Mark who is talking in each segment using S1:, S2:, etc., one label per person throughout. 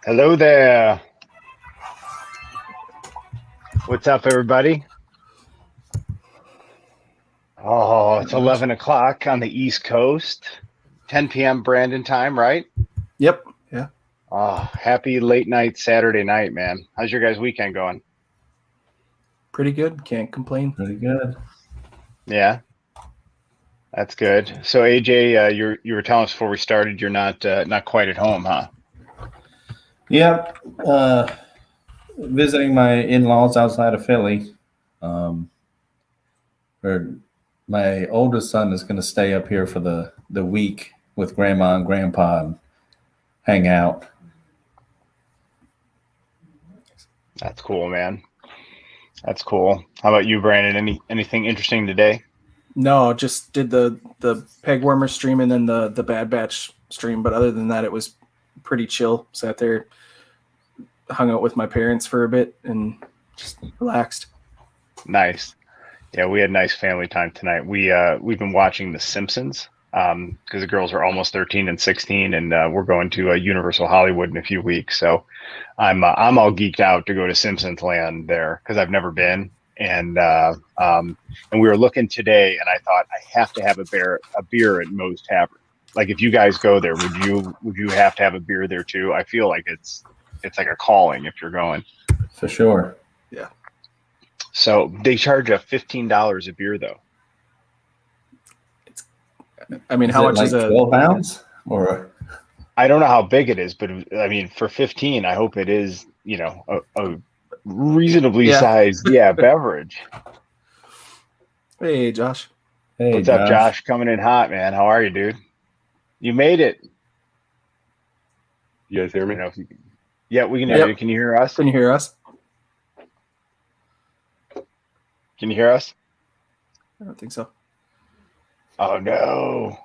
S1: Hello there. What's up, everybody? Oh, it's 11 o'clock on the East Coast. 10 p.m. Brandon time, right?
S2: Yep. Yeah.
S1: Oh, happy late night Saturday night, man. How's your guys' weekend going?
S2: Pretty good. Can't complain.
S3: Pretty good.
S1: Yeah, that's good. So AJ, you were telling us before we started you're not quite at home, huh?
S3: Yep. Visiting my in-laws outside of Philly. Or my oldest son is going to stay up here for the week with grandma and grandpa and hang out.
S1: That's cool, man. That's cool. How about you, Brandon? Anything interesting today?
S2: No, just did the peg warmer stream and then the Bad Batch stream. But other than that, it was pretty chill. Sat there, hung out with my parents for a bit, and just relaxed.
S1: Nice. Yeah, we had nice family time tonight. We've been watching The Simpsons because the girls are almost 13 and 16, and we're going to Universal Hollywood in a few weeks. So I'm all geeked out to go to Simpsons Land there because I've never been. And we were looking today, and I thought I have to have a beer at Moe's Tavern. Like, if you guys go there, would you have to have a beer there too? I feel like it's like a calling if you're going.
S3: For sure.
S2: Yeah.
S1: So they charge a $15 a beer though.
S2: I mean, how much
S3: like
S2: is a
S3: 12 ounce? Or
S1: I don't know how big it is, but I mean, for 15, I hope it is, a reasonably sized, beverage.
S2: Hey, Josh.
S3: hey,
S1: What's up, Josh? Coming in hot, man. How are you, dude? You made it.
S4: You guys hear me?
S1: Yeah, we can hear you. Can you hear us?
S2: Can you hear us?
S1: Can you hear us?
S2: I don't think so.
S1: Oh no,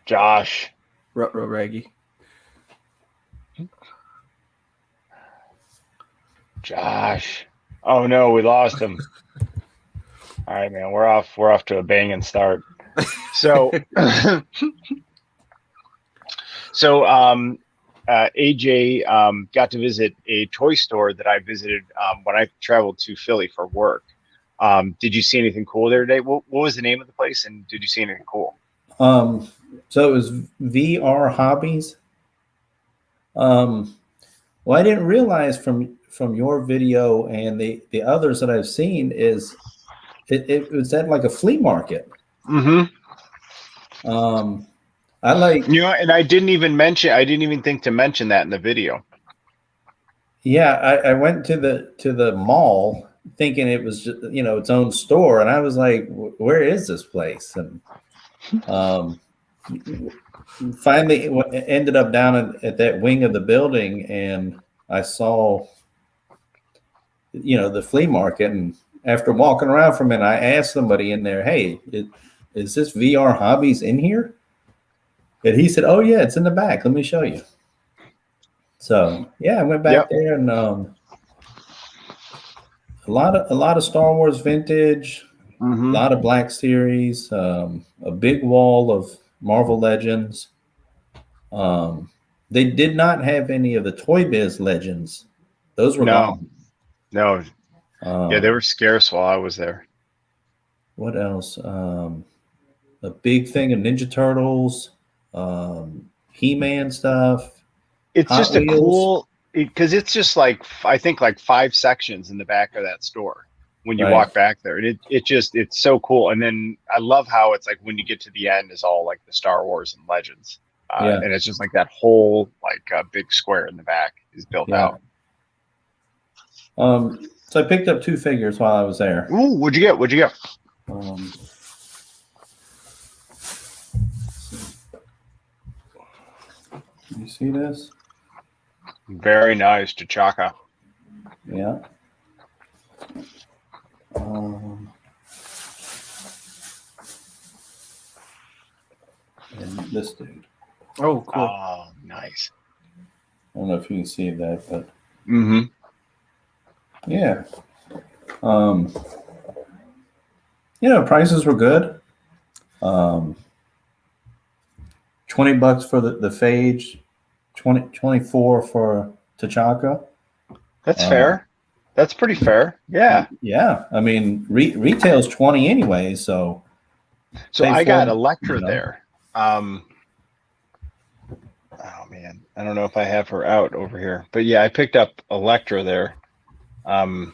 S1: Josh.
S2: Ruh-roh raggy.
S1: Josh. Oh no, we lost him. All right, man. We're off to a banging start. So AJ got to visit a toy store that I visited when I traveled to Philly for work. Did you see anything cool there today? What was the name of the place, and did you see anything cool?
S3: So it was VR Hobbies. Well, I didn't realize from your video and the others that I've seen is it was at like a flea market.
S1: Mm-hmm.
S3: I like,
S1: and I didn't even think to mention that in the video.
S3: Yeah, I went to the mall thinking it was just, its own store, and I was like, where is this place? And finally ended up down at that wing of the building, and I saw the flea market, and after walking around for a minute, I asked somebody in there, hey, is this VR Hobbies in here? And he said, oh yeah, it's in the back, let me show you. So yeah, I went back there, and a lot of Star Wars vintage, a lot of Black Series, a big wall of Marvel Legends. They did not have any of the Toy Biz Legends. Those were gone.
S1: No. They were scarce while I was there.
S3: What else? A big thing of Ninja Turtles, He-Man stuff.
S1: It's just a cool, because it's just like, I think like 5 sections in the back of that store when you walk back there. And it's so cool. And then I love how it's like when you get to the end is all like the Star Wars and Legends. And it's just like that whole like big square in the back is built out.
S3: So I picked up 2 figures while I was there.
S1: Ooh, what'd you get?
S3: You see this?
S1: Very nice, T'Chaka.
S3: Yeah. And this dude.
S2: Oh, cool.
S1: Oh, nice.
S3: I don't know if you can see that, but
S1: yeah.
S3: Prices were good. $20 for the Phage. 24 for T'Chaka.
S1: That's fair. That's pretty fair. Yeah.
S3: Yeah. I mean, retail's 20 anyway, so.
S1: So I got Electra
S3: you know.
S1: there. Oh man, I don't know if I have her out over here, but yeah, I picked up Electra there. No,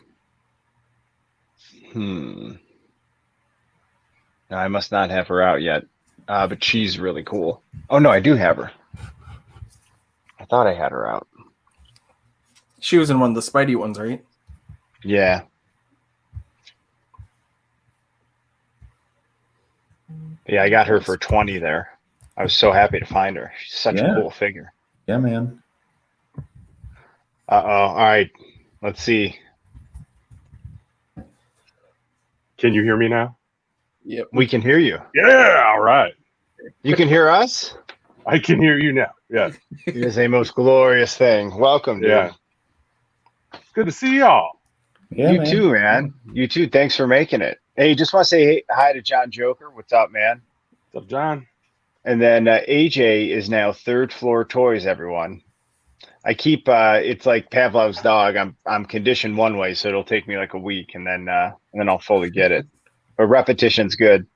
S1: I must not have her out yet. But she's really cool. Oh no, I do have her. I thought I had her out.
S2: She was in one of the Spidey ones, right?
S1: Yeah. Yeah, I got her for 20 there. I was so happy to find her. She's such a cool figure.
S3: Yeah, man.
S1: Uh-oh. All right. Let's see.
S4: Can you hear me now?
S2: Yep.
S1: We can hear you.
S4: Yeah, all right.
S1: You can hear us?
S4: I can hear you now. Yeah.
S1: It is a most glorious thing. Welcome, dude.
S4: Yeah. It's good to see y'all.
S3: Yeah,
S1: you too, man. You too. Thanks for making it. Hey, just want to say hi to John Joker. What's up, man?
S4: What's up, John?
S1: And then AJ is now Third Floor Toys, everyone. I keep it's like Pavlov's dog. I'm conditioned one way, so it'll take me like a week, and then I'll fully get it. But repetition's good.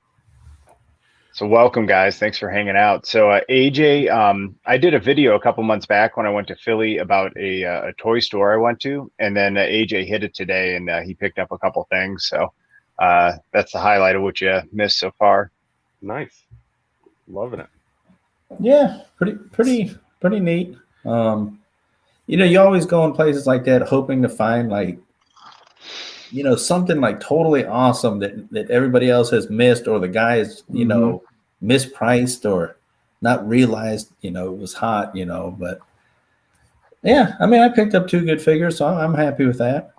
S1: So welcome, guys. Thanks for hanging out. So AJ, I did a video a couple months back when I went to Philly about a toy store I went to, and then AJ hit it today, and he picked up a couple things. So that's the highlight of what you missed so far.
S4: Nice. Loving it.
S3: Yeah, pretty neat. You know, you always go in places like that hoping to find like, you know, something like totally awesome that everybody else has missed, or the guy is, you know, mispriced or not realized, you know, it was hot, you know. But yeah, I mean, I picked up 2 good figures, so I'm happy with that.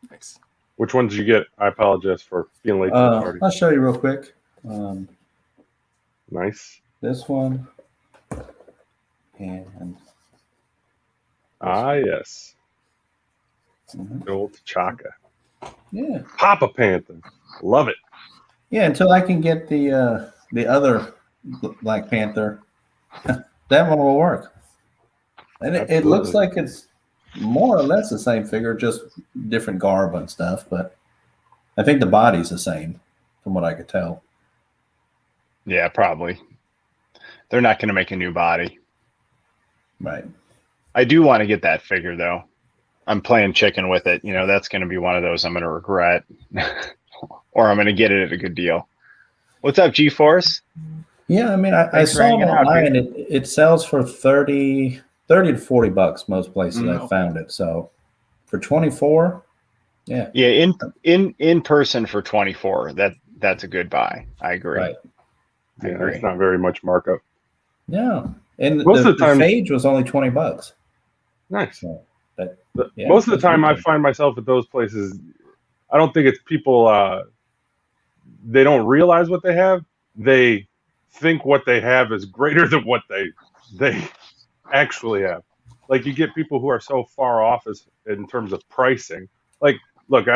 S2: Thanks.
S4: Which ones did you get? I apologize for being late to the party.
S3: I'll show you real quick.
S4: Nice.
S3: This one. And
S4: yes. Good old T'Chaka.
S3: Yeah.
S4: Papa Panther. Love it.
S3: Yeah, until I can get the other Black Panther, that one will work. And it looks like it's more or less the same figure, just different garb and stuff. But I think the body's the same, from what I could tell.
S1: Yeah, probably. They're not going to make a new body.
S3: Right.
S1: I do want to get that figure, though. I'm playing chicken with it. You know, that's going to be one of those I'm going to regret. Or I'm going to get it at a good deal. What's up, G-Force?
S3: Yeah, I mean, I saw them online. It sells for 30 to 40 bucks most places I found it. So for 24, yeah.
S1: Yeah, in person for 24, that's a good buy. I agree.
S3: Right.
S4: I agree. It's not very much markup.
S3: No. And
S4: most of the time,
S3: Phage was only 20 bucks.
S4: Nice.
S3: So
S4: most of the time I find myself at those places, I don't think it's people, they don't realize what they have. They think what they have is greater than what they actually have. Like, you get people who are so far off in terms of pricing. Like, look,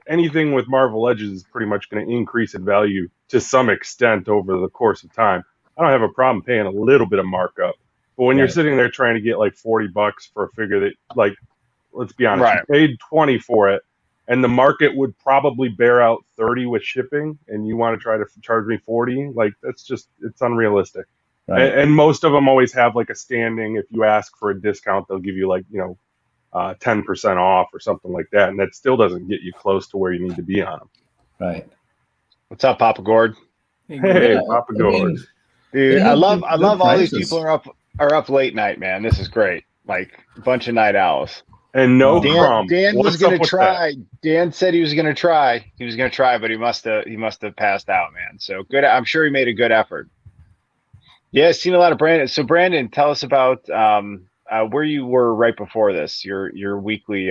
S4: anything with Marvel Legends is pretty much going to increase in value to some extent over the course of time. I don't have a problem paying a little bit of markup. But when you're sitting there trying to get like 40 bucks for a figure that, like, let's be honest, you paid 20 for it, and the market would probably bear out 30 with shipping, and you want to try to charge me 40, like, it's unrealistic. Right. And most of them always have like a standing, if you ask for a discount, they'll give you like, 10% off or something like that, and that still doesn't get you close to where you need to be on them.
S3: Right.
S1: What's up, Papa Gord?
S4: Hey, Papa Gord.
S1: Dude, I love all these people are up late night, man. This is great. Like a bunch of night owls.
S4: And no crumb.
S1: Dan was going to try. Dan said he was going to try. He was going to try, but he must have passed out, man. So good. I'm sure he made a good effort. Yeah, seen a lot of Brandon. So Brandon, tell us about where you were right before this. Your weekly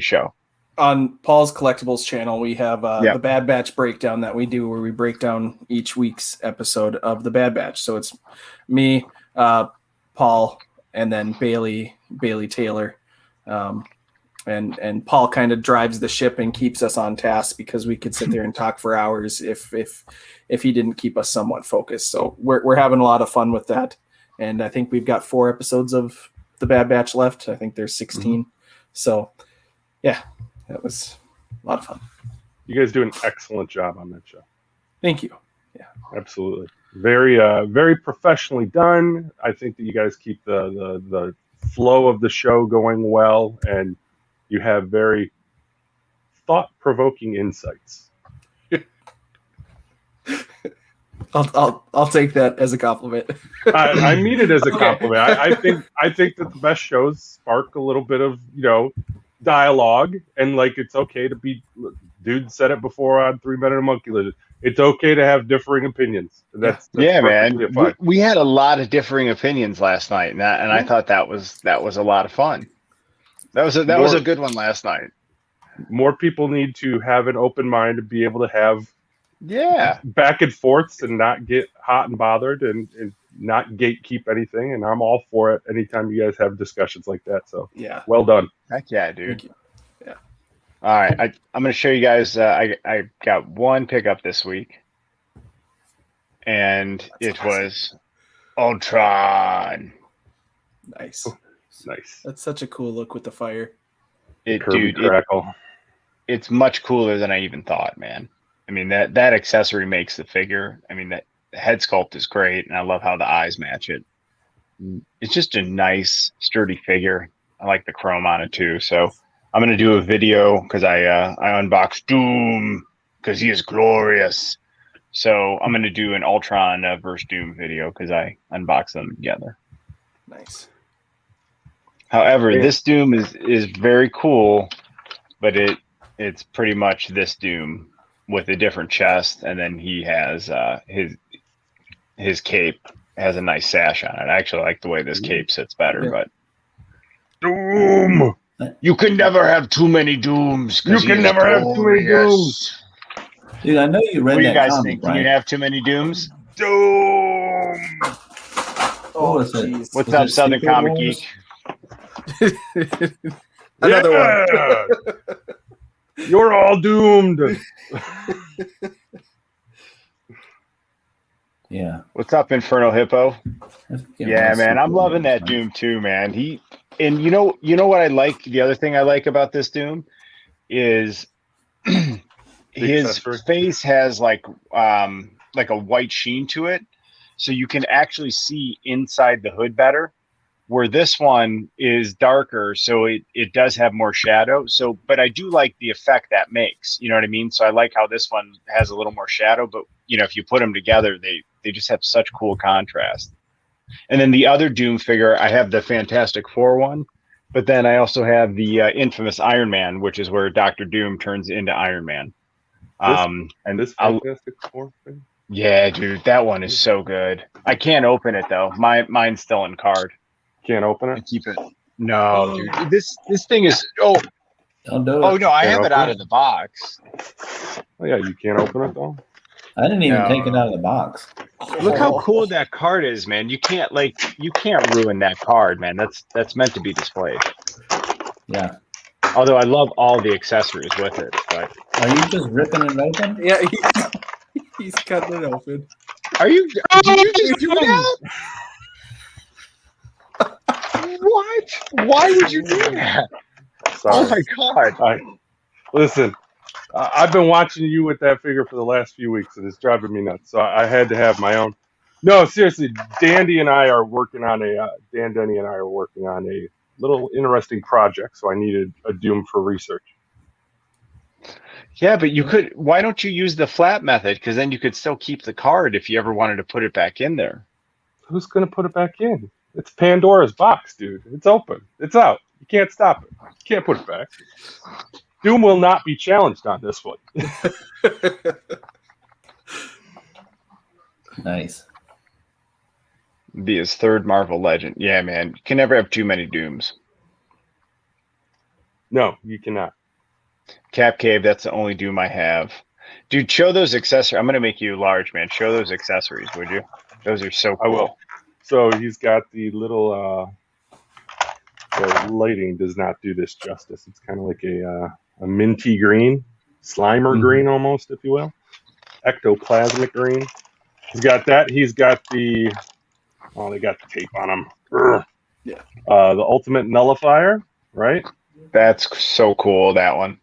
S1: show.
S2: On Paul's Collectibles channel, we have the Bad Batch breakdown that we do, where we break down each week's episode of the Bad Batch. So it's me, Paul, and then Bailey Taylor, and Paul kind of drives the ship and keeps us on task, because we could sit there and talk for hours if he didn't keep us somewhat focused. So we're having a lot of fun with that, and I think we've got 4 episodes of the Bad Batch left. I think there's 16. So, yeah, that was a lot of fun.
S4: You guys do an excellent job on that show.
S2: Thank you. Yeah,
S4: Absolutely. Very, very professionally done. I think that you guys keep the flow of the show going well, and you have very thought-provoking insights.
S2: I'll take that as a compliment.
S4: I mean it as a
S2: Okay.
S4: compliment. I think that the best shows spark a little bit of dialogue, and like it's okay to be. Dude said it before on 3 Men and a Monkey Lizard. It's okay to have differing opinions. That's
S1: yeah, man.
S4: perfectly fine.
S1: We had a lot of differing opinions last night, and I thought that was a lot of fun. That was a good one last night.
S4: More people need to have an open mind to be able to have back and forths and not get hot and bothered and not gatekeep anything. And I'm all for it anytime you guys have discussions like that. So
S2: Yeah.
S4: well done.
S1: Heck yeah, dude.
S2: Thank you. Yeah.
S1: All right, I'm going to show you guys. I got one pickup this week, and it was Ultron.
S2: Nice.
S4: Nice.
S2: That's such a cool look with the fire.
S4: Kirby crackle.
S1: It's much cooler than I even thought, man. I mean, that accessory makes the figure. I mean, that head sculpt is great, and I love how the eyes match it. It's just a nice, sturdy figure. I like the chrome on it too. So I'm gonna do a video because I unboxed Doom because he is glorious. So I'm gonna do an Ultron versus Doom video because I unboxed them together.
S2: Nice.
S1: However, this Doom is very cool, but it's pretty much this Doom with a different chest, and then he has his cape has a nice sash on it. I actually like the way this cape sits better, but
S4: Doom!
S1: You can never have too many Dooms.
S4: You can never have too many Dooms.
S3: Dude, I know you read
S1: What do you
S3: that
S1: guys
S3: comic,
S1: think?
S3: right?
S1: Can you have too many Dooms?
S4: Doom!
S3: What was it?
S2: jeez.
S1: What's
S3: Was
S1: up,
S3: it
S1: Southern
S3: Secret
S1: Comic
S3: Wars?
S1: Geek?
S2: Another one.
S4: one. You're all doomed.
S3: Yeah.
S1: What's up, Inferno Hippo? Yeah,
S3: Secret
S1: man, I'm loving
S3: Wars,
S1: that Doom too, man. You know what I like. The other thing I like about this Doom is his
S4: accessory.
S1: face has like a white sheen to it, so you can actually see inside the hood better. Where this one is darker, so it does have more shadow. So, but I do like the effect that makes. You know what I mean? So I like how this one has a little more shadow, but if you put them together, they just have such cool contrast. And then the other Doom figure, I have the Fantastic Four one, but then I also have the infamous Iron Man, which is where Dr. Doom turns into Iron Man. And
S4: This Fantastic Four thing?
S1: yeah, dude, that one is so good. I can't open it though. Mine's still in card.
S4: Can't open
S1: I
S4: it?
S1: keep it. No, dude, this thing is. Oh
S3: Don't do it.
S1: no, I
S4: Can't
S1: have it
S4: open
S1: out
S4: it?
S1: of the box.
S4: Oh, yeah, you can't open it, though?
S3: I didn't even
S1: No.
S3: take it out of the box.
S1: Look how cool that card is, man. You can't ruin that card, man. That's meant to be displayed.
S3: Yeah.
S1: Although I love all the accessories with it, but
S3: Are you just ripping it open?
S2: Yeah, he's cutting it open.
S1: did you just do that? What? Why would you do that?
S4: Sorry.
S1: Oh my god!
S4: Listen, I've been watching you with that figure for the last few weeks, and it's driving me nuts. So I had to have my own. No, seriously, Dan Denny and I are working on a little interesting project. So I needed a Doom for research.
S1: Yeah, but you could. Why don't you use the flat method? Because then you could still keep the card if you ever wanted to put it back in there.
S4: Who's gonna put it back in? It's Pandora's box, dude. It's open. It's out. You can't stop it. You can't put it back. Doom will not be challenged on this one.
S3: Nice.
S1: Be his third Marvel Legend. Yeah, man. You can never have too many Dooms.
S4: No, you cannot.
S1: Cap Cave, that's the only Doom I have. Dude, show those accessories. I'm going to make you large, man. Show those accessories, would you? Those are so cool.
S4: I will. So he's got the little, the lighting does not do this justice. It's kind of like a minty green, Slimer green almost, if you will. Ectoplasmic green. He's got that. He's got the Oh, they got the tape on them. Urgh.
S2: Yeah.
S4: The Ultimate Nullifier, right?
S1: That's so cool, that one.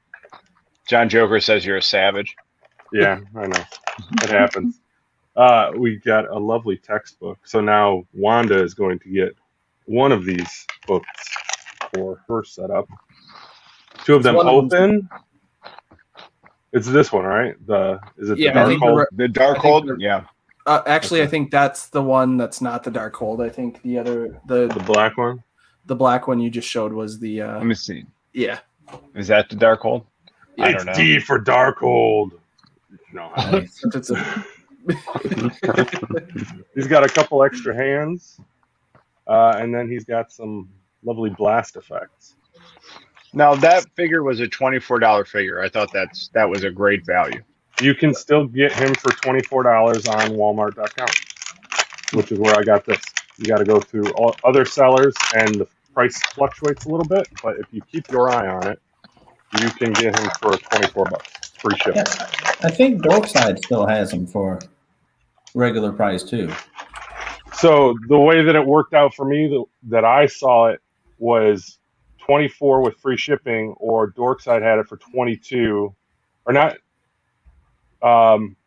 S1: John Joker says you're a savage.
S4: Yeah, I know. It happens. We got a lovely textbook. So now Wanda is going to get one of these books for her setup. Two of them open. It's this one, right? Is it the Darkhold?
S1: The Darkhold? Yeah.
S2: Actually, I think that's the one that's not the Darkhold. I think the other
S4: the black one.
S2: The black one you just showed was the.
S1: Let me see.
S2: Yeah.
S1: Is that the Darkhold?
S4: I don't know. D for Darkhold. No. He's got a couple extra hands, and then he's got some lovely blast effects.
S1: Now that figure was a $24 figure. I thought that was a great value.
S4: You can still get him for $24 on Walmart.com, which is where I got this. You got to go through all other sellers, and the price fluctuates a little bit. But if you keep your eye on it, you can get him for $24, free shipping.
S3: Yeah, I think Dorkside still has them for regular price too.
S4: So the way that it worked out for me, that I saw it, was 24 with free shipping, or Dorkside had it for 22, or not.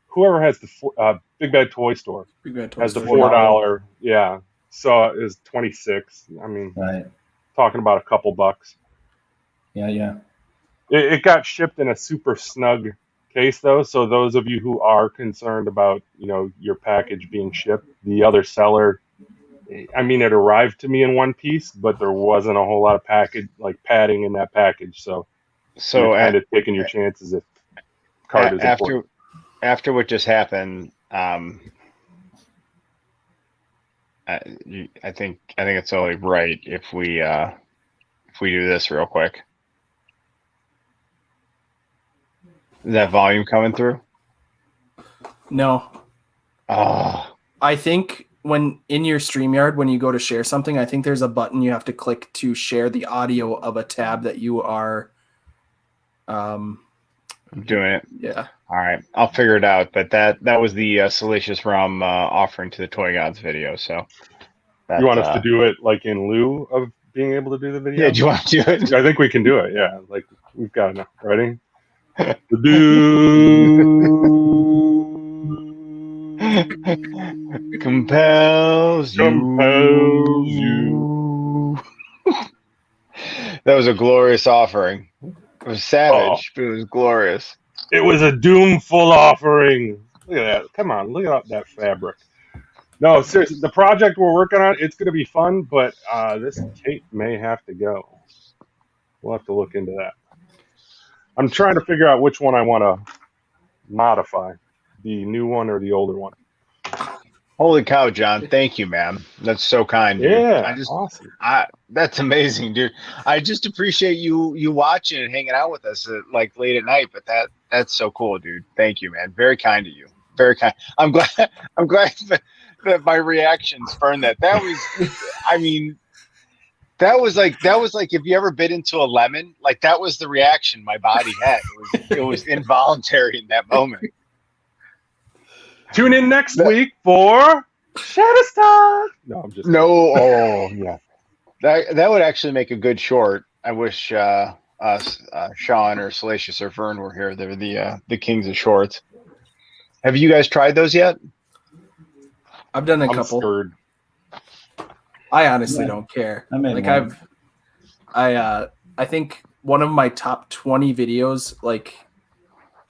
S4: Whoever has the Big Bad Toy Store has the $4. Yeah, so it is 26. I mean,
S3: right.
S4: Talking about a couple bucks.
S3: Yeah.
S4: It got shipped in a super snug case though, so those of you who are concerned about your package being shipped, the other seller, I mean, it arrived to me in one piece, but there wasn't a whole lot of padding in that package, so you're kind of taking your chances if card is important.
S1: After what just happened, I think it's only right if we do this real quick. Is that volume coming through?
S2: No.
S1: Oh.
S2: I think when in your StreamYard, when you go to share something, I think there's a button you have to click to share the audio of a tab that you are
S1: doing it.
S2: Yeah.
S1: All right. I'll figure it out. But that was the Salacious Rum offering to the Toy Gods video. So
S4: you want us to do it like in lieu of being able to do the video?
S1: Yeah, do you want to do it?
S4: I think we can do it. Yeah. Like we've got enough. Ready?
S1: Compels you. That was a glorious offering. It was savage, but it was glorious.
S4: It was a doomful offering. Look at that. Come on, look at that fabric. No, seriously, the project we're working on, it's going to be fun, but this tape may have to go. We'll have to look into that. I'm trying to figure out which one I want to modify, the new one or the older one.
S1: Holy cow, John. Thank you, man. That's so kind. Dude.
S4: Yeah, awesome.
S1: That's amazing, dude. I just appreciate you watching and hanging out with us like late at night, but that's so cool, dude. Thank you, man. Very kind of you. Very kind. I'm glad that my reaction spurned that. That was, I mean, that was like if you ever bit into a lemon, like that was the reaction my body had. It was involuntary in that moment.
S4: Tune in next week for Shatterstar. No, I'm just
S1: oh yeah. That would actually make a good short. I wish Sean or Salacious or Vern were here. They're the kings of shorts. Have you guys tried those yet?
S2: I've done a couple.
S4: Scared.
S2: I honestly don't care. I think one of my top 20 videos,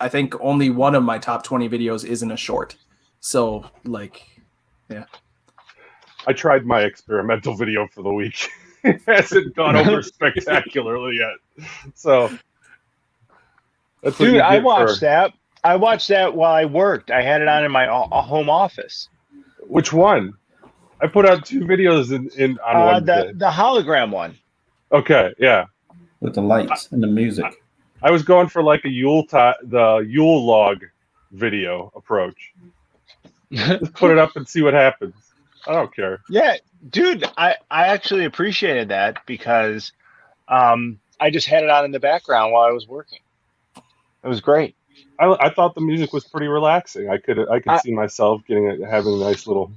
S2: I think only one of my top 20 videos isn't a short. So yeah.
S4: I tried my experimental video for the week. It hasn't gone over spectacularly yet. So
S1: dude, I watched that. I watched that while I worked. I had it on in my home office.
S4: Which one? I put out 2 videos on one day.
S1: The hologram one.
S4: Okay, yeah.
S3: With the lights and the music.
S4: I was going for like the Yule log video approach. Just put it up and see what happens. I don't care.
S1: Yeah, dude, I actually appreciated that because I just had it on in the background while I was working. It was great.
S4: I thought the music was pretty relaxing. I could see myself having a nice little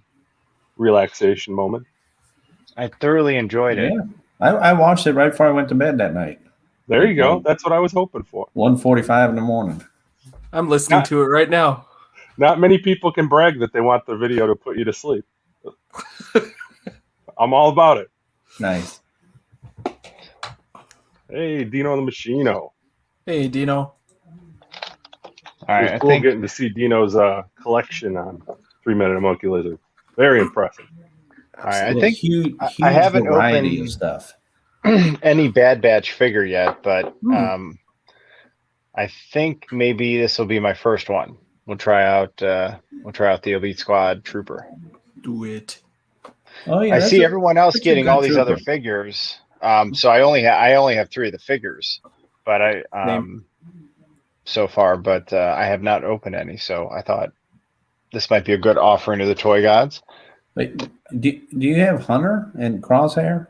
S4: relaxation moment.
S1: I thoroughly enjoyed it.
S3: Yeah, I watched it right before I went to bed that night.
S4: There you go. That's what I was hoping for.
S3: 1:45 in the morning.
S2: I'm listening to it right now.
S4: Not many people can brag that they want the video to put you to sleep. I'm all about it.
S3: Nice.
S4: Hey, Dino the Machino.
S2: Hey, Dino.
S1: All right,
S4: It was cool getting to see Dino's collection on 3 Minute a Monkey Lizard. Very impressive.
S1: All right, I
S3: Yeah,
S1: think
S3: huge
S1: I haven't
S3: variety
S1: opened
S3: of stuff.
S1: any Bad Batch figure yet, but I think maybe this will be my first one. We'll try out the Elite Squad Trooper.
S2: Do it.
S3: Oh yeah,
S1: I see everyone else
S3: that's a
S1: getting
S3: good
S1: all these other
S3: trooper.
S1: figures. So I only have 3 of the figures, but so far, but I have not opened any. So I thought this might be a good offering to the toy gods.
S3: Wait, do you have Hunter and Crosshair?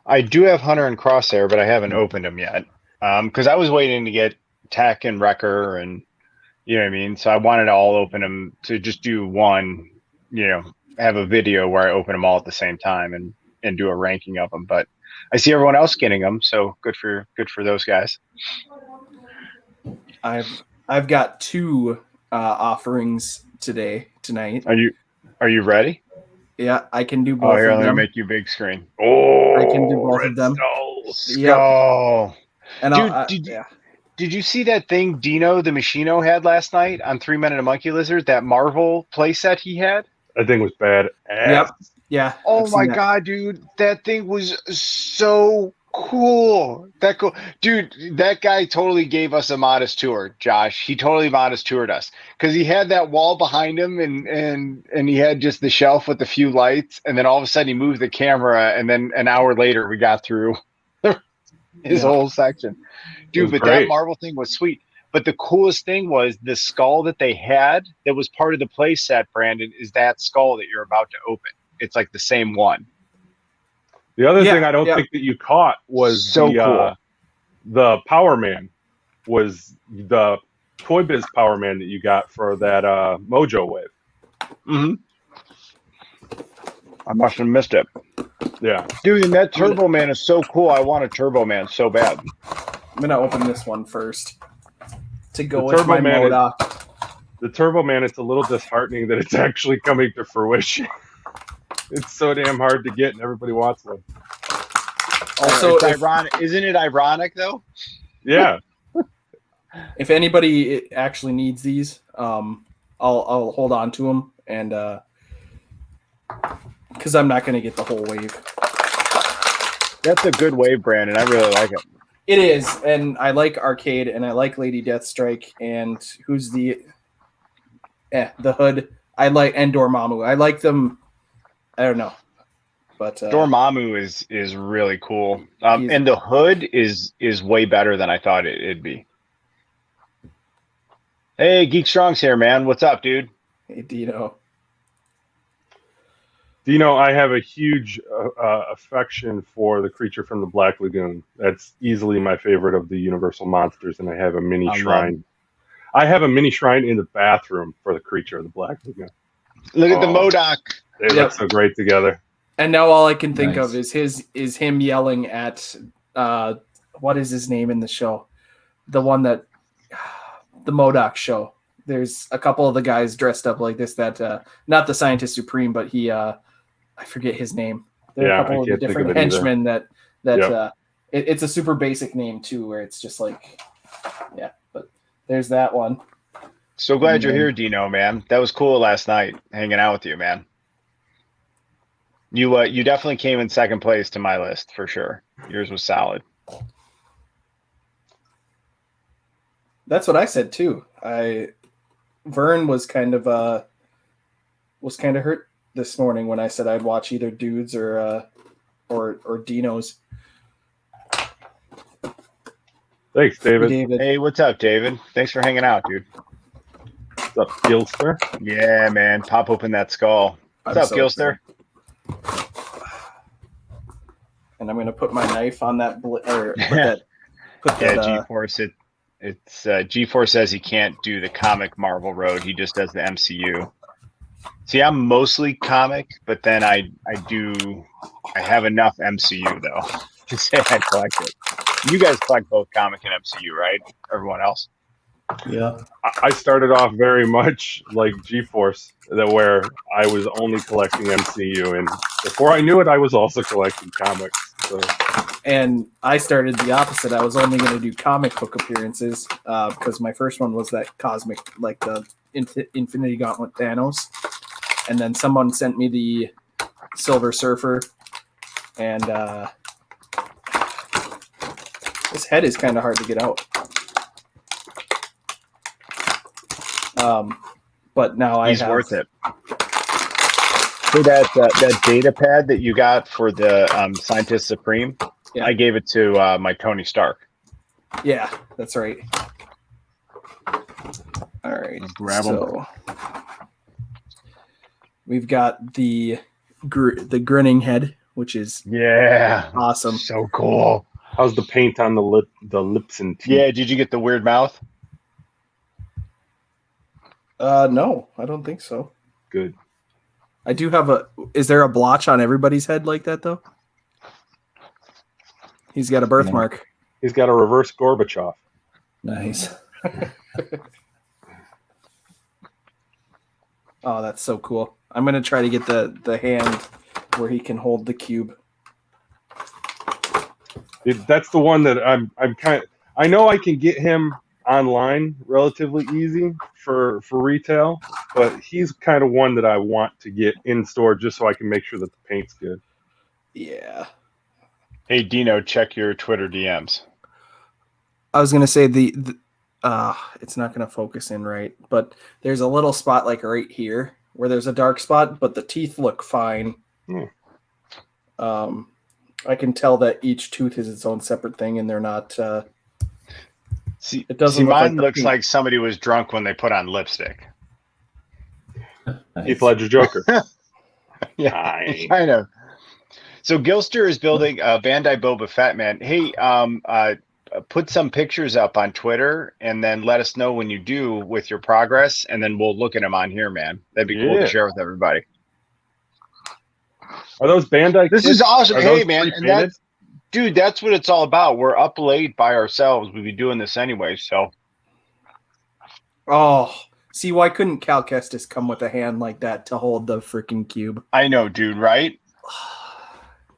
S1: I do have Hunter and Crosshair, but I haven't opened them yet because I was waiting to get Tech and Wrecker, and you know what I mean. So I wanted to all open them to just do one, have a video where I open them all at the same time and do a ranking of them. But I see everyone else getting them, so good for those guys.
S2: I've got 2 offerings tonight.
S1: Are you ready?
S2: Yeah, I can do both
S1: here,
S2: of
S1: let me
S2: them.
S1: make you big screen.
S4: Oh,
S2: I can do both of them.
S1: Skull.
S2: And
S1: Dude, did you see that thing Dino the Machino had last night on 3 Men and a Monkey Lizard? That Marvel playset he had?
S4: That thing was bad.
S2: Yep. Yeah.
S1: Oh my god, dude. That thing was so cool. Dude, that guy totally gave us a modest tour, Josh. He totally modest toured us because he had that wall behind him and he had just the shelf with a few lights, and then all of a sudden he moved the camera, and then an hour later we got through his whole section. Dude, but
S4: great.
S1: that Marvel thing was sweet. But the coolest thing was the skull that they had that was part of the play set, Brandon, is that skull that you're about to open. It's like the same one.
S4: The other thing I don't think that you caught was
S1: so cool.
S4: The Power Man was the Toy Biz Power Man that you got for that Mojo Wave.
S1: Mm-hmm. I must have missed it.
S4: Yeah.
S1: Dude, and that Turbo Man is so cool. I want a Turbo Man so bad.
S2: I'm going to open this one first to go with my MODOK.
S4: The Turbo Man, it's a little disheartening that it's actually coming to fruition. It's so damn hard to get, and everybody wants one.
S1: Also, it's ironic. Isn't it ironic, though?
S4: Yeah.
S2: If anybody actually needs these, I'll hold on to them, and because I'm not going to get the whole wave.
S1: That's a good wave, Brandon. I really like it.
S2: It is, and I like Arcade, and I like Lady Deathstrike, and who's the Hood. I like, and Dormammu. I like them. I don't know, but
S1: Dormammu is really cool, and the Hood is way better than I thought it'd be. Hey, Geek Strong's here, man. What's up, dude?
S2: Hey, Dino.
S4: Dino, I have a huge affection for the creature from the Black Lagoon. That's easily my favorite of the Universal monsters, and I have a mini shrine. I have a mini shrine in the bathroom for the creature of the Black Lagoon.
S1: Look at the MODOK.
S4: They look so great together.
S2: And now all I can think of is him yelling at what is his name in the show? The one that the MODOK show. There's a couple of the guys dressed up like this that not the Scientist Supreme, but he I forget his name. There are a couple of the different henchmen that it's a super basic name too, where it's just like but there's that one.
S1: So glad you're here, Dino, man. That was cool last night hanging out with you, man. You definitely came in second place to my list for sure. Yours was solid.
S2: That's what I said too. Vern was kind of hurt this morning when I said I'd watch either Dudes or Dino's.
S4: Thanks, David.
S1: Hey, what's up, David? Thanks for hanging out, dude.
S4: What's up, Gilster?
S1: Yeah, man. Pop open that skull. What's up, Gilster?
S2: And I'm gonna put my knife on that.
S1: G-Force. It's G-Force says he can't do the comic Marvel road. He just does the MCU. See, I'm mostly comic, but then I have enough MCU though to say I collect it. You guys collect both comic and MCU, right? Everyone else?
S3: Yeah.
S4: I started off very much like G-Force, where I was only collecting MCU, and before I knew it, I was also collecting comics. So.
S2: And I started the opposite. I was only going to do comic book appearances because my first one was that cosmic, like the Infinity Gauntlet Thanos. And then someone sent me the Silver Surfer. And his head is kind of hard to get out. But now
S1: He's worth it. For that data pad that you got for the Scientist Supreme, yeah. I gave it to my Tony Stark.
S2: Yeah, that's right. All right.
S1: Grab them.
S2: We've got the grinning head, which is awesome.
S1: So cool.
S4: How's the paint on the lips and teeth?
S1: Yeah, did you get the weird mouth?
S2: No, I don't think so.
S4: Good.
S2: I do have is there a blotch on everybody's head like that though? He's got a birthmark.
S4: He's got a reverse Gorbachev.
S3: Nice.
S2: Oh, that's so cool. I'm going to try to get the hand where he can hold the cube.
S4: That's the one that I know I can get him online relatively easy for retail, but he's kind of one that I want to get in store just so I can make sure that the paint's good.
S2: Yeah.
S1: Hey Dino, check your Twitter DMs.
S2: I was gonna say it's not gonna focus in right, but there's a little spot like right here where there's a dark spot, but the teeth look fine. I can tell that each tooth is its own separate thing, and they're not.
S1: It doesn't. Mine looks like somebody was drunk when they put on lipstick.
S3: Nice.
S4: Heath Ledger Joker.
S1: Yeah, kind of. So Gilster is building Bandai Boba Fett, man. Hey, put some pictures up on Twitter, and then let us know when you do with your progress, and then we'll look at them on here, man. That'd be cool to share with everybody.
S4: Are those Bandai?
S1: This is awesome. Hey, man,
S4: and
S1: dude, that's what it's all about. We're up late by ourselves. We'd be doing this anyway, so.
S2: Oh, see, why couldn't Cal Kestis come with a hand like that to hold the freaking cube?
S1: I know, dude, right?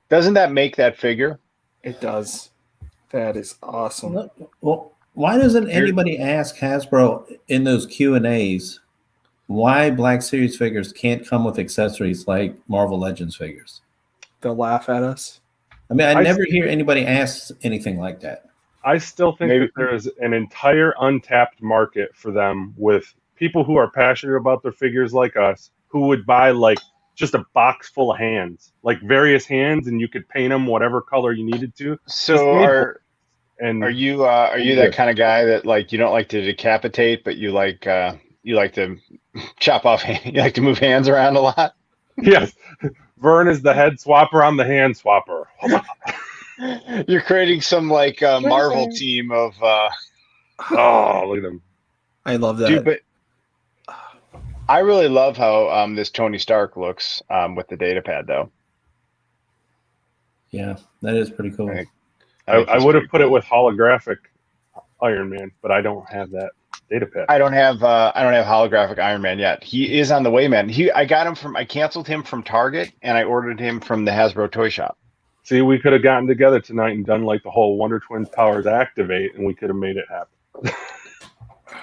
S1: Doesn't that make that figure?
S2: It does. That is awesome.
S3: Well, why doesn't anybody ask Hasbro in those Q&As why Black Series figures can't come with accessories like Marvel Legends figures?
S2: They'll laugh at us.
S3: I mean, I never hear anybody ask anything like that.
S4: I still think that there is an entire untapped market for them with people who are passionate about their figures like us, who would buy like just a box full of hands, like various hands, and you could paint them whatever color you needed to.
S1: So are you that kind of guy that like you don't like to decapitate, but you like to chop off, you like to move hands around a lot?
S4: Yes. Vern is the head swapper. I'm the hand swapper.
S1: You're creating some like Marvel team of.
S4: Oh, look at them!
S2: I love that,
S1: dude. But I really love how this Tony Stark looks with the data pad, though.
S3: Yeah, that is pretty cool.
S4: I would have put it with holographic Iron Man, but I don't have that data pad.
S1: I don't have holographic Iron Man yet. He is on the way, man. I canceled him from Target and I ordered him from the Hasbro Toy Shop.
S4: See, we could have gotten together tonight and done like the whole Wonder Twins powers activate, and we could have made it happen.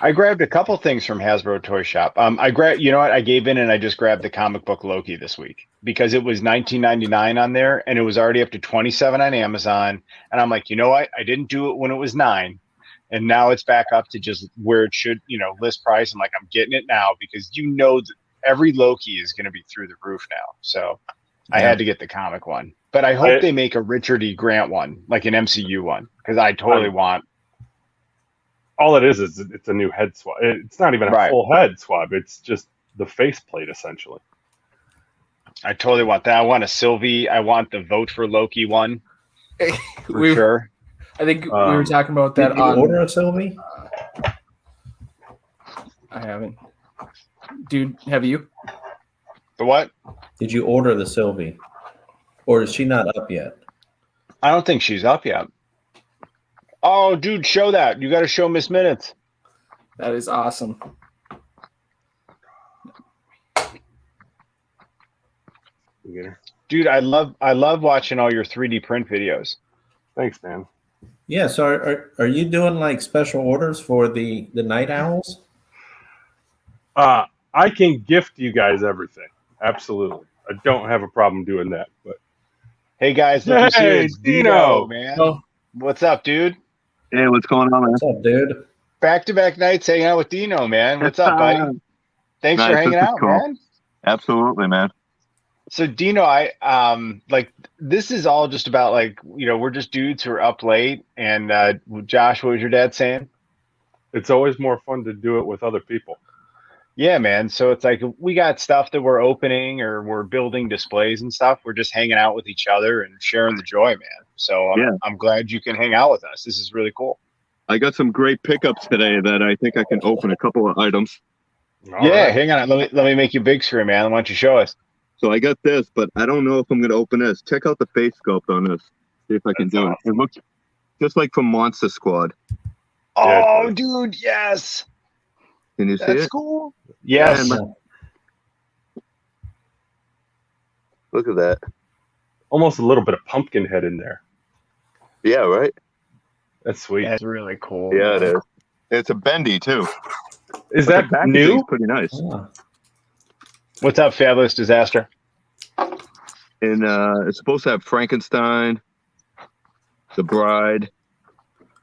S1: I grabbed a couple things from Hasbro Toy Shop. You know what? I gave in and I just grabbed the comic book Loki this week because it was $19.99 on there and it was already up to $27 on Amazon. And I'm like, you know what? I didn't do it when it was $9. And now it's back up to just where it should, list price. I'm like, I'm getting it now because that every Loki is going to be through the roof now. So I had to get the comic one. But I hope they make a Richard E. Grant one, like an MCU one, because I totally want.
S4: All it is it's a new head swap. It's not even a full head swap. It's just the faceplate, essentially.
S1: I totally want that. I want a Sylvie. I want the Vote for Loki one. For sure.
S2: I think we were talking about that.
S3: Did you order a Sylvie?
S2: I haven't. Dude, have you?
S1: The what?
S3: Did you order the Sylvie, or is she not up yet?
S1: I don't think she's up yet. Oh, dude, show that. You got to show Miss Minutes.
S2: That is awesome.
S1: Dude, I love watching all your 3D print videos.
S4: Thanks, man.
S3: Yeah. So are you doing like special orders for the night owls?
S4: I can gift you guys everything. Absolutely. I don't have a problem doing that. But
S1: hey guys, look who's here. It's Dino, man.
S2: Oh.
S1: What's up, dude?
S5: Hey, what's going on, man?
S3: What's up, dude?
S1: Back-to-back nights hanging out with Dino, man. What's up, buddy? Thanks for
S5: Nice,
S1: hanging
S5: this is
S1: out,
S5: cool.
S1: man.
S5: Absolutely, man.
S1: So Dino, I like this is all just about like, we're just dudes who are up late. And Josh, what was your dad saying?
S4: it's always more fun to do it with other people.
S1: Yeah, man. So it's like we got stuff that we're opening or we're building displays and stuff. We're just hanging out with each other and sharing the joy, man. So I'm glad you can hang out with us. This is really cool.
S5: I got some great pickups today that I think I can open a couple of items.
S4: All right.
S1: Hang on. Let me make you big screen, man. Why don't you show us?
S5: So I got this, but I don't know if I'm going to open this. Check out the face sculpt on this. See if I can
S4: That's
S5: do
S4: awesome.
S5: it. It looks just like from Monster Squad.
S4: Yeah,
S1: Oh, dude, yes.
S5: Can you see
S1: That's
S5: it?
S1: cool. Yes.
S5: Yeah, Look at that.
S4: Almost a little bit of pumpkin head in there.
S5: Yeah, right?
S4: That's sweet.
S1: That's really cool.
S5: Yeah, it is. It's a bendy, too.
S4: Is
S5: But
S4: that
S5: the packaging's
S4: new?
S5: pretty nice.
S3: Oh,
S1: What's up, Fabulous Disaster?
S5: And it's supposed to have Frankenstein, the Bride,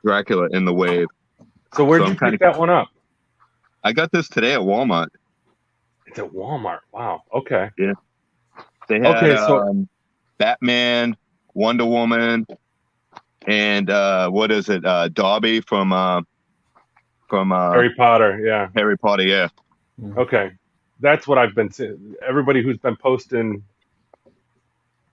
S5: Dracula, and the Wave.
S4: So where'd
S5: So
S4: you
S5: I'm kinda-
S4: pick that one up?
S5: I got this today at Walmart.
S4: It's at Walmart. Wow. Okay.
S5: They had
S4: Okay, so-
S5: Batman, Wonder Woman, and what is it? Dobby from
S4: Harry Potter. Yeah.
S5: Harry Potter. Yeah,
S4: Okay. That's what I've been seeing. Everybody who's been posting,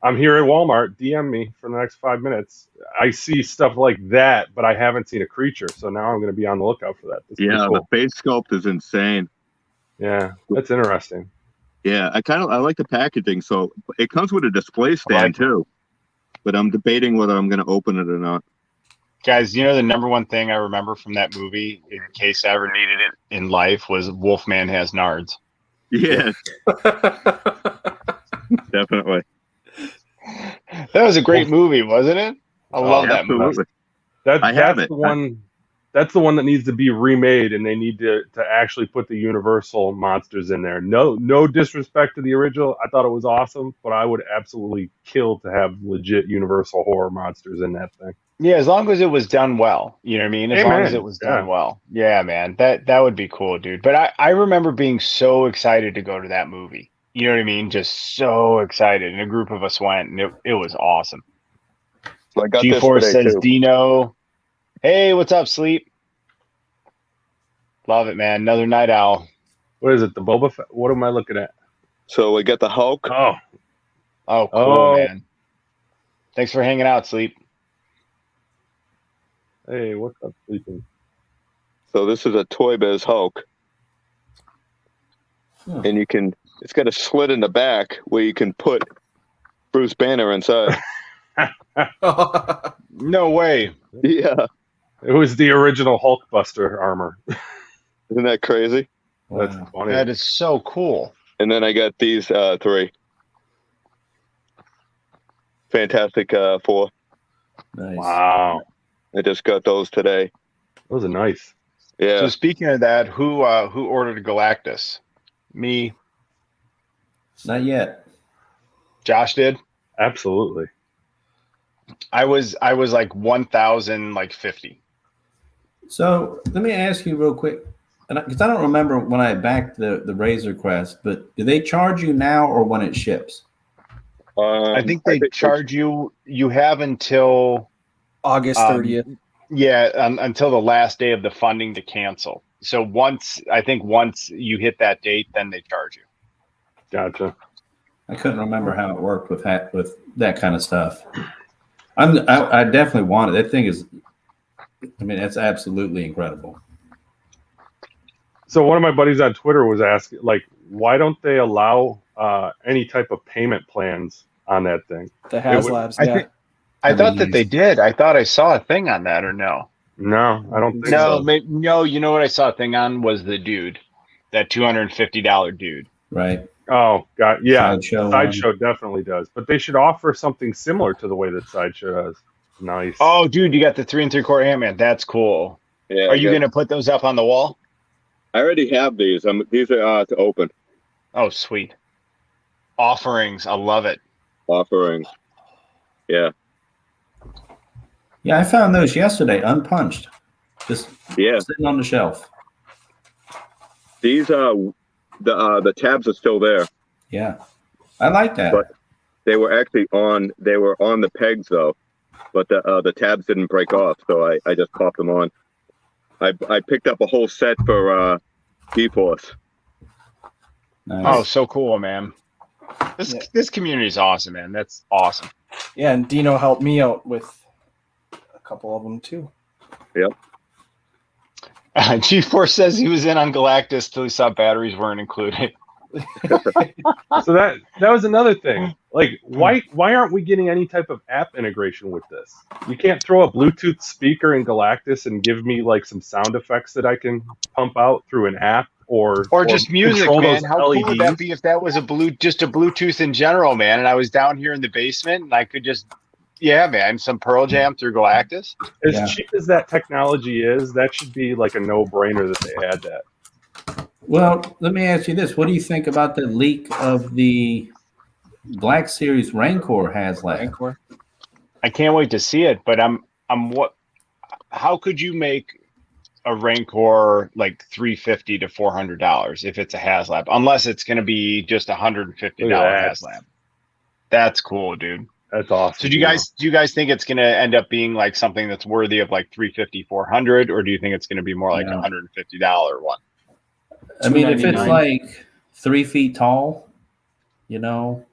S4: I'm here at Walmart, DM me for the next 5 minutes. I see stuff like that, but I haven't seen a creature. So now I'm going to be on the lookout for that. That's pretty
S5: yeah.
S4: cool.
S5: The face sculpt is insane.
S4: Yeah. That's interesting.
S5: Yeah, I like the packaging. So it comes with a display stand too, but I'm debating whether I'm going to open it or not.
S1: Guys, the number one thing I remember from that movie, in case I ever needed it in life, was Wolfman Has Nards.
S5: Yeah, definitely.
S1: That was a great movie, wasn't it? I love that movie.
S5: Absolutely.
S4: That's
S5: I have
S4: that's
S5: it.
S4: the one. That's the one that needs to be remade, and they need to actually put the Universal monsters in there. No disrespect to the original. I thought it was awesome, but I would absolutely kill to have legit Universal horror monsters in that thing.
S1: Yeah, as long as it was done well. You know what I mean? As long
S4: Amen.
S1: as it was
S4: Yeah.
S1: done well. Yeah, man. That would be cool, dude. But I remember being so excited to go to that movie. You know what I mean? Just so excited. And a group of us went, and it was awesome.
S5: So I got this
S1: G4
S5: today
S1: says
S5: too.
S1: Dino. Hey, what's up, Sleep? Love it, man. Another night owl.
S4: What is it? The Boba Fett? What am I looking at?
S5: So we got the Hulk.
S4: Oh,
S1: Oh, cool,
S4: Oh.
S1: man. Thanks for hanging out, Sleep.
S4: hey, what's up, sleeping?
S5: So this is a Toy Biz Hulk, and it's got a slit in the back where you can put Bruce Banner inside.
S1: No way.
S5: Yeah,
S4: It was the original Hulkbuster armor.
S5: isn't that crazy?
S4: That's
S3: wow.
S4: funny.
S1: That is so cool.
S5: And then I got these three. Fantastic Four.
S3: Nice.
S4: Wow,
S5: I just got those today.
S4: those are nice.
S5: Yeah.
S1: So speaking of that, who ordered Galactus? Me.
S3: Not yet.
S1: Josh did.
S4: Absolutely.
S1: I was like 1,050.
S3: So let me ask you real quick, because I don't remember when I backed the Razor Crest, but do they charge you now or when it ships?
S1: I think they charge you. You have until
S2: August 30th.
S1: until the last day of the funding to cancel. So once you hit that date, then they charge you.
S4: Gotcha.
S3: I couldn't remember how it worked with that kind of stuff. I definitely want it. That thing is, I mean, that's absolutely incredible.
S4: So one of my buddies on Twitter was asking, like, why don't they allow any type of payment plans on that thing.
S2: The
S4: It would-
S2: HasLabs,
S1: I
S2: yeah.
S1: think I
S3: That'd be
S1: thought that they
S3: nice.
S1: did. I thought I saw a thing on that, or no?
S4: No, I don't think
S1: No,
S4: so.
S1: no. You know what I saw a thing on was the dude, that $250 dude.
S3: Right.
S4: Oh, God, yeah.
S3: Sideshow
S4: Sideshow definitely does, but they should offer something similar to the way that Sideshow does. Nice.
S1: Oh, dude, you got the 3 3/4 Ant-Man. That's cool.
S5: Yeah,
S1: Are you gonna put those up on the wall?
S5: I already have these. These are to open
S1: Oh, sweet. Offerings. I love it.
S5: offerings. Yeah,
S3: Yeah, I found those yesterday, unpunched, just
S5: yeah.
S3: sitting on the shelf.
S5: These the tabs are still there.
S3: Yeah, I like that.
S5: But they were actually on. They were on the pegs though, but the tabs didn't break off, so I just popped them on. I picked up a whole set for GeForce.
S3: Nice.
S1: Oh, so cool, man.
S2: Yeah.
S1: This community is awesome, man. That's awesome.
S2: Yeah, and Dino helped me out with a couple of them too.
S1: G4 says he was in on Galactus till he saw batteries weren't included.
S4: So that was another thing. Like, why aren't we getting any type of app integration with this? You can't throw a Bluetooth speaker in Galactus and give me like some sound effects that I can pump out through an app or
S1: just music,
S4: control
S1: man.
S4: those
S1: How cool would that
S4: LEDs?
S1: be if that was just a Bluetooth in general, man? And I was down here in the basement and I could just, yeah, man, some Pearl Jam through Galactus.
S4: As
S3: Yeah.
S4: cheap as that technology is, that should be like a no-brainer that they had that.
S3: Well, let me ask you this: what do you think about the leak of the Black Series Rancor HasLab?
S2: Rancor.
S1: I can't wait to see it, but how could you make a Rancor like $350 to $400 if it's a HasLab? Unless it's going to be just $150
S4: Look at that.
S1: HasLab. That's cool, dude.
S4: That's awesome.
S1: So do you guys think it's going to end up being like something that's worthy of like $350, $400, or do you think it's going to be more like
S3: No.
S1: $150 one?
S3: I mean, if it's
S2: $299.
S3: like 3 feet tall, you know,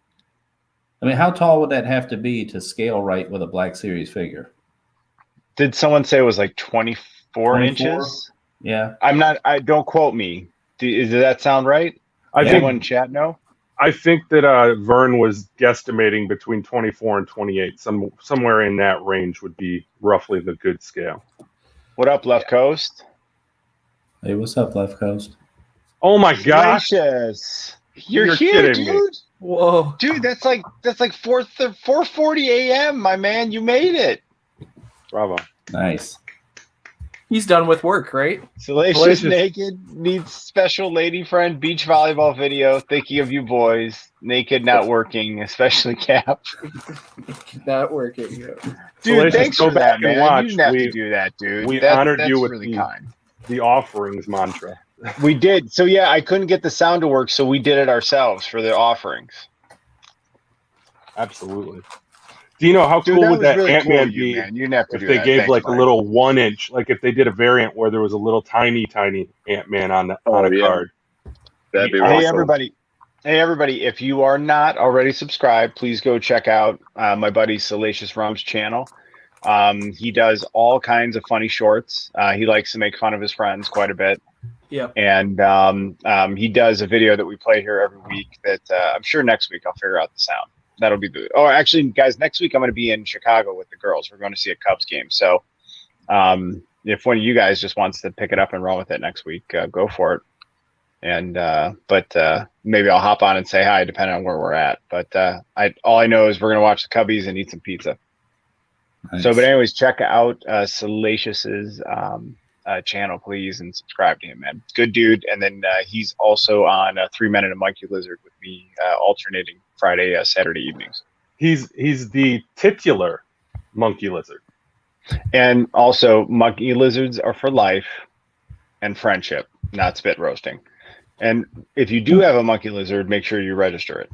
S3: I mean, how tall would that have to be to scale right with a Black Series figure?
S1: Did someone say it was like 24
S3: 24?
S1: inches?
S3: Yeah.
S1: I don't quote me. Does that sound right?
S4: I
S1: Does
S4: think
S1: anyone in chat know?
S4: I think that Vern was guesstimating between 24 and 28. Somewhere in that range would be roughly the good scale.
S1: What up, Left Coast?
S3: Hey, what's up, Left Coast?
S4: Oh my gosh!
S1: Gracious. You're
S4: You're
S1: here,
S4: kidding me.
S1: dude.
S2: Whoa.
S1: Dude, that's like 4:40 a.m. My man, you made it.
S4: Bravo.
S3: Nice.
S2: He's done with work, right?
S1: Salacious
S4: Salacious.
S1: Naked needs special lady friend beach volleyball video. Thinking of you boys. Naked not working, especially Cap.
S2: Not working. Yeah.
S1: Dude,
S4: Salacious,
S1: thanks
S4: go
S1: for that,
S4: back and
S1: man.
S4: watch.
S1: You didn't have
S4: We-
S1: to do that, dude.
S4: we
S1: That's
S4: honored you with
S1: really
S4: the-
S1: kind.
S4: The offerings mantra.
S1: We did. So yeah, I couldn't get the sound to work, so we did it ourselves for the offerings.
S4: Absolutely. Dino, how
S1: Dude,
S4: cool
S1: that
S4: would
S1: was
S4: that
S1: really cool
S4: Ant-Man
S1: of you,
S4: be
S1: man. You didn't have to
S4: if
S1: do
S4: they
S1: that.
S4: gave
S1: Thanks,
S4: like
S1: Mike.
S4: a little 1 inch, like if they did a variant where there was a little tiny Ant-Man on a
S5: yeah.
S4: card?
S5: That'd be
S4: Hey,
S5: awesome.
S1: Hey everybody, if you are not already subscribed, please go check out my buddy Salacious Rum's channel. He does all kinds of funny shorts. He likes to make fun of his friends quite a bit.
S2: Yeah.
S1: And he does a video that we play here every week that I'm sure next week I'll figure out the sound. That'll be good. Oh, actually, guys, next week I'm going to be in Chicago with the girls. We're going to see a Cubs game. So if one of you guys just wants to pick it up and run with it next week, go for it. And but maybe I'll hop on and say hi depending on where we're at. But all I know is we're gonna watch the Cubbies and eat some pizza.
S3: Nice.
S1: So, but anyways, check out Salacious's channel, please, and subscribe to him, man. Good dude. And then he's also on 3 Men and a Monkey Lizard with me, alternating Friday, Saturday evenings.
S4: He's the titular monkey lizard.
S1: And also, monkey lizards are for life and friendship, not spit roasting. And if you do have a monkey lizard, make sure you register it.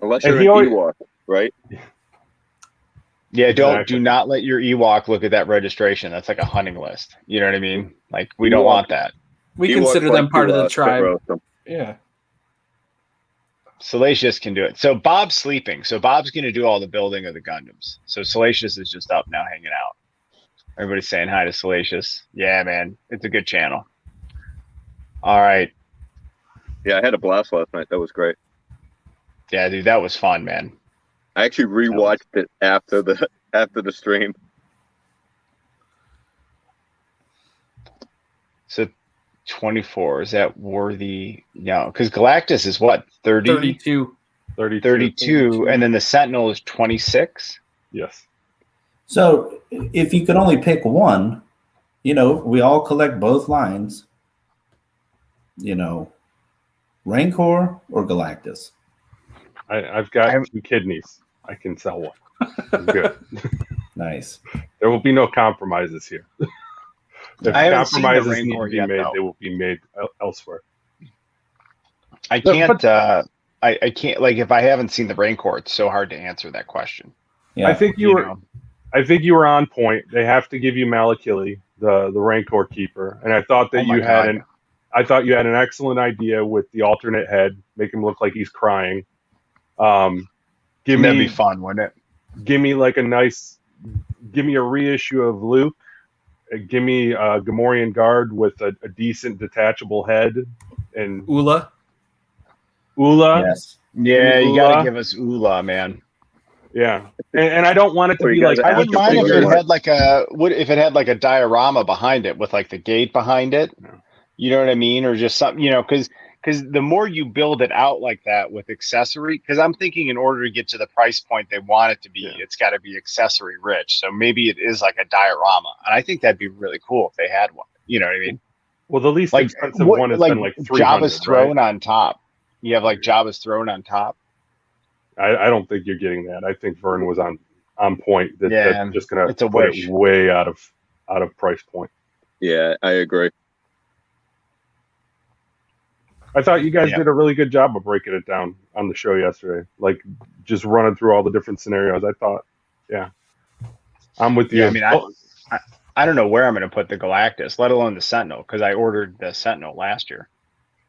S5: Unless
S4: And
S5: you're
S4: he
S5: an
S4: always-
S5: Ewok, right?
S1: Yeah,
S4: Exactly.
S1: do not let your Ewok look at that registration. That's like a hunting list. You know what I mean? Like we don't
S5: Ewok.
S1: want that.
S2: We
S5: Ewoks
S2: consider them
S5: like
S2: part
S5: to,
S2: of the
S5: spit
S2: tribe.
S5: roast them.
S2: Yeah.
S1: Salacious can do it. So Bob's sleeping. So Bob's going to do all the building of the Gundams. So Salacious is just up now hanging out. Everybody's saying hi to Salacious. Yeah, man. It's a good channel. All right.
S5: Yeah, I had a blast last night. That was great.
S1: Yeah, dude, that was fun, man.
S5: I actually rewatched it after the stream.
S1: So 24, is that worthy? No, because Galactus is what, 30?
S2: 32.
S1: 32, and then the Sentinel is 26.
S4: Yes.
S3: So if you could only pick one, we all collect both lines. Rancor or Galactus?
S4: I've got 2 kidneys. I can sell one. I'm good.
S3: Nice.
S4: There will be no compromises here. If
S1: I haven't seen the
S4: compromises need to
S1: Rancor
S4: be
S1: yet,
S4: made,
S1: though.
S4: they will be made elsewhere.
S1: I can't. I can't. Like, if I haven't seen the Rancor, it's so hard to answer that question.
S3: Yeah.
S4: I think you were on point. They have to give you Malakili, the Rancor keeper, and I thought that you had an excellent idea with the alternate head, make him look like he's crying. That'd
S1: be fun, wouldn't it?
S4: Give me a reissue of Luke. Give me a Gamorrean guard with a decent detachable head and
S2: Ula.
S3: Yes.
S1: Yeah, you got to give us Ula, man.
S4: Yeah, and I don't want it to be like.
S1: I wouldn't mind if it had like a diorama behind it with like the gate behind it. You know what I mean, or just something, because the more you build it out like that with accessory, because I'm thinking in order to get to the price point they want it to be, it's got to be accessory rich. So maybe it is like a diorama, and I think that'd be really cool if they had one. You know what I mean?
S4: Well, the least expensive one has been like $300.
S1: Jabba's throne on top. You have like Jabba's throne on top.
S4: I don't think you're getting that. I think Vern was on point. That's just gonna
S1: put
S4: it way out of price point.
S5: Yeah, I agree.
S4: I thought you guys did a really good job of breaking it down on the show yesterday. Like just running through all the different scenarios. I thought, I'm with you.
S1: Yeah, I mean, I don't know where I'm going to put the Galactus, let alone the Sentinel, because I ordered the Sentinel last year.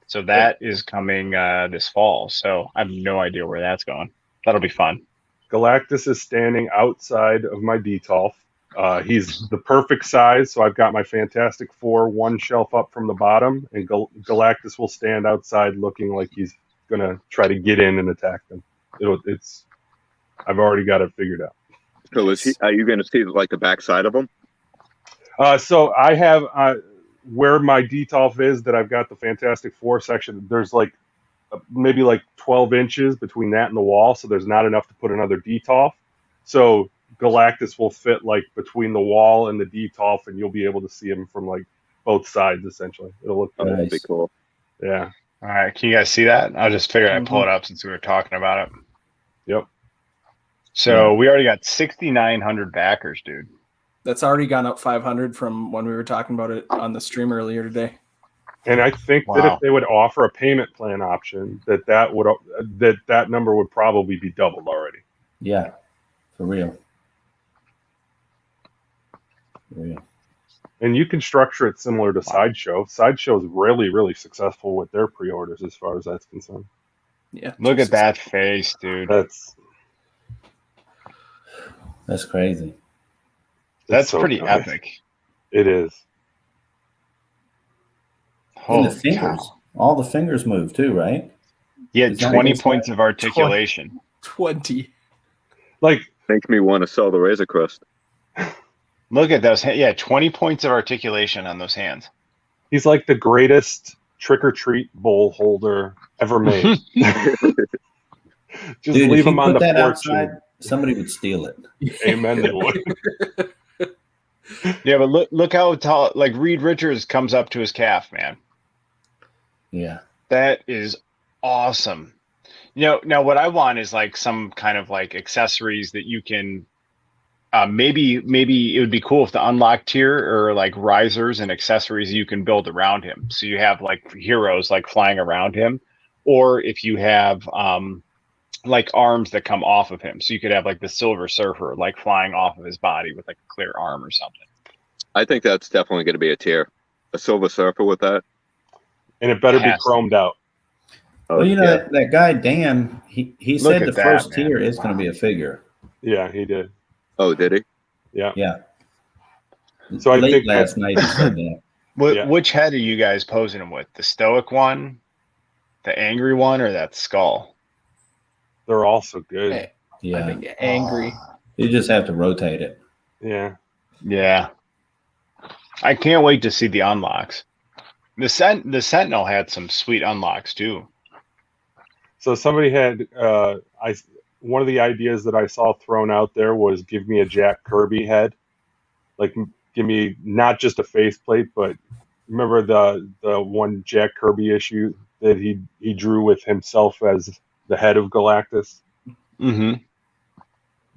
S1: So that is coming this fall. So I have no idea where that's going. That'll be fun.
S4: Galactus is standing outside of my Detolf. He's the perfect size, so I've got my Fantastic Four one shelf up from the bottom, and Galactus will stand outside looking like he's going to try to get in and attack them. I've already got it figured out.
S5: So are you going to see like the backside of him?
S4: So I have where my Detolf is that I've got the Fantastic Four section. There's like maybe like 12 inches between that and the wall, so there's not enough to put another Detolf. So Galactus will fit like between the wall and the Detolf, and you'll be able to see him from like both sides essentially. It'll look
S5: nice. That'd be cool.
S4: Yeah.
S1: All right, can you guys see that? I just figured I'd pull it up since we were talking about it.
S4: Yep.
S1: So we already got 6,900 backers, dude.
S2: That's already gone up 500 from when we were talking about it on the stream earlier today.
S4: And I think that if they would offer a payment plan option, that number would probably be doubled already.
S3: Yeah, for real.
S4: And you can structure it similar to Sideshow. Sideshow is really, really successful with their pre-orders as far as that's concerned.
S2: Yeah.
S1: Look at that face, dude.
S3: That's crazy.
S1: That's
S4: so
S1: pretty
S4: nice.
S1: epic.
S4: It is.
S3: And the fingers. All the fingers move too, right?
S1: Yeah, 20 points of articulation.
S2: 20.
S4: Like,
S5: makes me want to sell the Razor Crest.
S1: Look at those. Yeah, 20 points of articulation on those hands.
S4: He's like the greatest trick-or-treat bowl holder ever made. Just
S3: Dude,
S4: leave him on the porch.
S3: Outside, somebody would steal it.
S4: Amen, they would.
S1: Yeah, but look how tall, like Reed Richards comes up to his calf, man.
S3: Yeah.
S1: That is awesome. Now what I want is like some kind of like accessories that you can maybe it would be cool if the unlocked tier or like risers and accessories you can build around him. So you have like heroes like flying around him, or if you have like arms that come off of him. So you could have like the Silver Surfer like flying off of his body with like a clear arm or something.
S5: I think that's definitely going to be a tier. A Silver Surfer with that.
S4: And it better be chromed out.
S5: Oh,
S3: well, that guy Dan, he said the first tier is going to be a figure.
S4: Yeah, he did.
S5: Oh, did he?
S4: Yeah.
S3: Yeah.
S4: So I think
S3: last night he said that.
S1: Which head are you guys posing him with? The Stoic one, The angry one or that skull?
S4: They're also good.
S2: I
S3: Yeah,
S2: think angry.
S3: you just have to rotate it.
S4: Yeah.
S1: Yeah. I can't wait to see the unlocks. The Sentinel had some sweet unlocks too.
S4: So somebody had one of the ideas that I saw thrown out there was give me a Jack Kirby head, like give me not just a faceplate, but remember the one Jack Kirby issue that he drew with himself as the head of Galactus.
S1: Mm-hmm.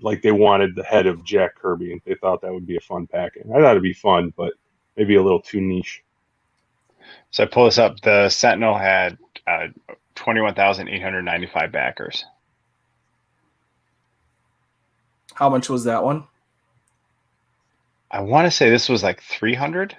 S4: Like they wanted the head of Jack Kirby, and they thought that would be a fun package. I thought it'd be fun, but maybe a little too niche.
S1: So I pull this up. The Sentinel had 21,895 backers.
S2: How much was that one?
S1: I want to say this was like 300.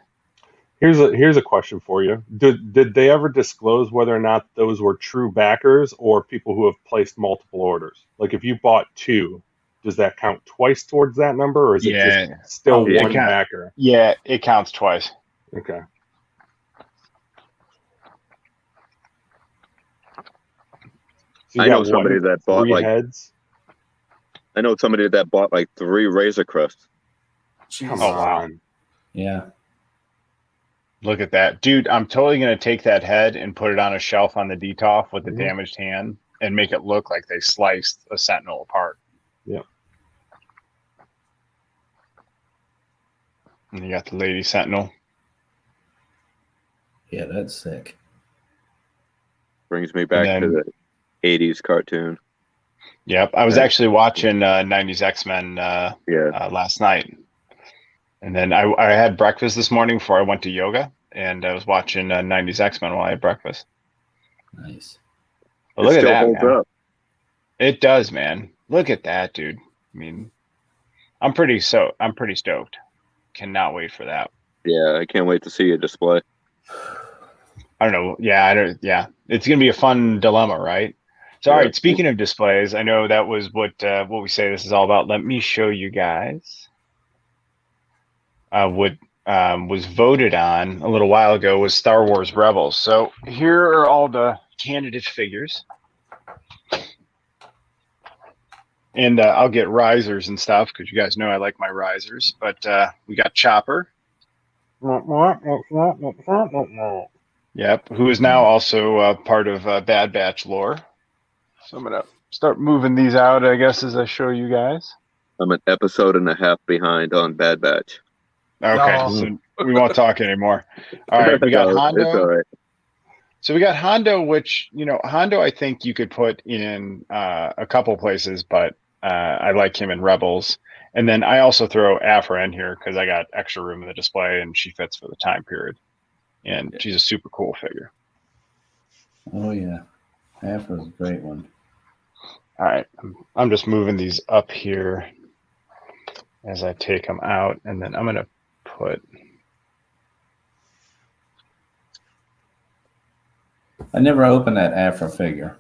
S4: Here's a question for you. Did they ever disclose whether or not those were true backers or people who have placed multiple orders? Like if you bought 2, does that count twice towards that number, or is it just still one backer?
S1: Yeah, it counts twice.
S4: Okay. So
S5: I know somebody that bought
S4: 3 heads.
S5: I know somebody that bought like 3 Razor Crests.
S4: Come
S1: Oh, wow.
S4: on.
S3: Yeah.
S1: Look at that. Dude, I'm totally going to take that head and put it on a shelf on the DTOF with the
S4: Mhm.
S1: damaged hand and make it look like they sliced a Sentinel apart.
S4: Yeah.
S1: And you got the Lady Sentinel.
S3: Yeah, that's sick.
S5: Brings me back to the 80s cartoon.
S1: Yep. I was actually watching 90s X-Men last night. And then I had breakfast this morning before I went to yoga, and I was watching 90s X-Men while I had breakfast.
S3: Nice.
S1: But look at that,
S5: holds
S1: man.
S5: up.
S1: It does, man. Look at that, dude. I mean, I'm pretty stoked. Cannot wait for that.
S5: Yeah, I can't wait to see a display.
S1: I don't know. Yeah, it's gonna be a fun dilemma, right? So, all right. Speaking of displays, I know that was what we say this is all about. Let me show you guys what was voted on a little while ago was Star Wars Rebels. So here are all the candidate figures, and I'll get risers and stuff because you guys know I like my risers. But we got Chopper. Yep, who is now also part of Bad Batch lore. So I'm gonna start moving these out, I guess, as I show you guys.
S5: I'm an episode and a half behind on Bad Batch.
S1: Okay, so we won't talk anymore. All right, we got Hondo.
S5: It's all right.
S1: So we got Hondo, which, Hondo I think you could put in a couple places, but I like him in Rebels. And then I also throw Afra in here because I got extra room in the display and she fits for the time period. And she's a super cool figure.
S3: Oh, yeah. Afra's a great one.
S1: All right, I'm just moving these up here as I take them out, and then I'm going to put...
S3: I never opened that Afra figure.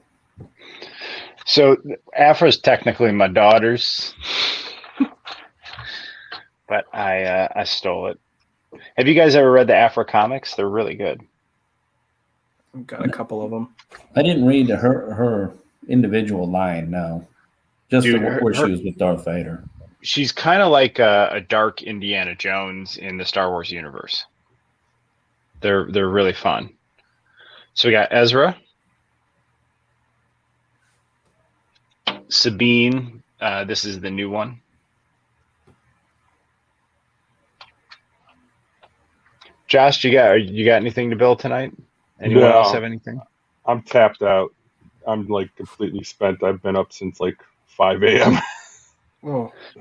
S1: So Afra's technically my daughter's, but I stole it. Have you guys ever read the Afra comics? They're really good.
S2: I've got a couple of them.
S3: I didn't read her individual line, no. Just
S1: Dude,
S3: where she was with Darth Vader.
S1: She's kind of like a dark Indiana Jones in the Star Wars universe. They're really fun. So we got Ezra, Sabine. This is the new one. Josh, you got anything to build tonight? Anyone else have anything?
S4: I'm tapped out. I'm like completely spent. I've been up since like 5 a.m.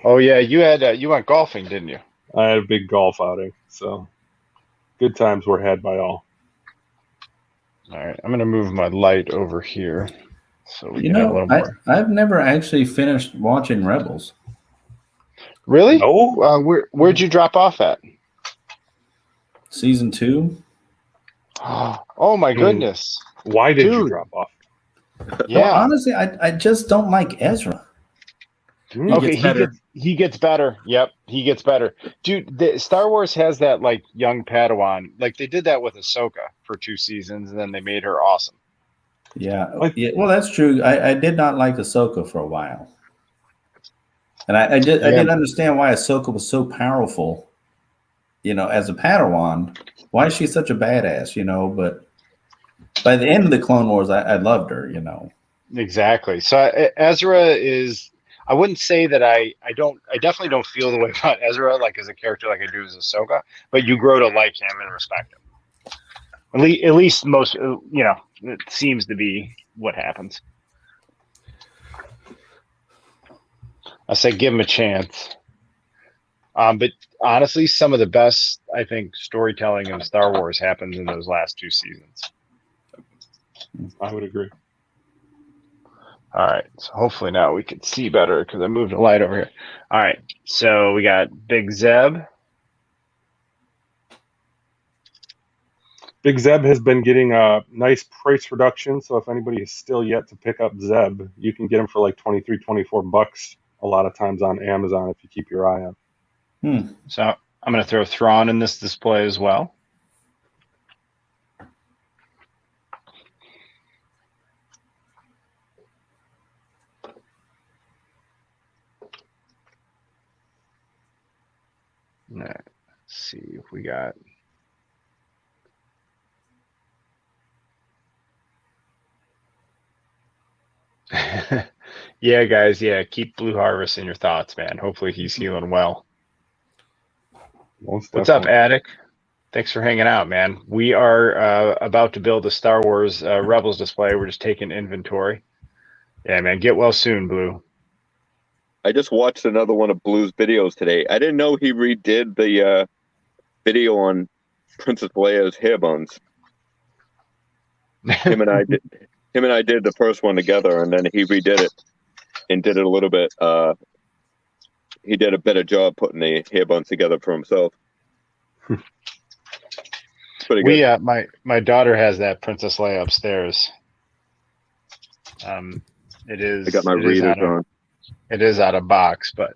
S1: Oh yeah, you went golfing, didn't you?
S4: I had a big golf outing, so good times were had by all.
S1: All right, I'm gonna move my light over here so we can have a little more.
S3: I've never actually finished watching Rebels.
S1: Really?
S4: No.
S1: Where'd you drop off at?
S3: Season 2.
S1: Oh my goodness!
S4: Why did you drop off?
S1: Yeah.
S3: Well, honestly, I just don't like Ezra.
S1: He gets better. Yep, he gets better. Dude, Star Wars has that like young Padawan. Like they did that with Ahsoka for 2 seasons, and then they made her awesome.
S3: Yeah. Well, that's true. I did not like Ahsoka for a while. And I didn't understand why Ahsoka was so powerful, as a Padawan. Why is she such a badass, but by the end of the Clone Wars, I loved her,
S1: Exactly. So Ezra is. I wouldn't say that I definitely don't feel the way about Ezra like as a character like I do as Ahsoka, but you grow to like him and respect him. At least most, it seems to be what happens. I say give him a chance. But honestly, some of the best, I think, storytelling in Star Wars happens in those last 2 seasons.
S4: I would agree.
S1: All right, so hopefully now we can see better because I moved the light over here. All right, so we got Big Zeb.
S4: Big Zeb has been getting a nice price reduction, so if anybody is still yet to pick up Zeb, you can get him for like $23-24 a lot of times on Amazon if you keep your eye on.
S1: So I'm going to throw Thrawn in this display as well. Let's see if we got. Yeah, guys. Yeah, keep Blue Harvest in your thoughts, man. Hopefully he's healing well. What's up, Attic? Thanks for hanging out, man. We are about to build a Star Wars Rebels display. We're just taking inventory. Yeah, man. Get well soon, Blue.
S5: I just watched another one of Blue's videos today. I didn't know he redid the video on Princess Leia's hair buns. Him and I did the first one together, and then he redid it and did it a little bit. He did a better job putting the hair buns together for himself. Pretty good.
S1: My daughter has that Princess Leia upstairs. It is.
S5: I got my readers on.
S1: It is out of box, but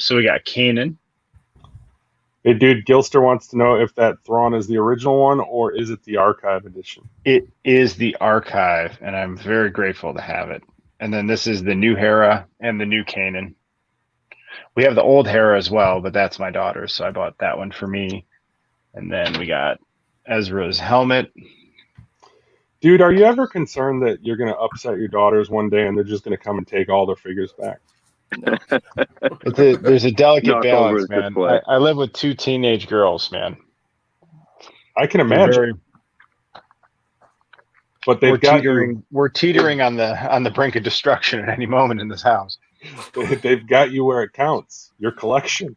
S1: so we got Kanan.
S4: Hey, dude, Gilster wants to know if that Thrawn is the original one or is it the archive edition?
S1: It is the archive, and I'm very grateful to have it. And then this is the new Hera and the new Kanan. We have the old Hera as well, but that's my daughter's, so I bought that one for me. And then we got Ezra's helmet.
S4: Dude, are you ever concerned that you're going to upset your daughters one day and they're just going to come and take all their figures back?
S1: No. There's a delicate balance, man. I live with 2 teenage girls, man.
S4: I can imagine. But we're
S1: teetering on the brink of destruction at any moment in this house.
S4: They've got you where it counts. Your collection.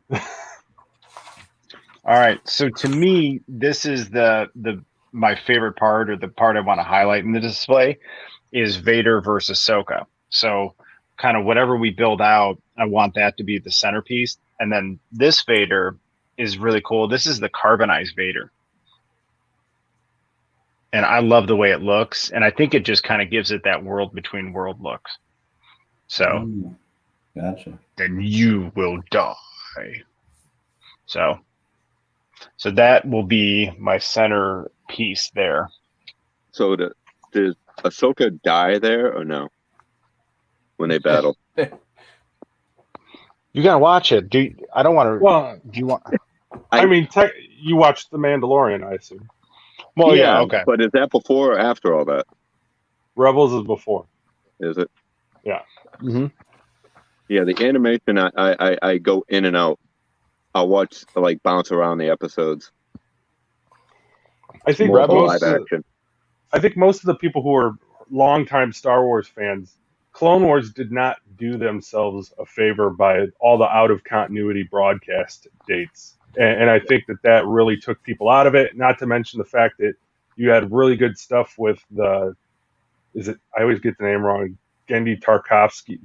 S1: All right. So to me, this is my favorite part, or the part I want to highlight in the display, is Vader versus Ahsoka. So kind of whatever we build out, I want that to be the centerpiece. And then this Vader is really cool. This is the carbonized Vader. And I love the way it looks. And I think it just kind of gives it that world between world looks. So
S3: gotcha.
S1: Then you will die. So that will be my center piece there.
S5: So does Ahsoka die there or no? When they battle,
S1: you gotta watch it. I don't want to.
S4: Well,
S1: do you want?
S4: I mean, you watched The Mandalorian, I assume.
S1: Well, yeah, okay.
S5: But is that before or after all that?
S4: Rebels is before.
S5: Is it?
S4: Yeah.
S1: Mm-hmm.
S5: Yeah, the animation. I go in and out. I'll watch bounce around the episodes.
S4: I think most of the people who are longtime Star Wars fans, Clone Wars did not do themselves a favor by all the out-of-continuity broadcast dates. And I think that really took people out of it, not to mention the fact that you had really good stuff with I always get the name wrong, Genndy Tartakovsky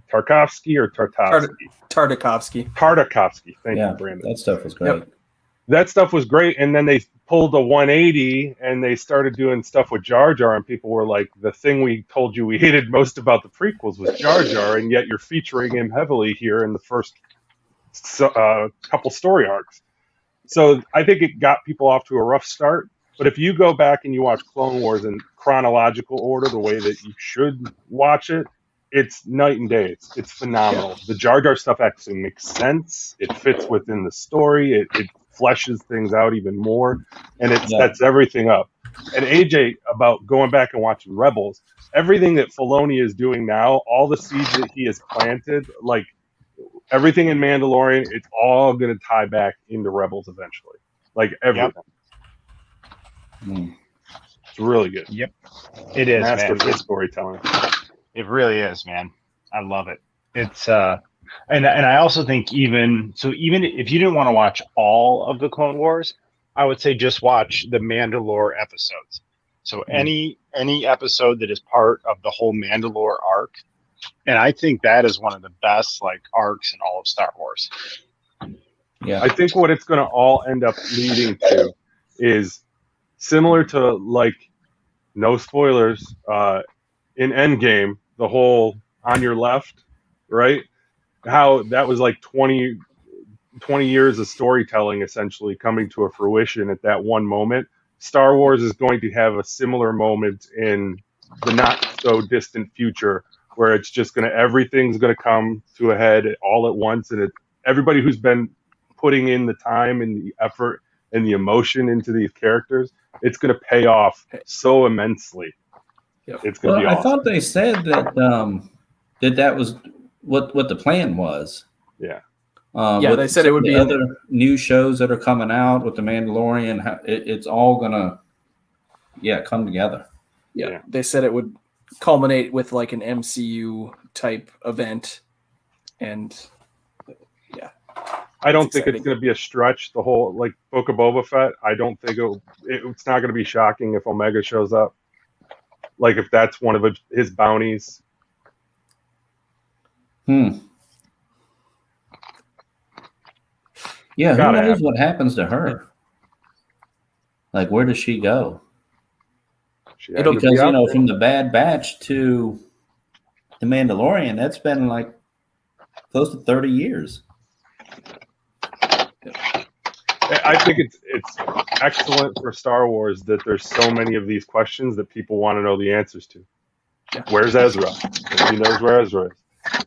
S4: or Tartakovsky? Tartakovsky. Thank you, Brandon.
S3: That stuff was great.
S4: Yep. That stuff was great, and then they pulled a 180 and they started doing stuff with Jar Jar, and people were like, the thing we told you we hated most about the prequels was Jar Jar, and yet you're featuring him heavily here in the first couple story arcs. So I think it got people off to a rough start, but if you go back and you watch Clone Wars, and chronological order, the way that you should watch it, it's night and day. It's phenomenal. The Jar Jar stuff actually makes sense. It fits within the story. It fleshes things out even more, and it sets everything up. And AJ, about going back and watching Rebels, everything that Filoni is doing now, all the seeds that he has planted, like everything in Mandalorian, it's all going to tie back into Rebels eventually. Like everything. It's really good.
S1: Yep. It is,
S4: masterful
S1: man.
S4: Storytelling.
S1: It really is, man. I love it. It's and I also think even if you didn't want to watch all of the Clone Wars, I would say just watch the Mandalore episodes. So any episode that is part of the whole Mandalore arc, and I think that is one of the best like arcs in all of Star Wars.
S3: Yeah,
S4: I think what it's going to all end up leading to is similar to, like, no spoilers, in Endgame, the whole on your left, right? How that was like 20 years of storytelling essentially coming to a fruition at that one moment. Star Wars is going to have a similar moment in the not so distant future where it's just everything's going to come to a head all at once, and everybody who's been putting in the time and the effort and the emotion into these characters, it's going to pay off so immensely.
S2: Yep.
S4: It's going to be awesome.
S3: I thought they said that that was what the plan was.
S4: Yeah.
S2: They said it would be
S3: other new shows that are coming out with the Mandalorian. It's all gonna, come together.
S2: Yeah, they said it would culminate with like an MCU type event, and
S4: I don't think it's going to be a stretch. The whole like Book of Boba Fett. I don't think it's not going to be shocking if Omega shows up. Like if that's one of his bounties.
S3: Yeah, who knows what happens to her? Like, where does she go? Because from the Bad Batch to the Mandalorian, that's been like close to 30 years.
S4: I think it's excellent for Star Wars that there's so many of these questions that people want to know the answers to.
S2: Yeah.
S4: Where's Ezra? Nobody knows where Ezra is.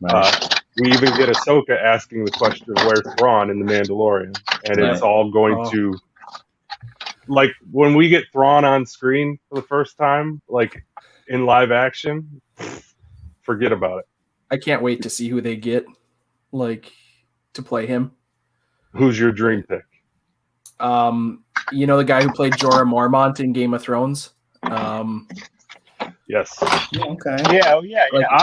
S4: Right. We even get Ahsoka asking the question, where's Thrawn in The Mandalorian? And it's all going to... Like, when we get Thrawn on screen for the first time, like, in live action, forget about it.
S2: I can't wait to see who they get, like, to play him.
S4: Who's your dream pick?
S2: The guy who played Jorah Mormont in Game of Thrones.
S4: Yes.
S3: Okay.
S1: Yeah.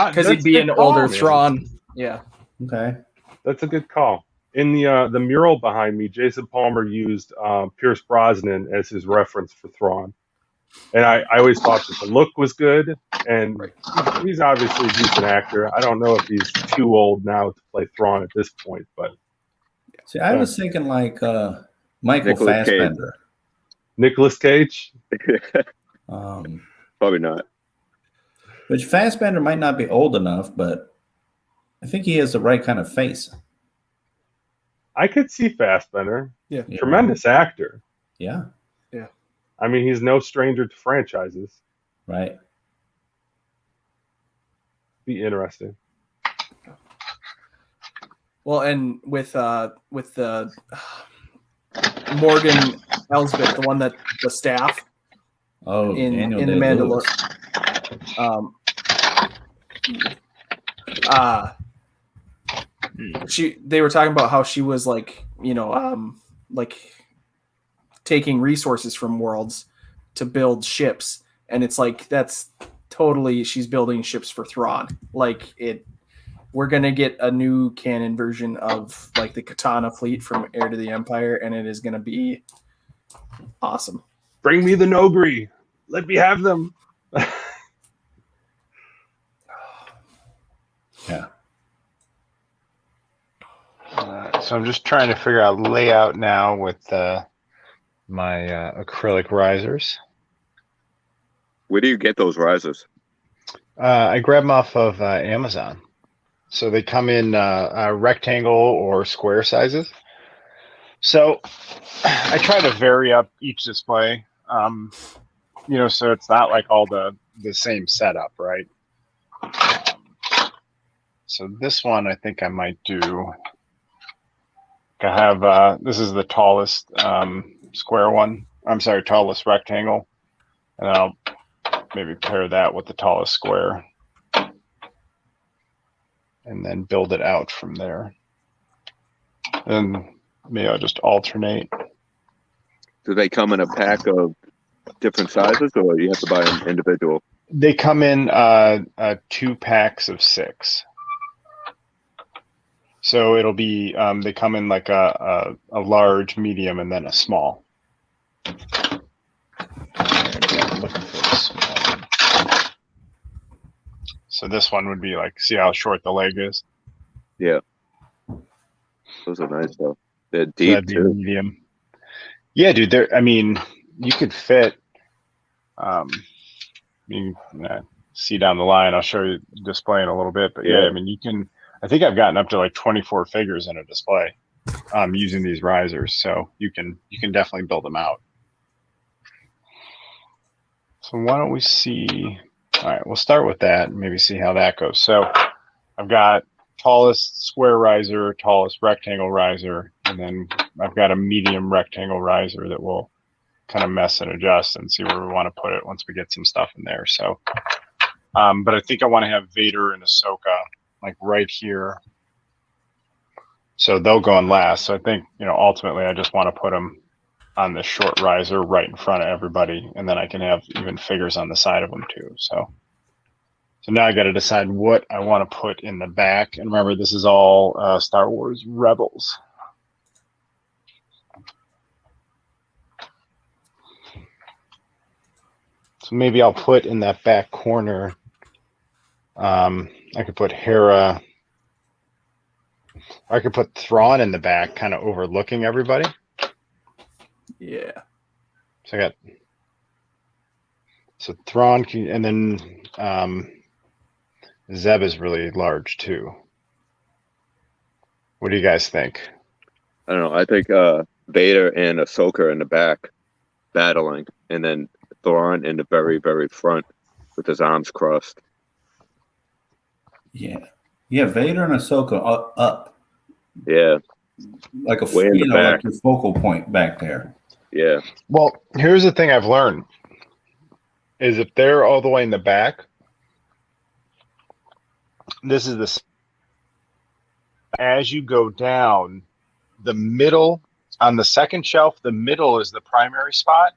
S2: Because he'd be an older Thrawn. Yeah.
S3: Okay.
S4: That's a good call. In the mural behind me, Jason Palmer used Pierce Brosnan as his reference for Thrawn. And I always thought that the look was good, and he's obviously a decent actor. I don't know if he's too old now to play Thrawn at this point, but...
S3: See, I was thinking like Michael Fassbender.
S4: Nicolas Cage?
S5: Probably not.
S3: Which Fassbender might not be old enough, but I think he has the right kind of face.
S4: I could see Fassbender.
S2: Yeah.
S4: Tremendous actor.
S3: Yeah.
S2: Yeah.
S4: I mean, he's no stranger to franchises.
S3: Right.
S4: Be interesting.
S2: Well, and with the Morgan Elsbeth, the one that the staff in the Mandalorian. They were talking about how she was like taking resources from worlds to build ships, and it's like that's totally she's building ships for Thrawn. Like we're gonna get a new canon version of like the Katana fleet from Heir to the Empire, and it is gonna be awesome.
S4: Bring me the Nogri. Let me have them.
S3: Yeah.
S1: So I'm just trying to figure out layout now with my acrylic risers.
S5: Where do you get those risers?
S1: I grab them off of Amazon. So they come in rectangle or square sizes. So I try to vary up each display. so it's not like all the same setup, right? So this one, I think I might do. I have this is the tallest square one. I'm sorry, tallest rectangle, and I'll maybe pair that with the tallest square, and then build it out from there. And maybe I'll just alternate.
S5: Do they come in a pack of different sizes, or you have to buy them individual?
S1: They come in 2 packs of 6. So it'll be they come in like a large, medium, and then a small. I'm looking for a small one. So this one would be like, see how short the leg is?
S5: Yeah. Those are nice though. They're
S1: So
S5: deep
S1: that'd be
S5: too.
S1: medium. Yeah, dude. I mean, you could fit. You can, see down the line. I'll show you the display in a little bit, but yeah, I mean, you can. I think I've gotten up to like 24 figures in a display using these risers, so you can definitely build them out. So why don't we see? All right, we'll start with that and maybe see how that goes. So I've got tallest square riser, tallest rectangle riser, and then I've got a medium rectangle riser that will kind of mess and adjust and see where we want to put it once we get some stuff in there. So, but I think I want to have Vader and Ahsoka like right here. So they'll go in last. So I think, ultimately I just want to put them on the short riser right in front of everybody. And then I can have even figures on the side of them too. So now I got to decide what I want to put in the back. And remember, this is all Star Wars Rebels. So maybe I'll put in that back corner. I could put Hera. I could put Thrawn in the back, kind of overlooking everybody.
S2: Yeah.
S1: So I got Thrawn, and then Zeb is really large too. What do you guys think?
S5: I don't know. I think Vader and Ahsoka in the back battling, and then Thrawn in the very, very front with his arms crossed.
S3: Yeah. Yeah, Vader and Ahsoka up.
S5: Yeah.
S3: Like a
S5: Way in the back.
S3: like your focal point back there.
S5: Yeah.
S1: Well, here's the thing I've learned is if they're all the way in the back, this is as you go down the middle on the second shelf, the middle is the primary spot.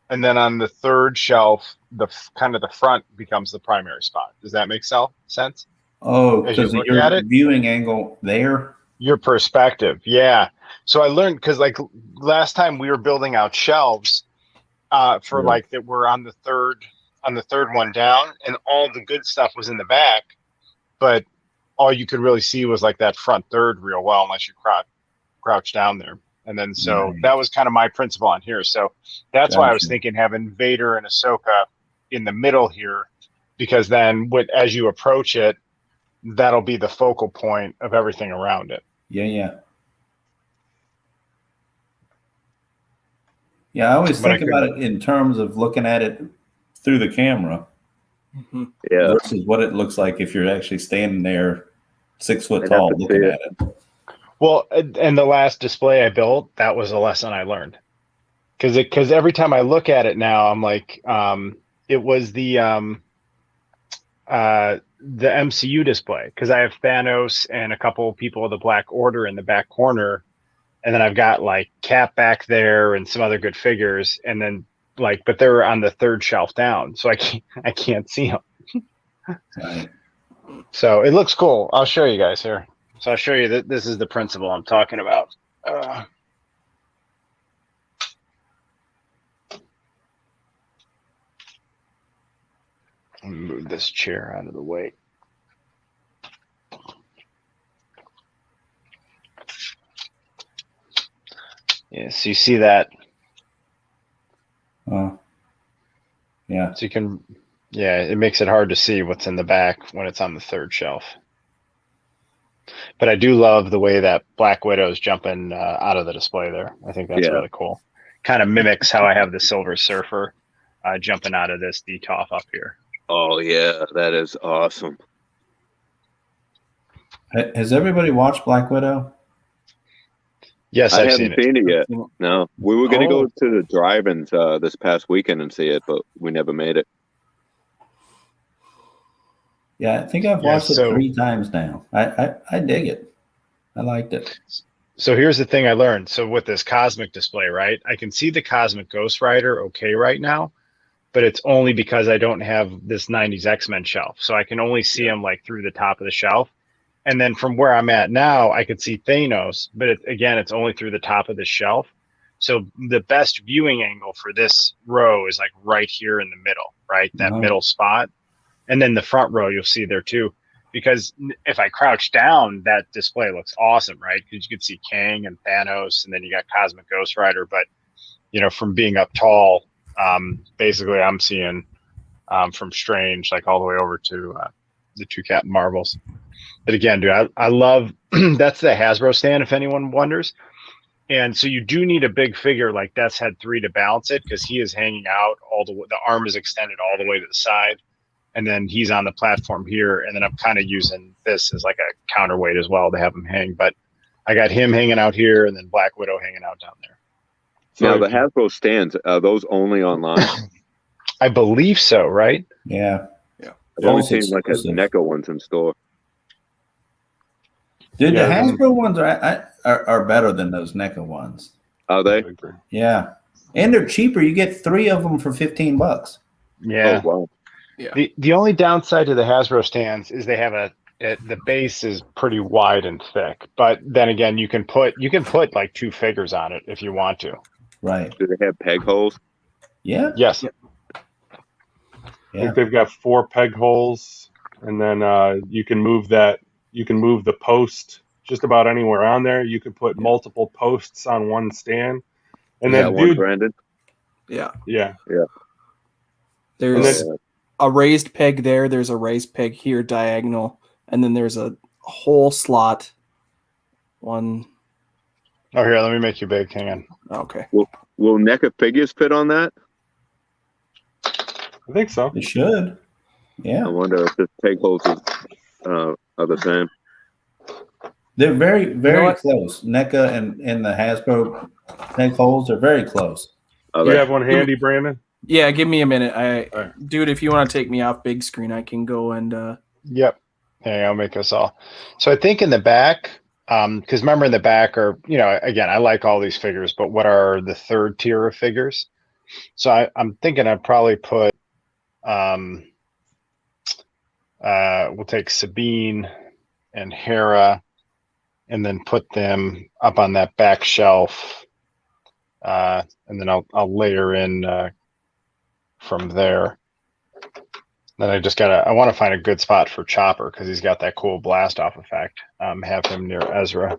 S1: And then on the third shelf, the kind of the front becomes the primary spot. Does that make sense?
S3: Oh,
S1: As you
S3: because of
S1: look
S3: your
S1: at it?
S3: viewing angle there.
S1: Your perspective, yeah. So I learned because like last time we were building out shelves for like that were on the third one down, and all the good stuff was in the back, but all you could really see was like that front third real well, unless you crouch down there. And then so that was kind of my principle on here. So that's why I was thinking having Vader and Ahsoka in the middle here, because then as you approach it, that'll be the focal point of everything around it.
S3: Yeah. Yeah, I always think about it in terms of looking at it through the camera.
S2: Mm-hmm.
S5: Yeah.
S3: Versus what it looks like if you're actually standing there 6 foot tall looking at it.
S1: Well, and the last display I built, that was a lesson I learned. Because every time I look at it now, I'm like, it was the MCU display, because I have Thanos and a couple of people of the Black Order in the back corner, and then I've got like Cap back there and some other good figures, and then like, but they're on the third shelf down, so I can't see them.
S3: Right.
S1: So it looks cool. I'll show you guys here. So I'll show you that this is the principle I'm talking about. Let me move this chair out of the way. Yeah, so you see that?
S3: Yeah.
S1: So you can, it makes it hard to see what's in the back when it's on the third shelf. But I do love the way that Black Widow's jumping out of the display there. I think that's really cool. Kind of mimics how I have the Silver Surfer jumping out of this DTOF up here.
S5: Oh yeah, that is awesome.
S3: Has everybody watched Black Widow?
S1: Yes,
S5: I
S1: I've
S5: haven't
S1: seen it.
S5: seen it yet. No, we were going to
S2: Oh.
S5: go to the drive-ins this past weekend and see it, but we never made it.
S3: Yeah, I think I've
S1: Yeah,
S3: watched it
S1: so-
S3: 3 times now. I dig it. I liked it.
S1: So here's the thing I learned. So with this cosmic display, right, I can see the Cosmic Ghost Rider okay right now, but it's only because I don't have this 90s X-Men shelf. So I can only see them like through the top of the shelf. And then from where I'm at now, I could see Thanos, but it's only through the top of the shelf. So the best viewing angle for this row is like right here in the middle, right? That
S3: Oh.
S1: middle spot. And then the front row you'll see there too. Because if I crouch down, that display looks awesome, right? Because you can see Kang and Thanos, and then you got Cosmic Ghost Rider. But, from being up tall, basically I'm seeing from Strange, like all the way over to the 2 Captain Marvels. But again, dude, I love, that's the Hasbro stand, if anyone wonders. And so you do need a big figure like Death's Head 3 to balance it, because he is hanging out the arm is extended all the way to the side. And then he's on the platform here, and then I'm kind of using this as like a counterweight as well to have him hang. But I got him hanging out here, and then Black Widow hanging out down there.
S5: Now, the Hasbro stands, are those only online?
S1: I believe so, right?
S3: Yeah.
S5: I've only
S3: Always
S5: seen like a
S3: exclusive.
S5: NECA ones in store.
S3: Dude,
S4: Yeah,
S3: the Hasbro ones are better than those NECA ones.
S5: Are they?
S3: Yeah. And they're cheaper. You get 3 of them for $15.
S1: Yeah.
S5: Oh, wow.
S1: The only downside to the Hasbro stands is they have the base is pretty wide and thick. But then again, you can put like 2 figures on it if you want to.
S3: Right.
S5: Do they have peg holes?
S3: Yeah.
S1: Yes.
S4: I
S3: Yeah.
S4: think they've got 4 peg holes, and then you can move the post just about anywhere on there. You could put multiple posts on one stand, and
S5: Yeah,
S4: then
S5: one branded.
S2: Yeah.
S4: yeah,
S2: There's
S5: Oh,
S2: a raised peg there. There's a raised peg here diagonal. And then there's a whole slot. One.
S1: Oh, here, let me make you big. Hang on.
S2: Okay.
S5: Will NECA figures fit on that?
S4: I think so.
S3: It should.
S5: I
S3: Yeah.
S5: wonder if the peg holes are the same.
S3: They're very, very
S2: what?
S3: close. NECA and the Hasbro peg holes are very close.
S5: Are
S4: You
S5: they?
S4: have one handy, Brandon?
S2: Yeah, give me a minute.
S4: Alright.
S2: Dude, if you want to take me off big screen, I can go and
S1: Yep. Hey, I'll make us all. So I think in the back, because remember in the back are, again, I like all these figures, but what are the third tier of figures? So I'm thinking I'd probably put, we'll take Sabine and Hera, and then put them up on that back shelf, and then I'll layer in from there. Then I want to find a good spot for Chopper because he's got that cool blast off effect. Have him near Ezra.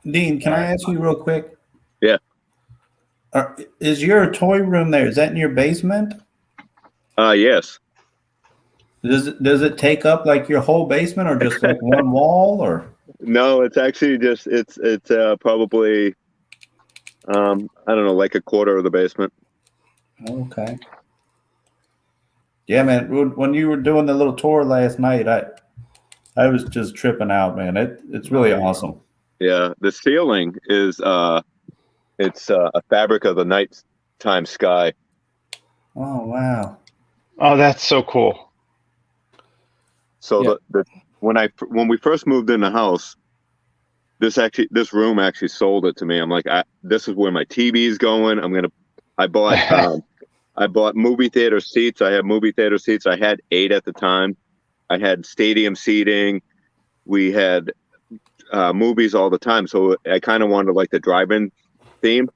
S3: Dean, can I ask you real quick?
S5: Yeah.
S3: Is your toy room there? Is that in your basement?
S5: Yes.
S3: Does it take up like your whole basement, or just like one wall, or?
S5: No, it's actually just it's probably I don't know, like a quarter of the basement.
S3: Okay. Yeah, man. When you were doing the little tour last night, I was just tripping out, man. It's really awesome.
S5: Yeah, the ceiling is it's a fabric of the nighttime sky.
S3: Oh wow.
S1: Oh, that's so cool.
S5: So when we first moved in the house, this room actually sold it to me. I'm like, this is where my TV is going. I bought movie theater seats. I have movie theater seats. I had 8 at the time. I had stadium seating. We had movies all the time. So I kind of wanted like the drive-in theme.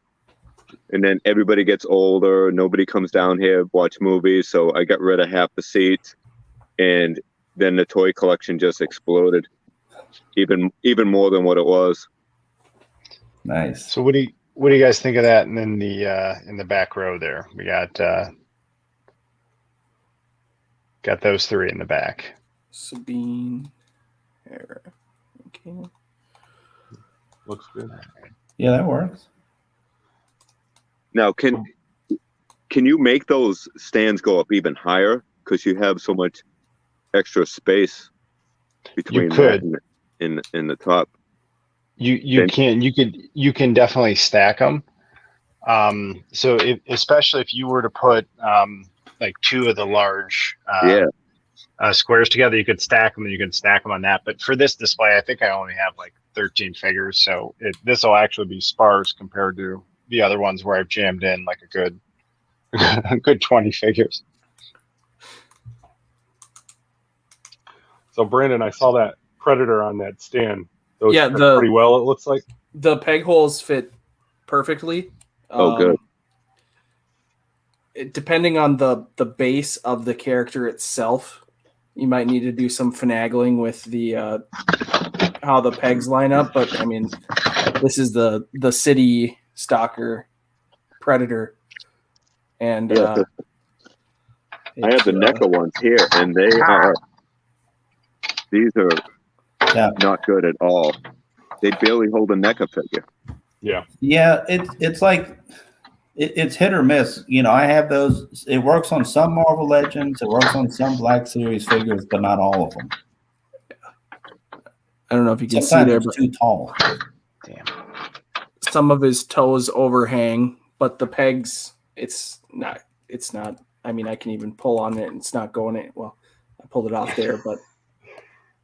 S5: And then everybody gets older. Nobody comes down here to watch movies. So I got rid of half the seats. And then the toy collection just exploded. Even more than what it was.
S3: Nice.
S1: So what do you guys think of that? And then in the back row there, we got those 3 in the back.
S2: Sabine, Hera. can.
S4: Looks good.
S3: Yeah, that works.
S5: Now, can you make those stands go up even higher because you have so much extra space between that and in the top?
S1: You can definitely stack them. So especially if you were to put like two of the large squares together, you could stack them and you can stack them on that. But for this display, I think I only have like 13 figures, so this will actually be sparse compared to the other ones where I've jammed in like a good a good 20 figures.
S4: So Brandon, I saw that Predator on that stand. Those
S2: Yeah,
S4: fit pretty well. It looks like
S2: the peg holes fit perfectly.
S5: Good.
S2: Depending on the base of the character itself, you might need to do some finagling with the how the pegs line up. But I mean, this is the city stalker Predator, and
S5: I have the NECA ones here, and these are not good at all. They barely hold a NECA figure.
S4: Yeah.
S3: Yeah, it's like it's hit or miss. You know, I have those. It works on some Marvel Legends. It works on some Black Series figures, but not all of them.
S2: I don't know if you can
S3: Sometimes
S2: see there,
S3: it's
S2: but
S3: too tall.
S1: Damn.
S2: some of his toes overhang, but the pegs, it's not. I mean, I can even pull on it and it's not going in. Well, I pulled it off there, but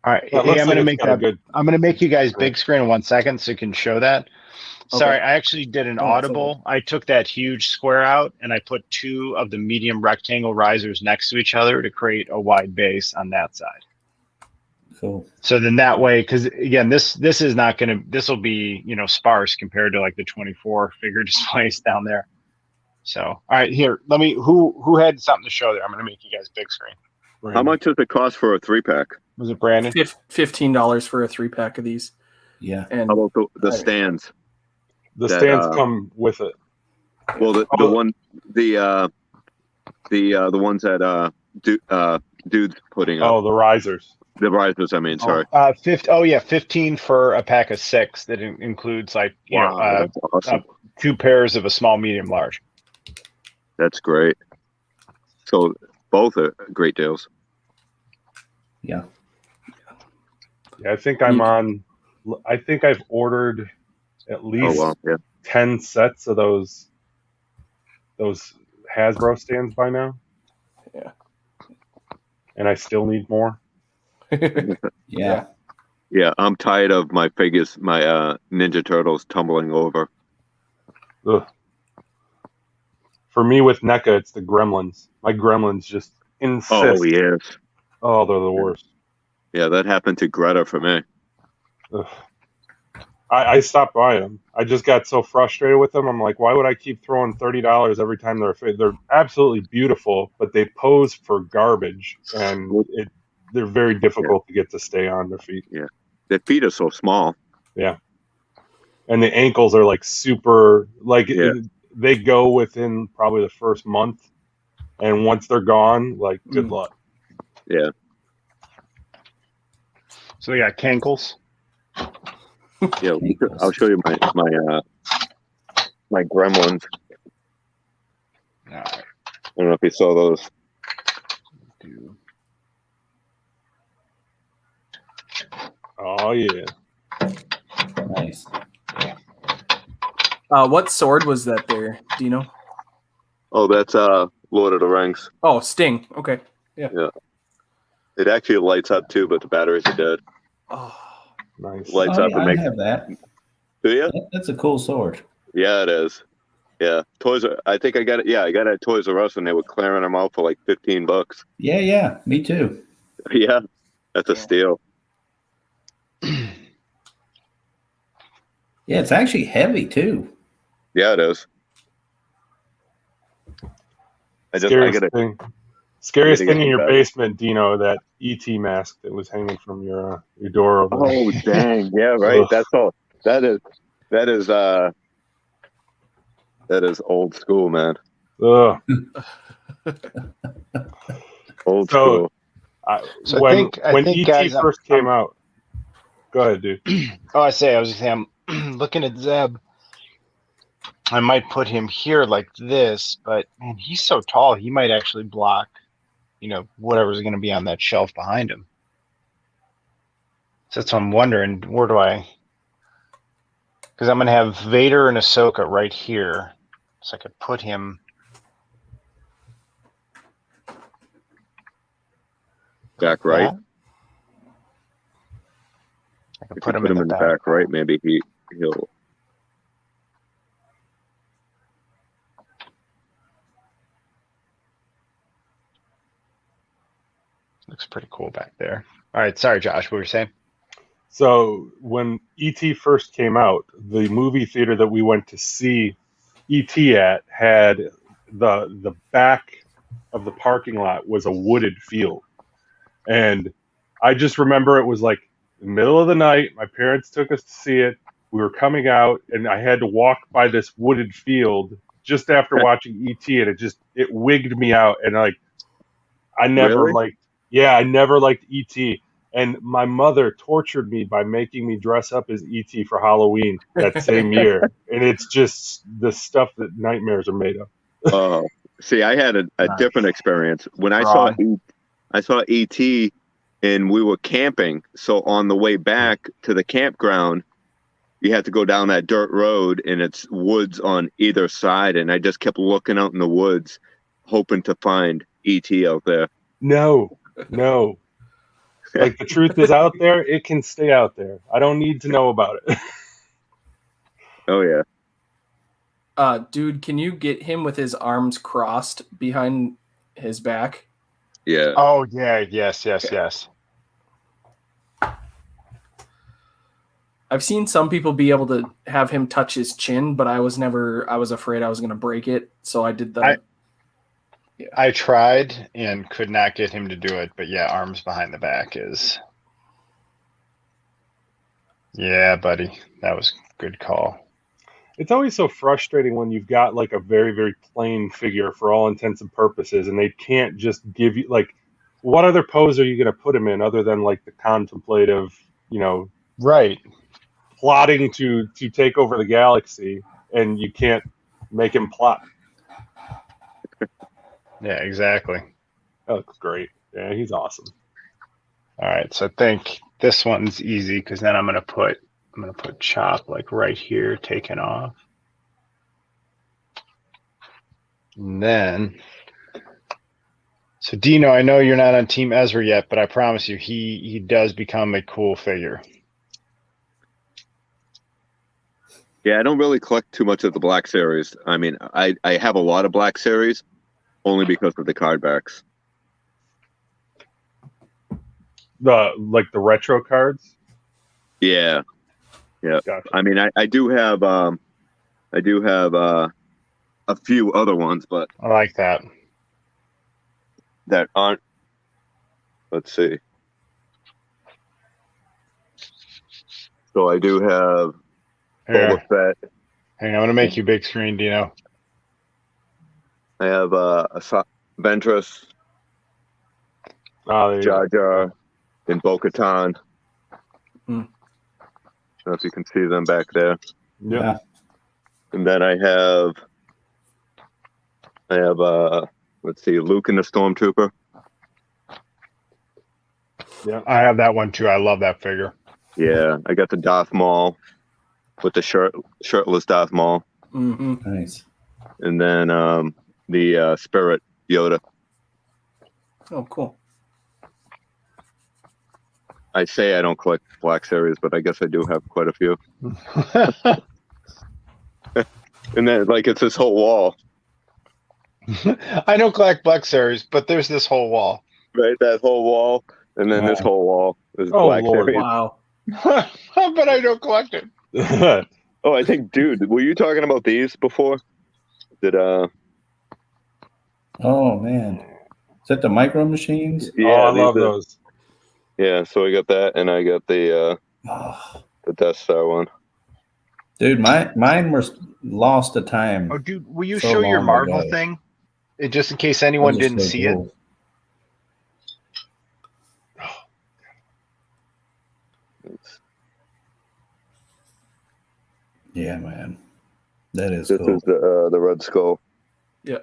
S1: All right,
S4: That
S1: hey,
S4: looks
S1: I'm
S4: like
S1: gonna
S4: it's
S1: make
S4: got a
S1: that.
S4: good-
S1: I'm gonna make you guys big screen in 1 second so you can show that. Sorry,
S2: Okay.
S1: I actually did an
S2: Oh, it's
S1: audible. I took that huge square out and I put two of the medium rectangle risers next to each other to create a wide base on that side.
S3: Cool.
S1: So then that way, because again, this is not gonna. This will be sparse compared to like the 24 figure displays down there. So all right, here, let me. Who had something to show there? I'm gonna make you guys big screen.
S4: Brandon.
S5: How much does it cost for a 3-pack?
S1: Was it Brandon?
S2: $15 for a 3-pack of these.
S3: Yeah.
S2: And
S5: How about the stands?
S4: The
S5: that,
S4: stands come with it.
S5: Well, the ones that dude's putting up.
S4: Oh, the risers.
S5: The risers, I mean, sorry.
S1: 15 for a pack of 6. That includes like
S5: That's awesome.
S1: 2 pairs of a small, medium, large.
S5: That's great. So both are great deals.
S3: Yeah.
S4: Yeah, I think I think I've ordered at least 10 sets of those Hasbro stands by now.
S2: Yeah.
S4: And I still need more.
S3: Yeah.
S5: Yeah, I'm tired of my figures, my Ninja Turtles tumbling over.
S4: Ugh. For me with NECA, it's the Gremlins. My Gremlins just insist.
S5: Oh, yes.
S4: Oh, they're the worst.
S5: Yeah, that happened to Greta for me.
S4: Ugh. I stopped buying them. I just got so frustrated with them. I'm like, why would I keep throwing $30 every time they're absolutely beautiful, but they pose for garbage, and they're very difficult to get to stay on their feet.
S5: Yeah, their feet are so small.
S4: Yeah, and the ankles are like super. They go within probably the first month, and once they're gone, like good luck.
S5: Yeah.
S1: So they got cankles.
S5: Yeah, I'll show you my Gremlins.
S1: All right.
S5: I don't know if you saw those.
S4: Oh yeah,
S3: Nice.
S2: what sword was that there? Do you know?
S5: Oh, that's Lord of the Rings.
S2: Oh, Sting. Okay. Yeah.
S5: It actually lights up too, but the batteries are dead.
S2: Oh,
S4: nice.
S5: Lights up and
S3: I
S5: makes.
S3: have that.
S5: Do you?
S3: That's a cool sword.
S5: Yeah, it is. Yeah, I think I got it. Yeah, I got it at Toys R Us when they were clearing them out for like $15.
S3: Yeah. Me too.
S5: Yeah, that's a steal.
S3: Yeah, it's actually heavy too.
S5: Yeah, it is.
S4: Scariest thing in your basement, Dino, that ET mask that was hanging from your door over there.
S5: Oh dang! Yeah, right. That's all. That is old school, man.
S4: Ugh.
S5: Old school.
S4: When
S1: I think
S4: ET
S1: guys,
S4: first came out, Go ahead, dude.
S1: I was just saying, I'm looking at Zeb. I might put him here like this, but man, he's so tall, he might actually block, whatever's going to be on that shelf behind him. So that's what I'm wondering, where do I? Because I'm going to have Vader and Ahsoka right here, so I could put him.
S5: Back right.
S1: That. I could
S5: If
S1: put
S5: you
S1: him
S5: put
S1: in
S5: him
S1: the
S5: in the
S1: back.
S5: back right, maybe he'll.
S1: Looks pretty cool back there. All right, sorry, Josh, what were you saying?
S4: So when E.T. first came out, the movie theater that we went to see E.T. at had the back of the parking lot was a wooded field. And I just remember it was like the middle of the night. My parents took us to see it. We were coming out, and I had to walk by this wooded field just after watching E.T. and it wigged me out. And like, I never
S5: Really?
S4: liked E.T. And my mother tortured me by making me dress up as E.T. for Halloween that same year. And it's just the stuff that nightmares are made of.
S5: Oh, see, I had a
S1: Nice.
S5: different experience when I
S1: Ron.
S5: saw E.T. and we were camping. So on the way back to the campground, you had to go down that dirt road, and it's woods on either side. And I just kept looking out in the woods, hoping to find E.T. out there.
S4: No. Like, the truth is out there, it can stay out there. I don't need to know about it.
S5: Oh yeah.
S2: Dude, can you get him with his arms crossed behind his back?
S5: Yeah.
S1: Oh, yeah, yes.
S2: I've seen some people be able to have him touch his chin, but I was afraid I was going to break it. So I did
S1: I tried and could not get him to do it, but yeah, arms behind the back is. Yeah, buddy, that was a good call.
S4: It's always so frustrating when you've got like a very, very plain figure for all intents and purposes, and they can't just give you like, what other pose are you going to put him in other than like the contemplative,
S1: Right.
S4: plotting to take over the galaxy, and you can't make him plot.
S1: Yeah, exactly.
S4: That looks great. Yeah, he's awesome.
S1: All right, so I think this one's easy because then I'm gonna put Chop like right here, taken off, and then. So Dino, I know you're not on Team Ezra yet, but I promise you, he does become a cool figure.
S5: Yeah, I don't really collect too much of the Black Series. I mean, I have a lot of Black Series only because of the card backs.
S4: The retro cards.
S5: Yeah.
S4: Gotcha.
S5: I mean, I do have a few other ones, but
S1: I like that.
S5: that aren't. Let's see. So I do have Boba
S1: Here,
S5: Fett.
S1: hang on, I'm gonna make you big screen, Dino.
S5: I have Ventress,
S4: There you
S5: Jar
S4: go.
S5: Jar, and Bo-Katan.
S2: Hmm.
S5: I don't know if you can see them back there.
S4: Yeah.
S5: And then I have let's see, Luke and the Stormtrooper.
S1: I have that one too. I love that figure.
S5: Yeah, I got the Darth Maul with the shirtless Darth Maul,
S2: Mm-hmm.
S3: Nice.
S5: and then the Spirit Yoda.
S2: Oh, cool.
S5: I say I don't collect Black Series, but I guess I do have quite a few. And then, like, it's this whole wall,
S1: I don't collect Black Series, but there's this whole wall.
S5: right? That whole wall, and then this
S3: Wow.
S5: whole wall is
S4: Oh,
S5: Black
S4: Lord.
S5: Series.
S2: Wow.
S1: But I don't collect it.
S5: Oh, I think, dude, were you talking about these before? Did
S3: Oh man, is that the micro machines?
S5: yeah,
S4: I
S5: these
S4: love
S5: are-
S4: those.
S5: Yeah, so I got that, and I got the
S3: Oh,
S5: Death Star one.
S3: dude, mine were lost to time.
S1: Oh, dude, will you
S3: So
S1: show your
S3: long
S1: Marvel
S3: ago.
S1: thing? Just in case anyone
S3: Those are
S1: didn't
S3: so
S1: see it.
S3: cool. Yeah, man. That is
S5: This
S3: cool.
S5: is the Red Skull.
S2: Yeah.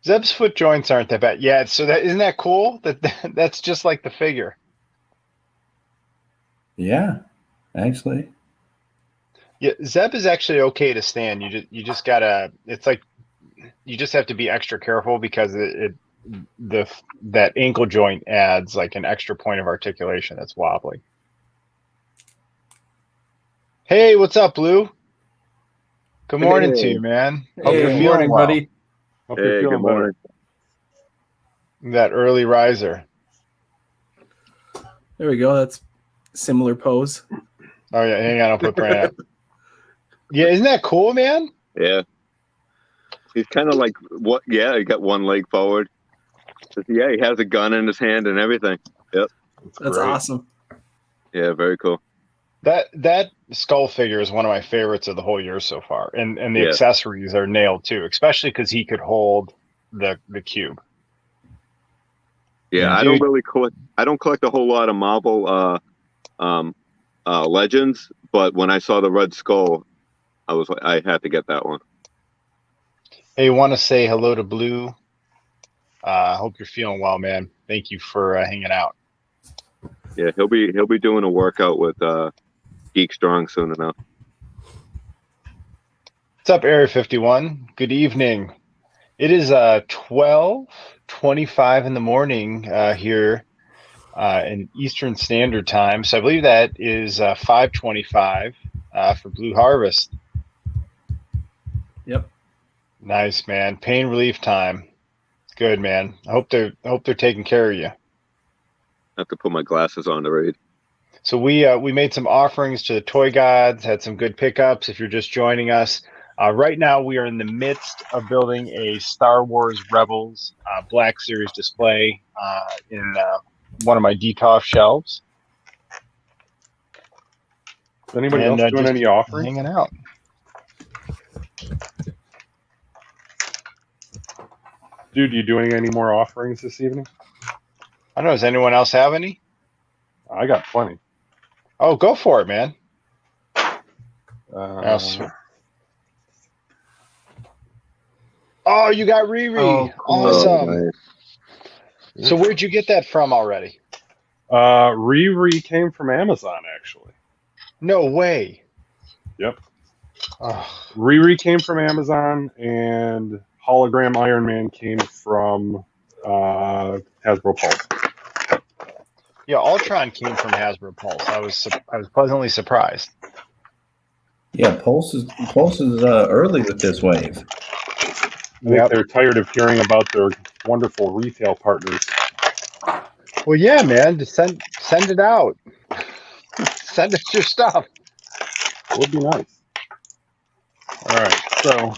S1: Zeb's foot joints aren't that bad. Yeah, so that isn't that cool? That's just like the figure.
S3: Yeah, actually.
S1: Yeah, Zeb is actually okay to stand. You just gotta. It's like you just have to be extra careful because that ankle joint adds like an extra point of articulation that's wobbly. Hey, what's up, Blue? Good morning to you, man. Hope
S2: Hey,
S1: you're
S2: good
S1: feeling
S2: morning,
S1: well.
S2: buddy.
S4: Hope you're
S5: Hey,
S4: feeling
S5: good morning.
S1: That early riser.
S2: There we go. That's similar pose.
S1: Oh yeah, hang on, I'll put Brandon up. Yeah, isn't that cool, man?
S5: Yeah. He's kind of like what? Yeah, he got one leg forward. Yeah, he has a gun in his hand and everything. Yep.
S2: That's
S4: great.
S2: awesome.
S5: Yeah, very cool.
S1: That skull figure is one of my favorites of the whole year so far, and the
S5: Yeah.
S1: accessories are nailed too, especially because he could hold the cube.
S5: Yeah,
S3: Yeah.
S5: I don't really collect. I don't collect a whole lot of Marvel Legends, but when I saw the Red Skull, I was like, I had to get that one.
S1: Hey, want to say hello to Blue. Hope you're feeling well, man. Thank you for hanging out.
S5: Yeah, he'll be doing a workout with Geek Strong soon enough.
S1: What's up, Area 51? Good evening. It is 12:25 in the morning here in Eastern Standard Time. So I believe that is 5:25 for Blue Harvest.
S2: Yep.
S1: Nice, man. Pain relief time. Good, man. I hope they're taking care of you.
S5: I have to put my glasses on to read.
S1: So we made some offerings to the Toy Gods, had some good pickups. If you're just joining us, right now we are in the midst of building a Star Wars Rebels Black Series display in one of my DTOF shelves.
S4: Is anybody else doing
S1: just
S4: any offerings?
S1: hanging out.
S4: Dude, you doing any more offerings this evening?
S1: I don't know. Does anyone else have any?
S4: I got plenty.
S1: Oh, go for it, man. Oh, you got Riri.
S2: Oh, cool.
S1: Awesome.
S5: Oh, nice.
S1: So where'd you get that from already?
S4: Riri came from Amazon, actually.
S1: No way.
S4: Yep.
S1: Oh,
S4: Riri came from Amazon, and Hologram Iron Man came from Hasbro Pulse.
S1: yeah, Ultron came from Hasbro Pulse. I was pleasantly surprised.
S3: Yeah, Pulse is early with this wave.
S4: I think they're tired of hearing about their wonderful retail partners.
S1: Well, yeah, man. Just send it out. Send us your stuff.
S4: Would be nice. All right. So,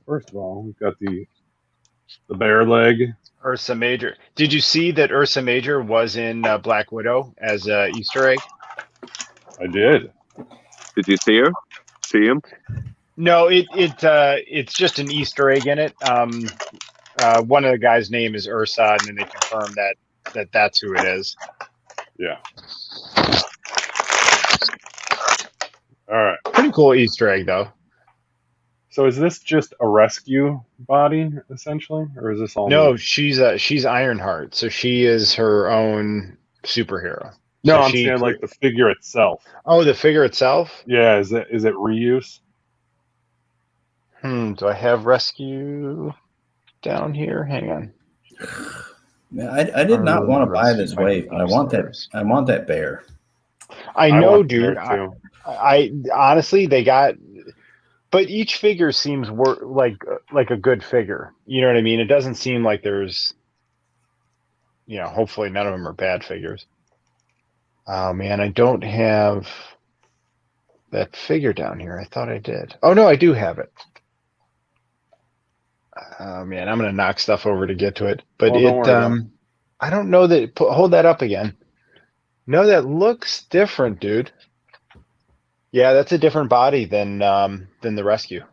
S4: first of all, we've got the bear leg.
S1: Ursa Major. Did you see that Ursa Major was in Black Widow as a Easter egg?
S4: I did.
S5: Did you see her? See him?
S1: No, it's just an Easter egg in it. One of the guys' name is Ursa, and then they confirm that's who it is.
S4: Yeah. All right.
S1: Pretty cool Easter egg, though.
S4: So is this just a rescue body, essentially? Or is this all
S1: No,
S4: new?
S1: she's Ironheart, so she is her own superhero.
S4: No,
S1: So
S4: I'm saying like the figure itself.
S1: Oh, the figure itself?
S4: Yeah, is it reuse?
S1: Do I have rescue down here? Hang on.
S3: Man, I did not want to buy this wave, but I want that bear.
S1: I know,
S4: want
S1: dude.
S4: there, too.
S1: I honestly, they got, but each figure seems like a good figure. You know what I mean? It doesn't seem like there's, hopefully none of them are bad figures. Oh man, I don't have that figure down here. I thought I did. Oh no, I do have it. Oh man, I'm gonna knock stuff over to get to it. But
S4: Well, don't worry about it.
S1: I don't know that. Hold that up again. No, that looks different, dude. Yeah, that's a different body than the rescue.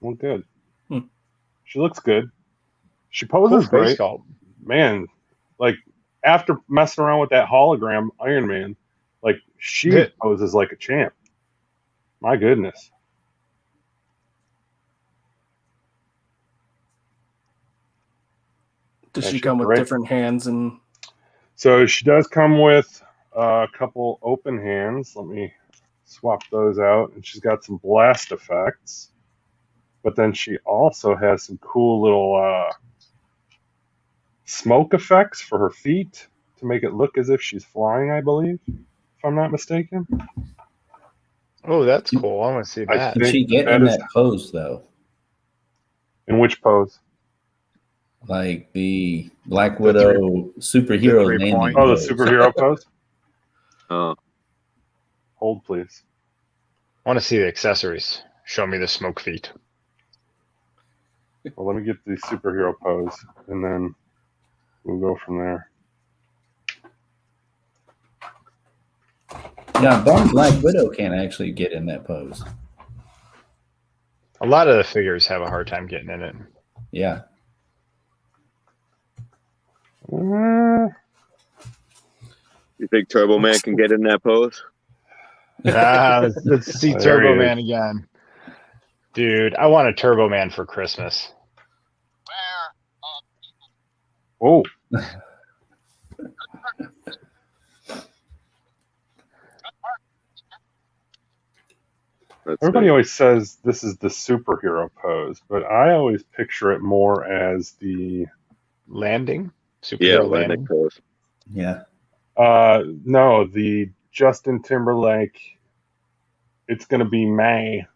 S4: Well, good.
S2: Hmm.
S4: She looks good. She
S1: Cool
S4: poses
S1: face
S4: great.
S1: sculpt.
S4: Man, like after messing around with that hologram Iron Man, like she poses like a champ. My goodness.
S2: Does
S4: Yeah,
S2: she
S4: she's
S2: come with
S4: great.
S2: different hands and?
S4: So she does come with a couple open hands. Let me swap those out. And she's got some blast effects. But then she also has some cool little smoke effects for her feet to make it look as if she's flying, I believe, if I'm not mistaken.
S1: Oh, that's cool. I want to see
S4: I
S1: that.
S3: Can she get
S4: that
S3: in
S4: is-
S3: that pose though?
S4: In which pose?
S3: Like the Black Widow superhero
S1: three
S3: landing
S1: point.
S4: Oh, the
S3: pose.
S4: superhero pose?
S5: Oh,
S4: Hold, please.
S1: I want to see the accessories. Show me the smoke feet.
S4: Well, let me get the superhero pose, and then we'll go from there.
S3: Yeah, Bum Black Widow can't actually get in that pose.
S1: A lot of the figures have a hard time getting in it.
S3: Yeah.
S4: Uh,
S5: you think Turbo Man can get in that pose?
S1: Let's see
S4: There
S1: Turbo
S4: he
S1: Man again. Dude, I want a Turbo Man for Christmas.
S4: oh,
S5: Let's
S4: everybody
S5: see.
S4: always says this is the superhero pose, but I always picture it more as the
S1: Landing?
S5: Yeah,
S1: Superhero
S5: landing
S1: landing?
S5: pose.
S3: Yeah.
S4: no, the Justin Timberlake. It's gonna be May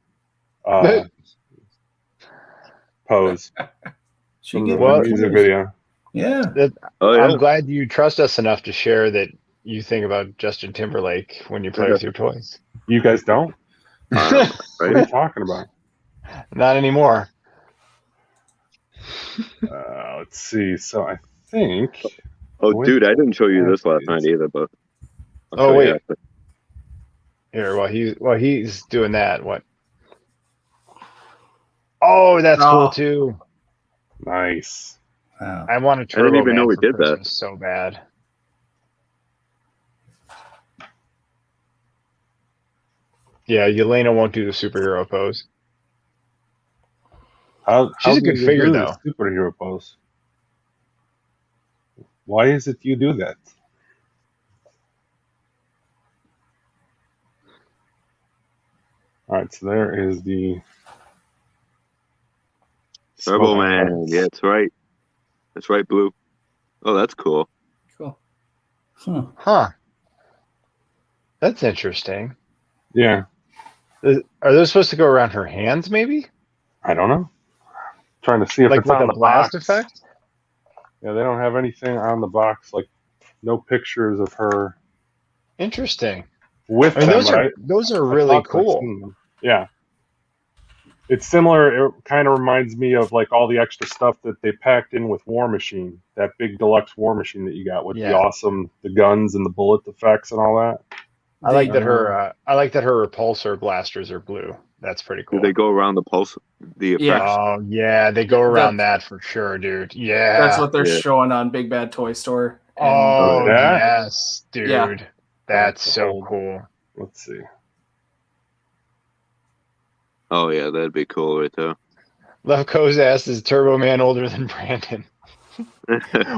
S4: pose
S3: She
S4: from
S3: get
S4: the
S1: Well,
S4: music video.
S3: Yeah.
S5: Oh yeah.
S1: I'm glad you trust us enough to share that you think about Justin Timberlake when you play with your toys.
S4: You guys don't?
S5: Right?
S4: What are you talking about?
S1: Not anymore.
S4: Let's see. So I think.
S5: Oh,
S4: Wait.
S5: dude, I didn't show you this last night either, but I'll
S1: Oh,
S5: show you
S1: wait.
S5: after.
S1: Here, while he's doing that, what? Oh, that's
S2: Oh.
S1: cool too.
S4: Nice.
S3: Wow.
S1: I want a Turbo
S5: even
S1: Man
S5: know we
S1: for
S5: did that.
S1: Christmas so bad. Yeah, Yelena won't do the superhero pose. She's a good
S4: do you
S1: figure,
S4: do
S1: though.
S4: the superhero pose. Why is it you do that? All right, so there is the
S5: Turbo
S4: smoke
S5: Man.
S4: effects.
S5: Yeah, that's right. That's right, Blue. Oh, that's cool.
S2: Cool.
S3: Huh.
S1: Huh. That's interesting.
S4: Yeah,
S1: Are those supposed to go around her hands, maybe?
S4: I don't know. Trying to see if
S1: Like
S4: it's
S1: with
S4: on
S1: a
S4: the
S1: blast
S4: box.
S1: effect?
S4: Yeah, they don't have anything on the box, like no pictures of her
S1: Interesting.
S4: with
S1: I mean,
S4: them.
S1: those are
S4: I
S1: really
S4: thought I'd
S1: cool.
S4: seen them. Yeah. It's similar. It kind of reminds me of like all the extra stuff that they packed in with War Machine, that big deluxe War Machine that you got with the guns and the bullet effects and all that.
S1: I like that her repulsor blasters are blue. That's pretty
S5: Do
S1: cool.
S5: they go around the pulse? The effects?
S2: Yeah.
S1: Oh yeah, they go around that for sure, dude. Yeah.
S2: That's what they're
S5: Yeah.
S2: showing on Big Bad Toy Store. And
S1: Oh
S4: Yeah?
S1: yes, dude.
S2: Yeah.
S1: That's
S4: That's
S1: so
S4: old.
S1: cool.
S4: Let's see.
S5: Oh yeah, that'd be cool right there.
S1: Lefko's asked, is Turbo Man older than Brandon?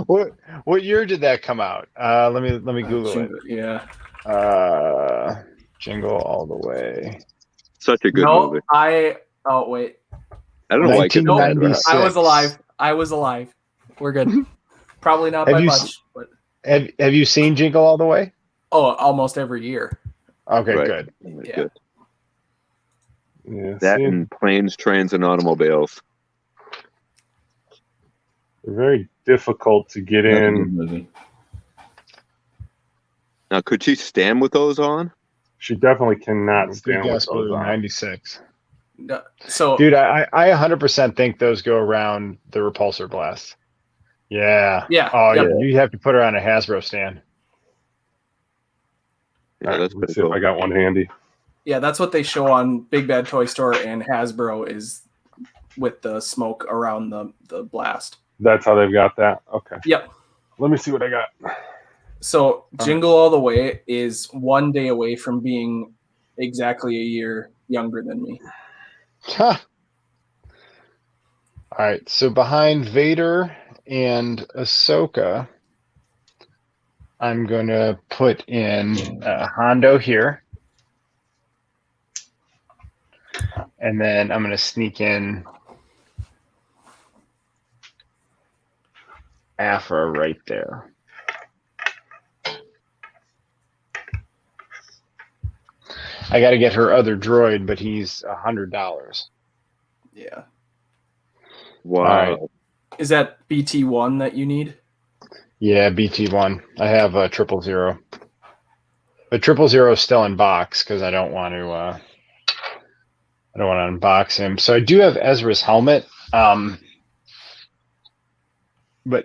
S1: What year did that come out? Let me Google it.
S2: Yeah.
S1: Jingle All the Way.
S5: Such a good
S2: No,
S5: movie.
S2: oh wait.
S5: I don't know why I get mad about it.
S1: 1996.
S2: I was alive. We're good. Probably not
S1: Have
S2: by
S1: you
S2: much, but
S1: Have you seen Jingle All the Way?
S2: almost every year.
S1: Okay,
S5: Right.
S1: good.
S2: Yeah.
S5: Good.
S4: Yeah,
S5: That
S4: see,
S5: and Planes, Trains, and Automobiles.
S4: they're very difficult to get
S3: Another good
S4: in.
S3: movie.
S5: Now, could she stand with those on?
S4: She definitely cannot
S1: Good
S4: stand with
S1: guess,
S4: those
S1: Blue.
S4: on.
S1: 96.
S2: No, so
S1: Dude, I 100% think those go around the repulsor blast. Yeah.
S2: Yeah,
S1: Oh,
S2: yep.
S1: yeah. You have to put her on a Hasbro stand.
S5: Yeah,
S4: All right,
S5: that's
S4: let's
S5: pretty
S4: see if
S5: cool.
S4: I got one handy.
S2: yeah, that's what they show on Big Bad Toy Store and Hasbro is with the smoke around the blast.
S4: That's how they've got that. Okay.
S2: Yep.
S4: Let me see what I got.
S2: So Jingle All the Way is one day away from being exactly a year younger than me.
S1: Huh. All right, so behind Vader and Ahsoka, I'm going to put in Hondo here. And then I'm going to sneak in Afra right there. I got to get her other droid, but he's $100.
S2: Yeah.
S5: Wow.
S1: All right.
S2: Is that BT1 that you need?
S1: Yeah, BT1. I have a 000. But 000 is still in box because I don't want to. I don't want to unbox him. So I do have Ezra's helmet, but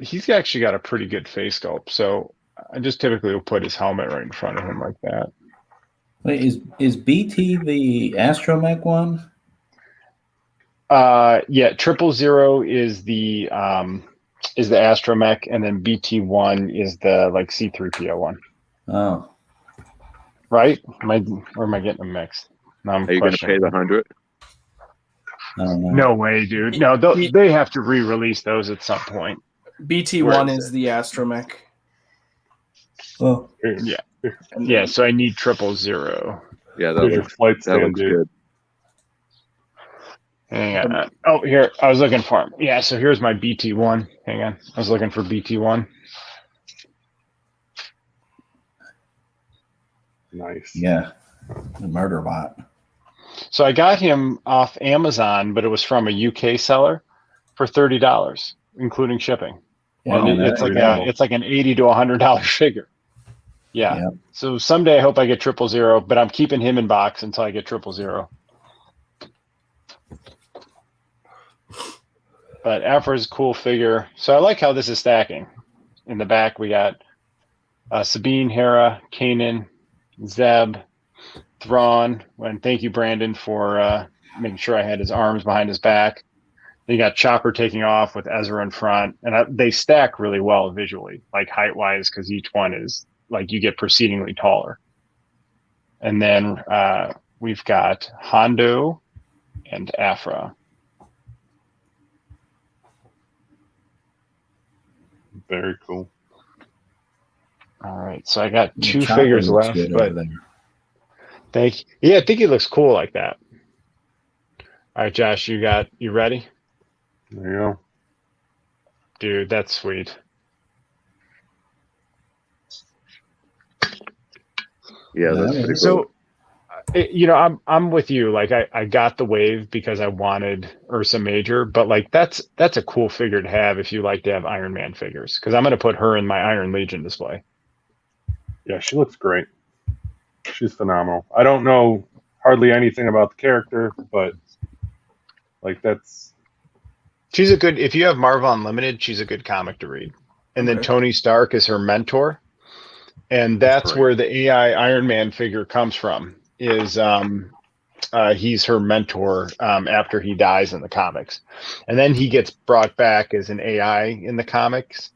S1: he's actually got a pretty good face sculpt. So I just typically will put his helmet right in front of him like that.
S3: Wait, is BT the astromech one?
S1: Yeah, 000 is the astromech, and then BT1 is the like C3PO one.
S3: Oh,
S1: Right? Or am I getting them mixed? No, I'm
S5: Are you going to pay
S1: questioning.
S5: the 100?
S3: I don't know.
S1: No way, dude. No, they have to re-release those at some point.
S2: BT1
S1: Where is
S2: is the astromech.
S3: Oh,
S1: Yeah.
S2: And
S1: Yeah, so I need 000.
S5: Yeah, that
S4: Here's your
S5: looks,
S4: flight
S5: that
S4: stand,
S5: looks
S4: dude.
S5: good.
S1: Hang on. Oh, here. I was looking for him. Yeah, so here's my BT1. Hang on. I was looking for BT1.
S4: Nice.
S3: yeah, the murder bot.
S1: So I got him off Amazon, but it was from a UK seller for $30, including shipping.
S3: Wow,
S1: And
S3: that's
S1: it's
S3: reasonable.
S1: like an $80 to $100 figure. Yeah.
S3: Yep.
S1: So someday I hope I get 000, but I'm keeping him in box until I get 000. But Afra's a cool figure. So I like how this is stacking. In the back, we got Sabine, Hera, Kanan, Zeb, Thrawn. And thank you, Brandon, for making sure I had his arms behind his back. Then you got Chopper taking off with Ezra in front. And they stack really well visually, like height-wise, because each one is, like, you get proceedingly taller. And then we've got Hondo and Afra.
S4: Very cool.
S1: All right, so I got
S3: The
S1: two
S3: chopper
S1: figures
S3: looks
S1: left,
S3: good
S1: but
S3: over there.
S1: I think he looks cool like that. All right, Josh, you ready?
S4: There you go.
S1: Dude, that's sweet.
S5: Yeah, that's
S3: Yeah,
S5: pretty cool.
S1: So, I'm with you. Like, I got the wave because I wanted Ursa Major, but like that's a cool figure to have if you like to have Iron Man figures. Because I'm going to put her in my Iron Legion display.
S4: Yeah, she looks great. She's phenomenal. I don't know hardly anything about the character, but like
S1: She's a good. If you have Marvel Unlimited, she's a good comic to read. And then
S2: Okay.
S1: Tony Stark is her mentor, and that's
S4: Right.
S1: where the AI Iron Man figure comes from. Is he's her mentor after he dies in the comics, and then he gets brought back as an AI in the comics,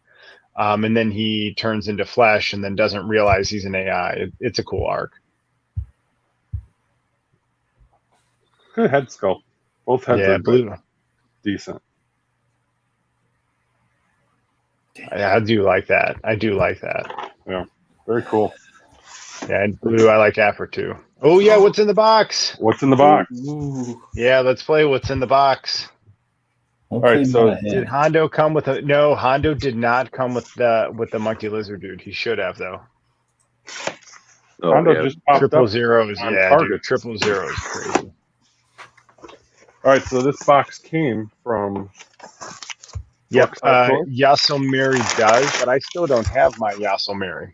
S1: and then he turns into flesh and then doesn't realize he's an AI. It's a cool arc.
S4: good head sculpt. Both heads
S1: Yeah,
S4: are
S1: blue.
S4: decent.
S1: I do like that. I do like that.
S4: Very cool.
S1: Yeah, and blue. I like Afra too. Oh yeah, what's in the box?
S4: What's in the box?
S2: Ooh.
S1: Yeah, let's play what's in the box.
S3: Hopefully
S4: right, so
S3: not a hit.
S1: Did Hondo come with a no? Hondo did not come with the monkey lizard dude. He should have though.
S5: Oh,
S4: Hondo
S5: yeah.
S4: just popped
S1: Triple
S4: up.
S1: zeros,
S4: on
S1: yeah,
S4: target.
S1: dude. 000 is crazy.
S4: All right, so this box came from
S1: Yep,
S4: Toys?
S1: Yasomiri does, but I still don't have my Yasomiri.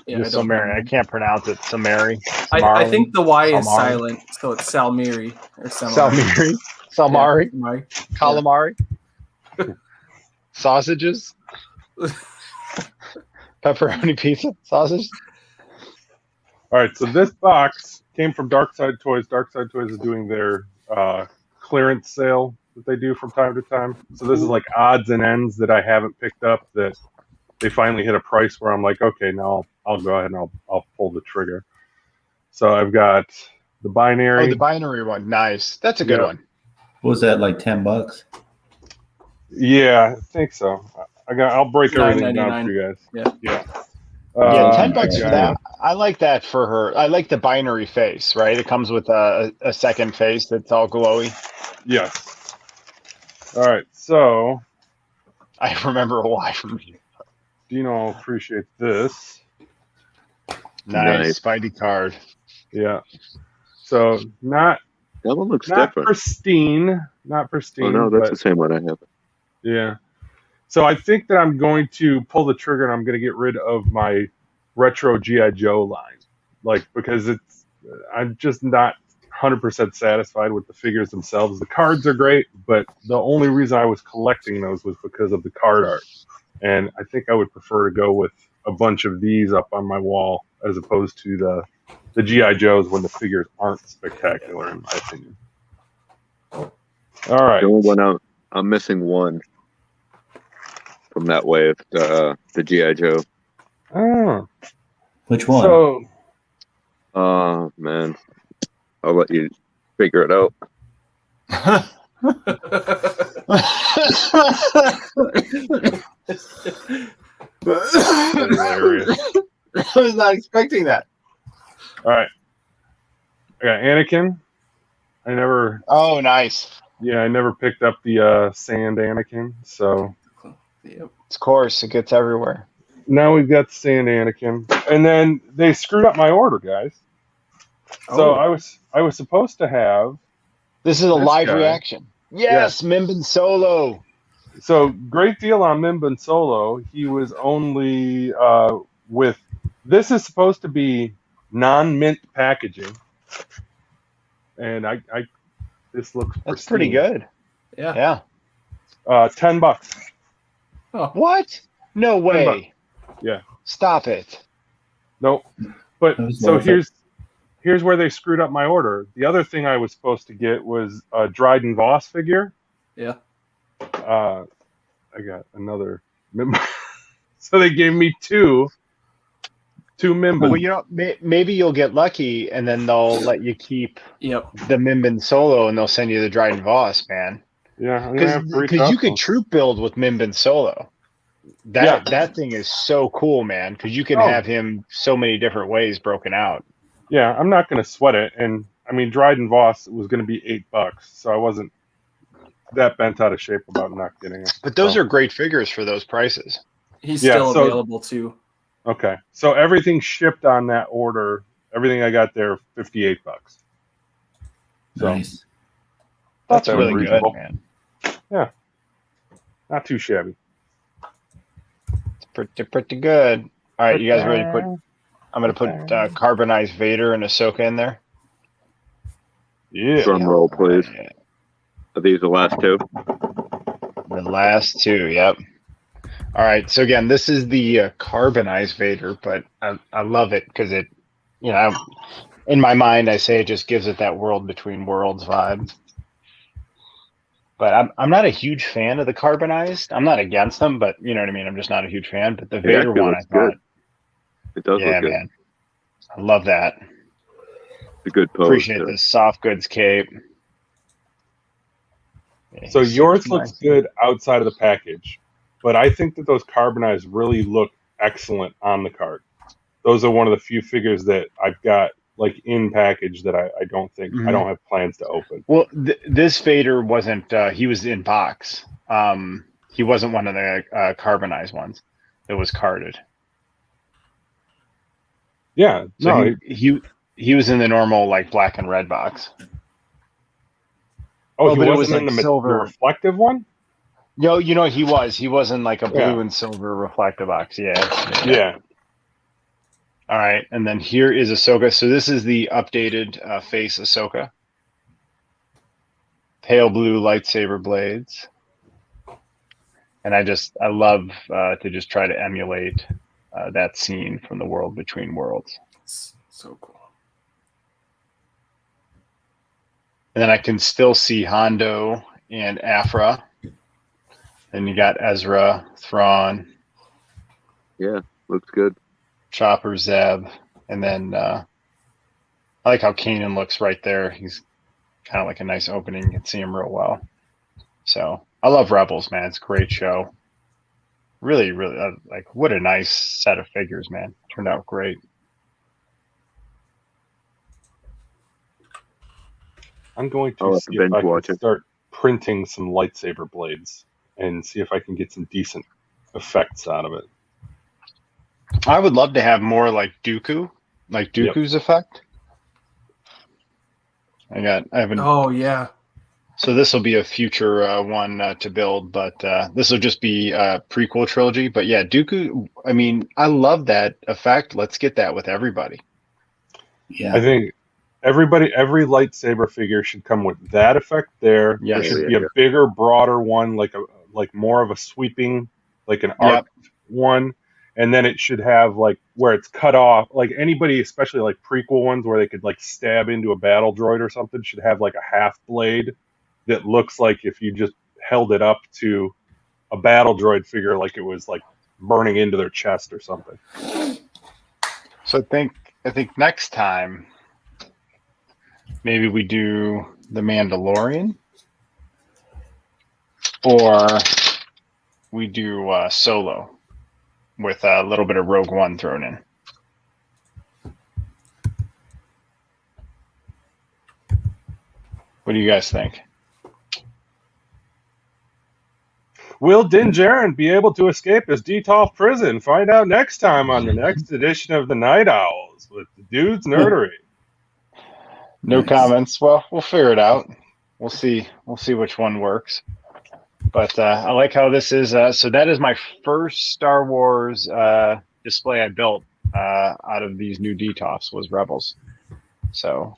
S2: Yeah, I don't
S1: Yasomiri,
S2: know.
S1: I can't pronounce it. Samari.
S2: I think the Y is
S1: Salmari.
S2: silent, so it's Salmiri or Salmari.
S1: Salmari, Salmari,
S2: Yeah,
S1: calamari, sausages, pepperoni pizza, sausage.
S4: All right, so this box came from Dark Side Toys. Dark Side Toys is doing their clearance sale that they do from time to time. So this is like odds and ends that I haven't picked up that they finally hit a price where I'm like, okay, now I'll go ahead and I'll pull the trigger. So I've got The binary.
S1: Oh, the binary one. Nice. That's a good
S4: Yeah.
S1: one.
S3: What was that, like $10?
S4: Yeah, I think so. I'll break everything down
S2: $9.99.
S4: for you guys.
S2: Yeah.
S4: Yeah.
S1: Yeah,
S3: Oh,
S1: 10 bucks
S3: I
S1: for
S3: got
S1: that.
S3: it.
S1: I like that for her. I like the binary face, right? It comes with a second face that's all glowy.
S4: Yes. All right. So
S1: I remember why from you.
S4: Dino will appreciate this.
S1: Nice. Spidey card.
S4: Yeah. So not
S5: That one looks
S4: not
S5: different.
S4: pristine, not pristine.
S5: Oh no, that's
S4: but
S5: the same one I have.
S4: yeah. So I think that I'm going to pull the trigger and I'm going to get rid of my retro GI Joe line, like because I'm just not 100% satisfied with the figures themselves. The cards are great, but the only reason I was collecting those was because of the card art, and I think I would prefer to go with a bunch of these up on my wall as opposed to the GI Joes when the figures aren't spectacular in my opinion. All right.
S5: The only one I'm missing one from that wave, the GI Joe.
S4: Oh,
S3: Which one?
S4: so
S5: Oh man, I'll let you figure it out.
S4: hilarious.
S1: I was not expecting that.
S4: All right. I got Anakin.
S1: Oh, nice.
S4: I never picked up the sand Anakin. So
S2: Yep.
S1: Of course, it gets everywhere.
S4: now we've got sand Anakin. And then they screwed up my order, guys. So
S2: Oh.
S4: I was supposed to have.
S1: This is a
S4: This
S1: live
S4: guy.
S1: reaction. Yes, Mimbin Solo.
S4: So great deal on Mimban Solo. He was only with. This is supposed to be non-mint packaging. And I this looks
S1: That's
S4: pristine.
S1: pretty good.
S2: Yeah.
S1: Yeah.
S4: $10.
S2: Oh.
S1: What? No way.
S4: Yeah.
S1: Stop it.
S4: Nope. But
S3: That was
S4: so
S3: worth it.
S4: here's where they screwed up my order. The other thing I was supposed to get was a Dryden Voss figure.
S2: Yeah.
S4: I got another Mimba. So they gave me two Mimbas.
S1: Well, you know, maybe you'll get lucky, and then they'll let you keep
S2: Yep.
S1: the Mimbin Solo, and they'll send you the Dryden Voss, man.
S4: Yeah, I'm gonna have three
S1: Because you could
S4: couples.
S1: troop build with Mimbin Solo. That thing is so cool, man. Because you can
S4: Oh.
S1: have him so many different ways broken out.
S4: Yeah, I'm not gonna sweat it. And I mean, Dryden Voss was gonna be $8, so I wasn't that bent out of shape about not getting it.
S1: But those
S4: So-
S1: are great figures for those prices.
S2: He's
S4: Yeah,
S2: still
S4: so-
S2: available too.
S4: Okay, so everything shipped on that order, everything I got there, $58. So
S3: Nice.
S1: That's
S4: that was
S1: really
S4: reasonable.
S1: good, man.
S4: Not too shabby.
S1: It's pretty good. All right, you guys ready to put? I'm going to put Carbonized Vader and Ahsoka in there.
S4: Yeah.
S5: Drum roll, please.
S1: Yeah.
S5: Are these the last two?
S1: The last two, yep. All right, so again, this is the Carbonized Vader, but I love it because it, you know, in my mind, I say it just gives it that world between worlds vibe. But I'm not a huge fan of the Carbonized. I'm not against them, but you know what I mean. I'm just not a huge fan. But the Vader
S5: actually
S1: one, I
S5: looks
S1: thought,
S5: good. It does
S1: yeah,
S5: look good.
S1: man, I love that.
S5: It's a good pose.
S1: Appreciate
S5: too.
S1: this soft goods cape. Yeah,
S4: So
S1: he's
S4: yours
S1: super
S4: looks
S1: nice.
S4: good outside of the package, but I think that those Carbonized really look excellent on the card. Those are one of the few figures that I've got like in package that I don't think I don't have plans to open.
S1: Well, this Vader wasn't. He was in box. He wasn't one of the Carbonized ones. It was carded.
S4: Yeah,
S1: So
S4: no,
S1: he was in the normal like black and red box.
S4: he
S1: but it
S4: wasn't
S1: was,
S4: in
S1: like,
S4: the
S1: silver.
S4: reflective one.
S1: No, you know he was. He was in like a blue
S4: Yeah.
S1: and silver reflective box. Yeah.
S4: Yeah,
S1: All right, and then here is Ahsoka. So this is the updated face Ahsoka. Pale blue lightsaber blades. And I love to just try to emulate that scene from the World Between Worlds.
S2: It's so cool.
S1: And then I can still see Hondo and Afra. Then you got Ezra, Thrawn,
S5: Yeah, looks good.
S1: Chopper, Zeb, and then I like how Kanan looks right there. He's kind of like a nice opening. You can see him real well. So I love Rebels, man. It's a great show. Really, really, like what a nice set of figures, man. Turned out great.
S4: I'm going
S5: I'll
S4: to
S5: have
S4: see
S5: to
S4: if I
S5: binge watch
S4: can
S5: it.
S4: start printing some lightsaber blades and see if I can get some decent effects out of it.
S1: I would love to have more like Dooku, like Dooku's effect. I haven't.
S2: Oh yeah.
S1: So this will be a future one to build, but this will just be a prequel trilogy. But yeah, Dooku. I mean, I love that effect. Let's get that with everybody.
S3: Yeah.
S4: I think every lightsaber figure should come with that effect there.
S1: Yes.
S4: There should
S5: Yeah,
S4: be a bigger, broader one, like more of a sweeping, like an arc one. And then it should have like where it's cut off, like anybody, especially like prequel ones where they could like stab into a battle droid or something, should have like a half blade that looks like if you just held it up to a battle droid figure, like it was like burning into their chest or something.
S1: So I think next time maybe we do the Mandalorian, or we do Solo with a little bit of Rogue One thrown in. What do you guys think?
S4: Will Din Djarin be able to escape his Detolf prison? Find out next time on the next edition of the Night Owls with the Dude's Nerdery.
S1: No
S3: Nice.
S1: comments. Well, we'll figure it out. We'll see. We'll see which one works. But I like how this is. So that is my first Star Wars display I built out of these new Detolfs was Rebels. So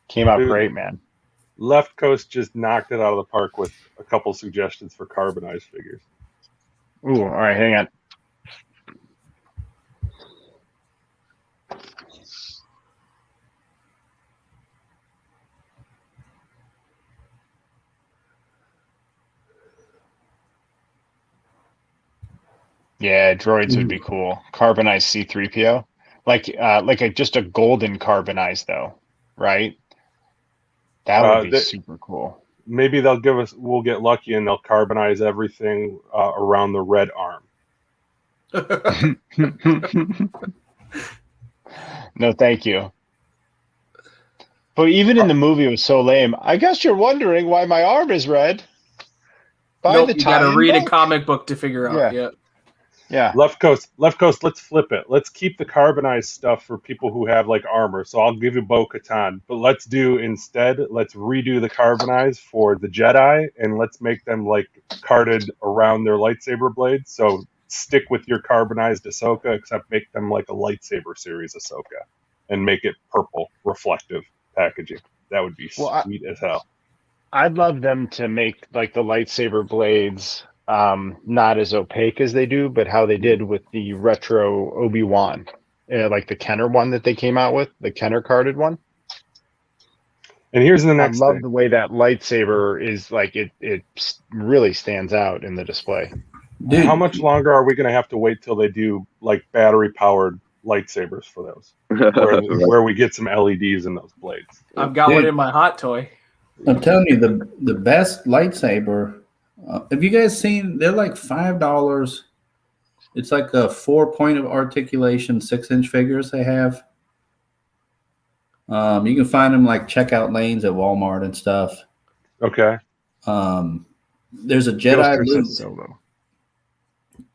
S1: came out
S4: Dude.
S1: great, man.
S4: Left Coast just knocked it out of the park with a couple suggestions for carbonized figures.
S1: Ooh, all right, hang on. Yeah, droids would be cool. Carbonized C-3PO, like just a golden carbonized though, right? That would be super cool.
S4: Maybe we'll get lucky and they'll carbonize everything around the red arm.
S1: No, thank you. But even in the movie, it was so lame. I guess you're wondering why my arm is red.
S2: Nope, you got to read a comic book to figure out.
S1: Yeah.
S2: Yeah.
S1: Yeah.
S4: Left Coast, let's flip it. Let's keep the carbonized stuff for people who have like armor. So I'll give you Bo-Katan, but let's redo the carbonized for the Jedi and let's make them like carded around their lightsaber blades. So stick with your carbonized Ahsoka, except make them like a lightsaber series Ahsoka and make it purple reflective packaging. That would be sweet as hell.
S1: I'd love them to make like the lightsaber blades not as opaque as they do, but how they did with the retro Obi-Wan, like the Kenner one that they came out with, the Kenner carded one.
S4: And here's the next
S1: I love
S4: thing.
S1: the way that lightsaber is like it really stands out in the display.
S3: Dude,
S4: How much longer are we going to have to wait till they do like battery powered lightsabers for those, where we get some LEDs in those blades?
S2: I've got one in my hot toy.
S3: I'm telling you, the best lightsaber. Have you guys seen? They're like $5. It's like a 4-point of articulation 6-inch figures they have. You can find them like checkout lanes at Walmart and stuff.
S4: Okay.
S3: There's a Jedi Luke.
S1: Solo.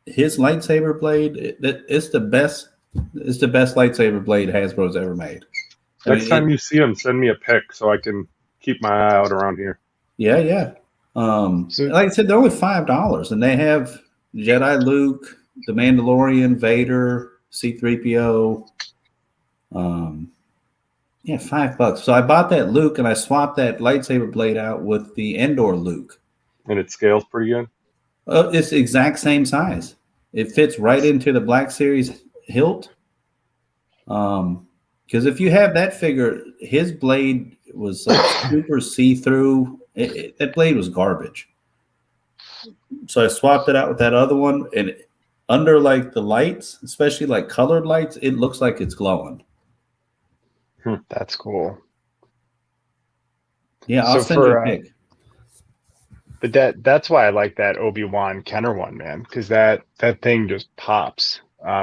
S3: His lightsaber blade, it's the best. It's the best lightsaber blade Hasbro's ever made.
S4: Next time you see them, send me a pic so I can keep my eye out around here.
S3: Yeah. Like I said, they're only $5, and they have Jedi Luke, the Mandalorian, Vader, C-3PO. Yeah, $5. So I bought that Luke, and I swapped that lightsaber blade out with the Endor Luke.
S4: And it scales pretty good.
S3: It's the exact same size. It fits right into the Black Series hilt. Because if you have that figure, his blade was like super see-through. That blade was garbage. So I swapped it out with that other one, and under like the lights, especially like colored lights, it looks like it's glowing.
S1: That's cool.
S3: Yeah, I'll
S1: So
S3: send you a
S1: for
S3: pic.
S1: but that's why I like that Obi-Wan Kenner one, man, because that thing just pops.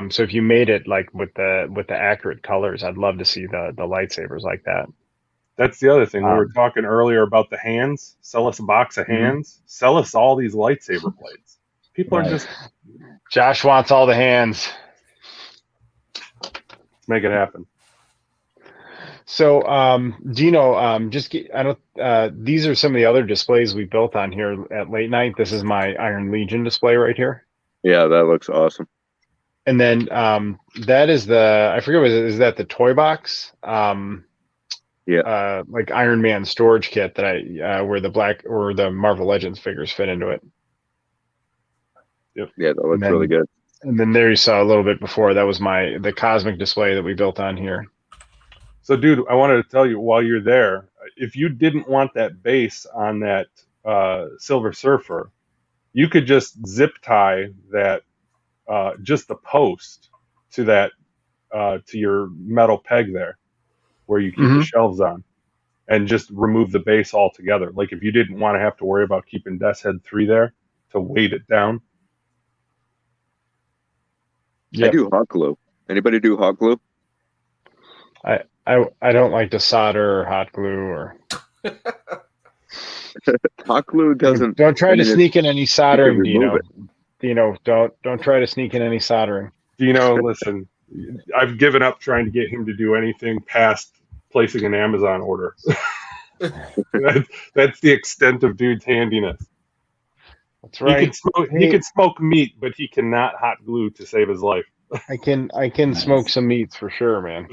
S1: So if you made it like with the accurate colors, I'd love to see the lightsabers like that.
S4: That's the other thing. We were
S1: Um,
S4: talking earlier about the hands. Sell us a box of
S1: Mhm.
S4: hands. Sell us all these lightsaber blades. People are
S3: Right.
S4: just
S1: Josh wants all the hands.
S4: make it happen.
S1: So, Gino, I don't. These are some of the other displays we built on here at late night. This is my Iron Legion display right here,
S5: Yeah, that looks awesome.
S1: and then that is I forget is that the toy box?
S5: Yeah.
S1: Like Iron Man storage kit that where the Marvel Legends figures fit into it.
S5: Yeah, that
S1: And
S5: looks
S1: then,
S5: really good.
S1: and then there you saw a little bit before. That was the cosmic display that we built on here.
S4: So, dude, I wanted to tell you while you're there, if you didn't want that base on that Silver Surfer, you could just zip tie that, just the post to that, to your metal peg there, where you keep the shelves on, and just remove the base altogether. Like if you didn't want to have to worry about keeping Death's Head 3 there to weight it down.
S1: Yep.
S5: I do hot glue. Anybody do hot glue?
S1: I don't like to solder or hot glue or.
S5: Hot glue doesn't.
S1: Don't try to sneak in any
S5: you
S1: soldering,
S5: can remove
S1: Dino.
S5: it.
S1: Dino, don't try to sneak in any soldering.
S4: Dino, listen, I've given up trying to get him to do anything past placing an Amazon order. That's the extent of dude's handiness.
S1: That's right.
S4: He could smoke meat, but he cannot hot glue to save his life.
S1: I can
S3: Nice.
S1: smoke some meats for sure, man.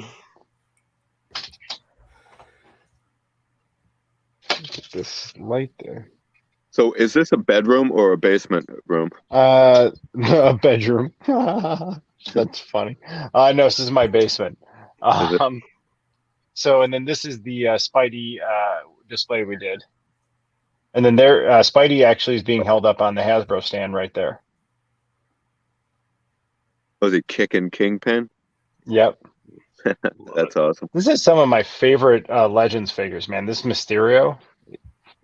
S1: Get this light there.
S5: So, is this a bedroom or a basement room?
S1: A bedroom. That's funny. No, this is my basement.
S5: Is it?
S1: So, and then this is the Spidey display we did. And then there, Spidey actually is being held up on the Hasbro stand right there.
S5: Was it Kickin' Kingpin?
S1: Yep.
S5: That's awesome.
S1: This is some of my favorite Legends figures, man. This Mysterio.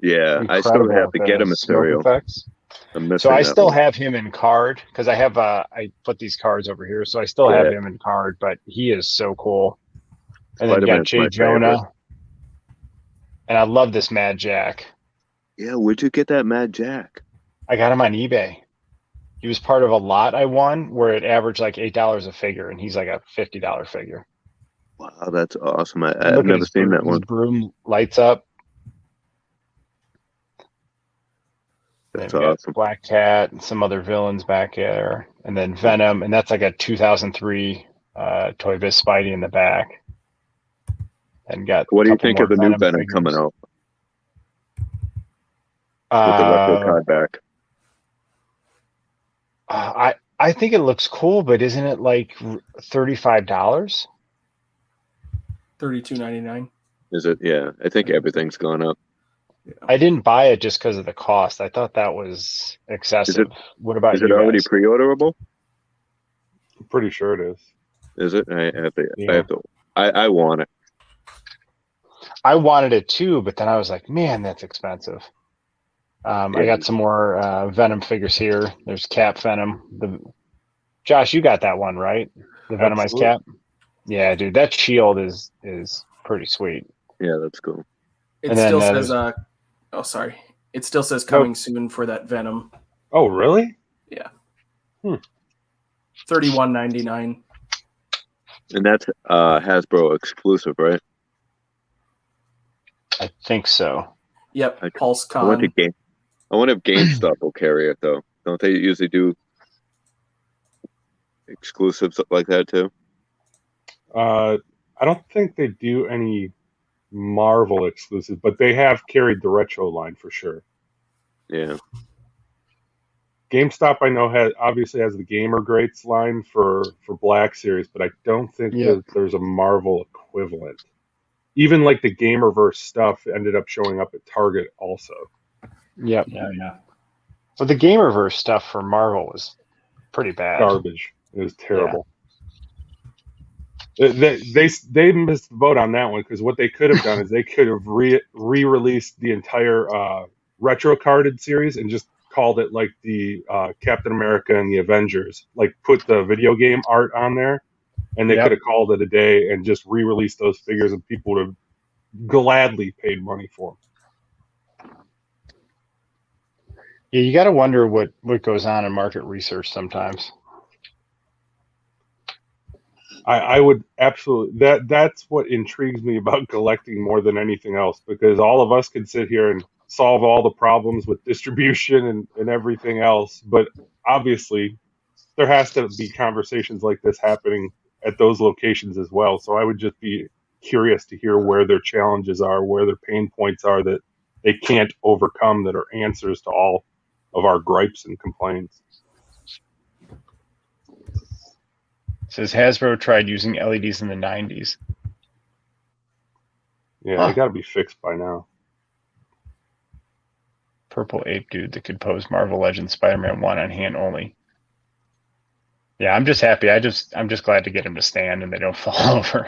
S5: Yeah, I still
S1: Incredible
S5: have to
S1: with
S5: get a
S1: the smoke
S5: Mysterio.
S1: effects.
S5: I'm missing
S1: So I
S5: that
S1: still
S5: one.
S1: have him in card because I put these cards over here, so I still have him in card. But he is so cool. And then you got
S5: Spider-Man's
S1: Jay
S5: my
S1: Jonah,
S5: favorite.
S1: and I love this Mad Jack.
S5: Yeah, where'd you get that Mad Jack?
S1: I got him on eBay. He was part of a lot I won where it averaged like $8 a figure, and he's like a $50 figure.
S5: Wow, that's awesome.
S1: Look
S5: I've
S1: at
S5: never
S1: his
S5: seen that
S1: his
S5: one.
S1: broom lights up.
S5: That's
S1: Then we got
S5: awesome.
S1: Black Cat and some other villains back there, and then Venom, and that's like a 2003 Toy Biz Spidey in the back. And got.
S5: What
S1: a
S5: do you
S1: couple
S5: think
S1: more
S5: of the new
S1: Venom
S5: Venom coming
S1: figures.
S5: out with the retro card back?
S1: I think it looks cool, but isn't it like $35?
S2: $32.99.
S5: Is it? Yeah, I think everything's gone up.
S2: Yeah.
S1: I didn't buy it just because of the cost. I thought that was excessive. What about
S5: Is it
S1: you
S5: already
S1: guys?
S5: pre-orderable?
S4: I'm pretty sure it is.
S5: Is it? I have to.
S4: Yeah.
S5: I have to. I want it.
S1: I wanted it too, but then I was like, man, that's expensive. I got some more Venom figures here. There's Cap Venom. Josh, you got that one, right? The Venomized
S4: Absolutely.
S1: Cap. Yeah, dude, that shield is pretty sweet.
S5: Yeah, that's cool.
S2: It
S1: And then,
S2: still says oh sorry. It still says coming soon for that Venom.
S4: Oh, really?
S2: Yeah.
S4: Hmm.
S2: $31.99.
S5: And that's Hasbro exclusive, right?
S1: I think so.
S2: Yep.
S5: Okay.
S2: Pulse
S5: I wonder
S2: Con.
S5: if GameStop will carry it though. Don't they usually do exclusives like that too?
S4: I don't think they do any Marvel exclusive, but they have carried the retro line for sure.
S5: Yeah.
S4: GameStop, I know, obviously has the Gamer Greats line for Black Series, but I don't think that there's a Marvel equivalent. Even like the Gamerverse stuff ended up showing up at Target also.
S1: Yep.
S3: Yeah.
S1: But the Gamerverse stuff for Marvel was pretty bad.
S4: Garbage. It was terrible. They missed the boat on that one, because what they could have done is they could have re-released the entire retro carded series and just called it like the Captain America and the Avengers, like put the video game art on there, and they
S1: Yep.
S4: could have called it a day and just re-released those figures, and people would have gladly paid money for them.
S1: Yeah, you got to wonder what goes on in market research sometimes.
S4: I would absolutely, that's what intrigues me about collecting more than anything else, because all of us could sit here and solve all the problems with distribution and everything else, but obviously there has to be conversations like this happening at those locations as well. So I would just be curious to hear where their challenges are, where their pain points are that they can't overcome, that are answers to all of our gripes and complaints.
S1: Says Hasbro tried using LEDs in the 90s.
S4: Yeah, they got to be fixed by now.
S1: Purple ape dude that could pose Marvel Legends Spider-Man 1 on hand only. Yeah, I'm just happy. I'm just glad to get him to stand and they don't fall over.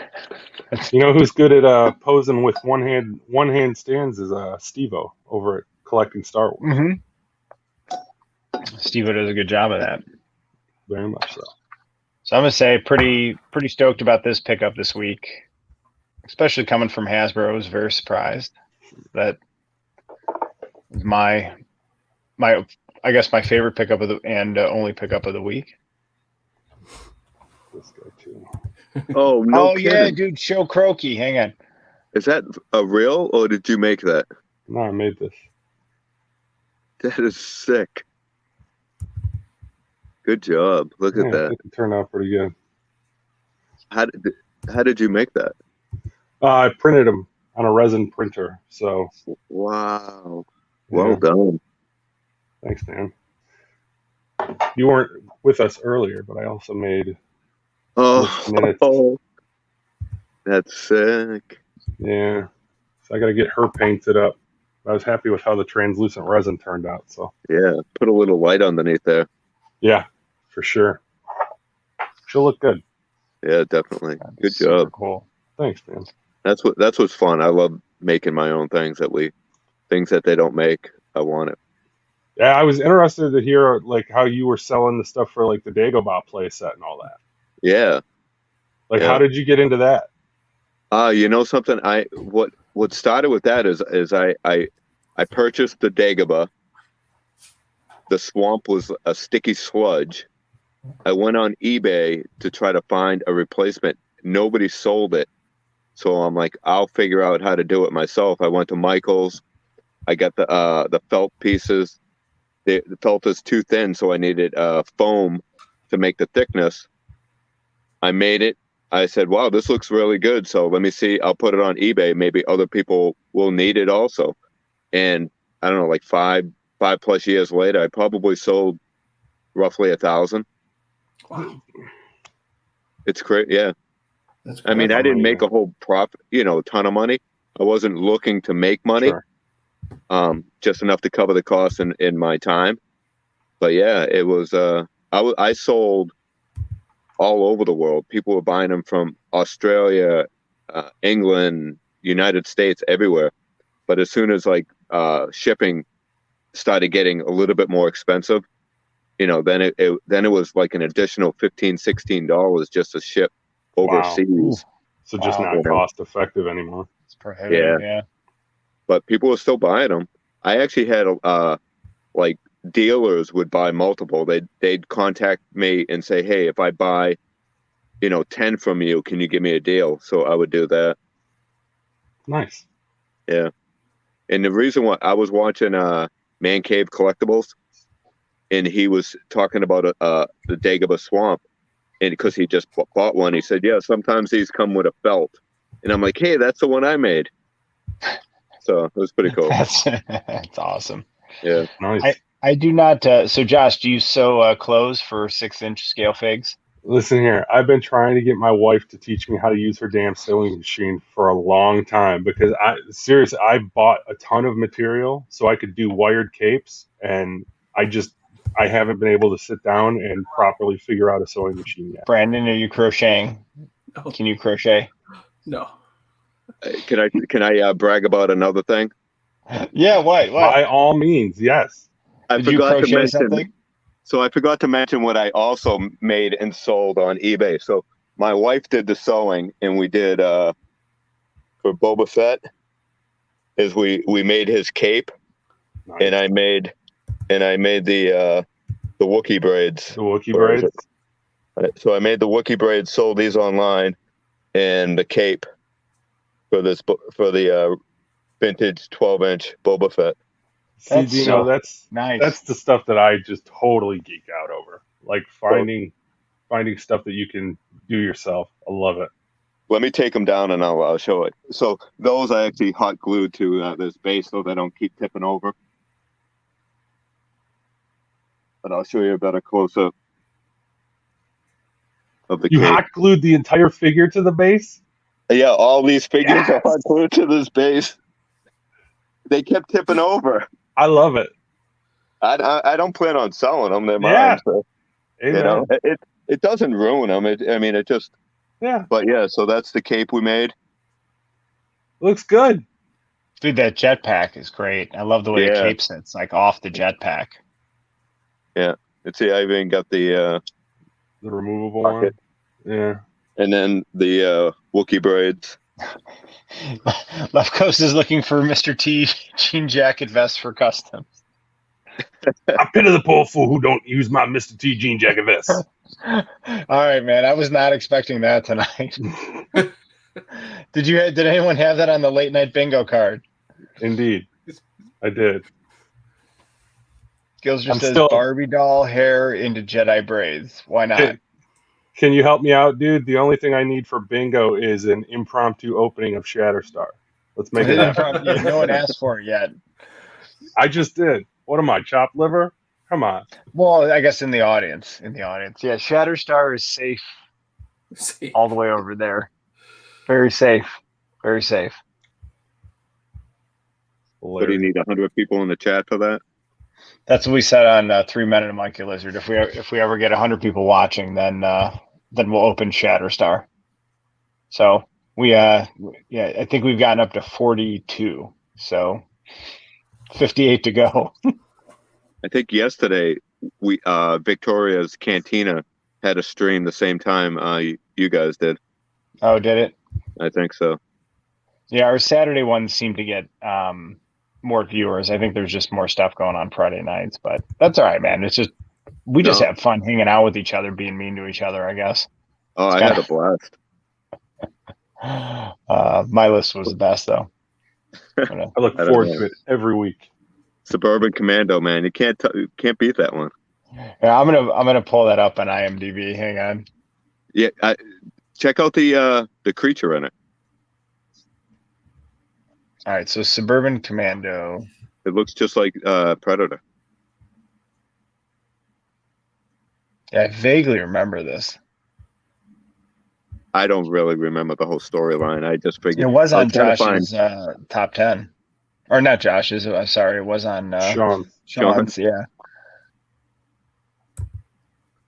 S4: You know who's good at posing with one hand stands is Steve-O over at Collecting Star Wars.
S1: Mm-hmm. Steve-O does a good job of that.
S4: Very much so.
S1: So I'm gonna say pretty stoked about this pickup this week, especially coming from Hasbro. I was very surprised. That was my I guess my favorite pickup of the only pickup of the week.
S4: This guy too.
S5: Oh no!
S1: Oh yeah, dude, show Croaky. Hang on.
S5: Is that a real, or did you make that?
S4: No, I made this.
S5: That is sick. Good job. Look at
S4: I
S5: that.
S4: think it turned out pretty good.
S5: How did you make that?
S4: I printed them on a resin printer. So
S5: Wow.
S4: yeah.
S5: Well done.
S4: Thanks, man. You weren't with us earlier, but I also made.
S5: Oh, that's sick.
S4: Yeah. So I got to get her painted up. I was happy with how the translucent resin turned out. So
S5: Yeah, put a little light underneath there.
S4: yeah, for sure. She'll look good.
S5: Yeah, definitely. Good
S1: Super
S5: job.
S1: cool.
S4: Thanks, man.
S5: That's what's fun. I love making my own things that they don't make. I want it.
S4: Yeah, I was interested to hear like how you were selling the stuff for like the Dagobah play set and all that.
S5: Yeah.
S4: Like,
S5: Yeah.
S4: how did you get into that?
S5: You know something? What started with that is I purchased the Dagobah. The swamp was a sticky sludge. I went on eBay to try to find a replacement. Nobody sold it. So I'm like, I'll figure out how to do it myself. I went to Michael's. I got the felt pieces. The felt is too thin, so I needed foam to make the thickness. I made it. I said, wow, this looks really good. So let me see. I'll put it on eBay. Maybe other people will need it also. And I don't know, like five plus years later, I probably sold roughly 1,000.
S2: Wow.
S5: It's great. Yeah.
S3: That's
S5: I mean,
S3: great.
S5: I didn't make a whole profit, a ton of money. I wasn't looking to make money,
S4: Sure.
S5: just enough to cover the costs in my time. But yeah, it was, I sold all over the world. People were buying them from Australia, England, United States, everywhere. But as soon as shipping started getting a little bit more expensive, then it was like an additional $15-$16 just to ship overseas.
S4: So just
S1: Wow.
S4: not cost effective anymore.
S1: It's prohibitive. Yeah.
S5: But people were still buying them. I actually had like dealers would buy multiple. They'd contact me and say, hey, if I buy 10 from you, can you give me a deal? So I would do that.
S4: Nice.
S5: Yeah. And the reason why I was watching Man Cave Collectibles, and he was talking about the Dagobah Swamp, and because he just bought one, he said, yeah, sometimes these come with a felt. And I'm like, hey, that's the one I made. So it was pretty cool.
S1: That's awesome.
S5: Yeah.
S4: Nice.
S1: I do not. So Josh, do you sew clothes for 6-inch scale figs?
S4: Listen here, I've been trying to get my wife to teach me how to use her damn sewing machine for a long time, because I bought a ton of material so I could do wired capes, and I haven't been able to sit down and properly figure out a sewing machine yet.
S1: Brandon, are you crocheting? Can you crochet?
S2: No.
S5: Can I brag about another thing?
S1: Yeah, what?
S4: By all means, yes.
S5: I
S1: Did you
S5: forgot to
S1: crochet
S5: mention.
S1: something?
S5: So I forgot to mention what I also made and sold on eBay. So my wife did the sewing, and we did for Boba Fett. Is we made his cape,
S4: Nice.
S5: and I made the Wookiee braids.
S4: The Wookiee
S5: Where is
S4: braids.
S5: it? So I made the Wookiee braids, sold these online, and the cape for the vintage 12-inch Boba Fett.
S4: See,
S1: That's
S4: Dino,
S1: so
S4: that's
S1: nice.
S4: the stuff that I just totally geek out over. Like finding stuff that you can do yourself. I love it.
S5: Let me take them down and I'll show it. So those I actually hot glued to this base so they don't keep tipping over. But I'll show you a better close up of the
S4: You
S5: cape.
S4: hot glued the entire figure to the base?
S5: Yeah, all these figures are
S4: Yes!
S5: hot glued to this base. They kept tipping over.
S4: I love it.
S5: I don't plan on selling them. They're
S4: Yeah.
S5: mine. So,
S4: Amen.
S5: it doesn't ruin them. It just.
S4: Yeah.
S5: But yeah, so that's the cape we made.
S4: Looks good.
S1: Dude, that jetpack is great. I love the way the
S5: Yeah.
S1: cape sits, like off the jetpack.
S5: Yeah. Let's see, I even got the
S4: The removable
S5: pocket.
S4: one. Yeah.
S5: And then the Wookiee braids.
S1: Left Coast is looking for Mr. T jean jacket vest for customs.
S4: I pity the poor fool who don't use my Mr. T jean jacket vest.
S1: All right, man. I was not expecting that tonight. Did anyone have that on the late night bingo card?
S4: Indeed. I did.
S1: Gills just
S4: I'm
S1: says
S4: still-
S1: Barbie doll hair into Jedi braids. Why not?
S4: Can you help me out, dude? The only thing I need for bingo is an impromptu opening of Shatterstar. Let's make it happen.
S1: Yeah, no one asked for it yet.
S4: I just did. What am I, chopped liver? Come on.
S1: Well, I guess in the audience. Yeah, Shatterstar is safe
S2: See.
S1: all the way over there. Very safe. Very safe.
S5: What do you need? 100 people in the chat for that?
S1: That's what we said on 3 Men and a Monkey Lizard. If we ever get 100 people watching, then we'll open Shatterstar. So I think we've gotten up to 42. So 58 to go.
S5: I think yesterday we Victoria's Cantina had a stream the same time you guys did.
S1: Oh, did it?
S5: I think so.
S1: Yeah, our Saturday ones seem to get more viewers. I think there's just more stuff going on Friday nights, but that's all right, man. It's just we just have fun hanging out with each other, being mean to each other, I guess.
S5: Oh, I had a blast.
S1: My list was the best, though.
S4: I look forward to it every week.
S5: Suburban Commando, man, you can't beat that one.
S1: Yeah, I'm gonna pull that up on IMDb. Hang on.
S5: Yeah, check out the creature in it.
S1: All right, so Suburban Commando.
S5: It looks just like Predator.
S1: Yeah, I vaguely remember this.
S5: I don't really remember the whole storyline. I just figured
S1: It was
S5: I
S1: on
S5: was trying to
S1: Josh's top 10, or not Josh's. I'm sorry, it was on Sean's. Yeah.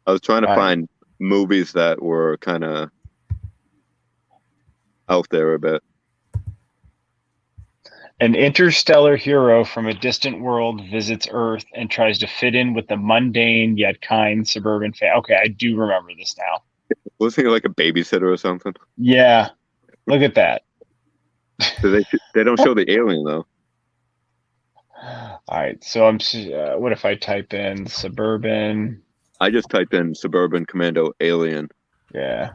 S5: I was trying to
S1: All right.
S5: find movies that were kind of out there a bit.
S1: An interstellar hero from a distant world visits Earth and tries to fit in with the mundane yet kind suburban family. Okay, I do remember this now.
S5: Wasn't he like a babysitter or something?
S1: Yeah, look at that.
S5: They don't show the alien though.
S1: All right, so what if I type in suburban?
S5: I just typed in Suburban Commando Alien.
S1: Yeah.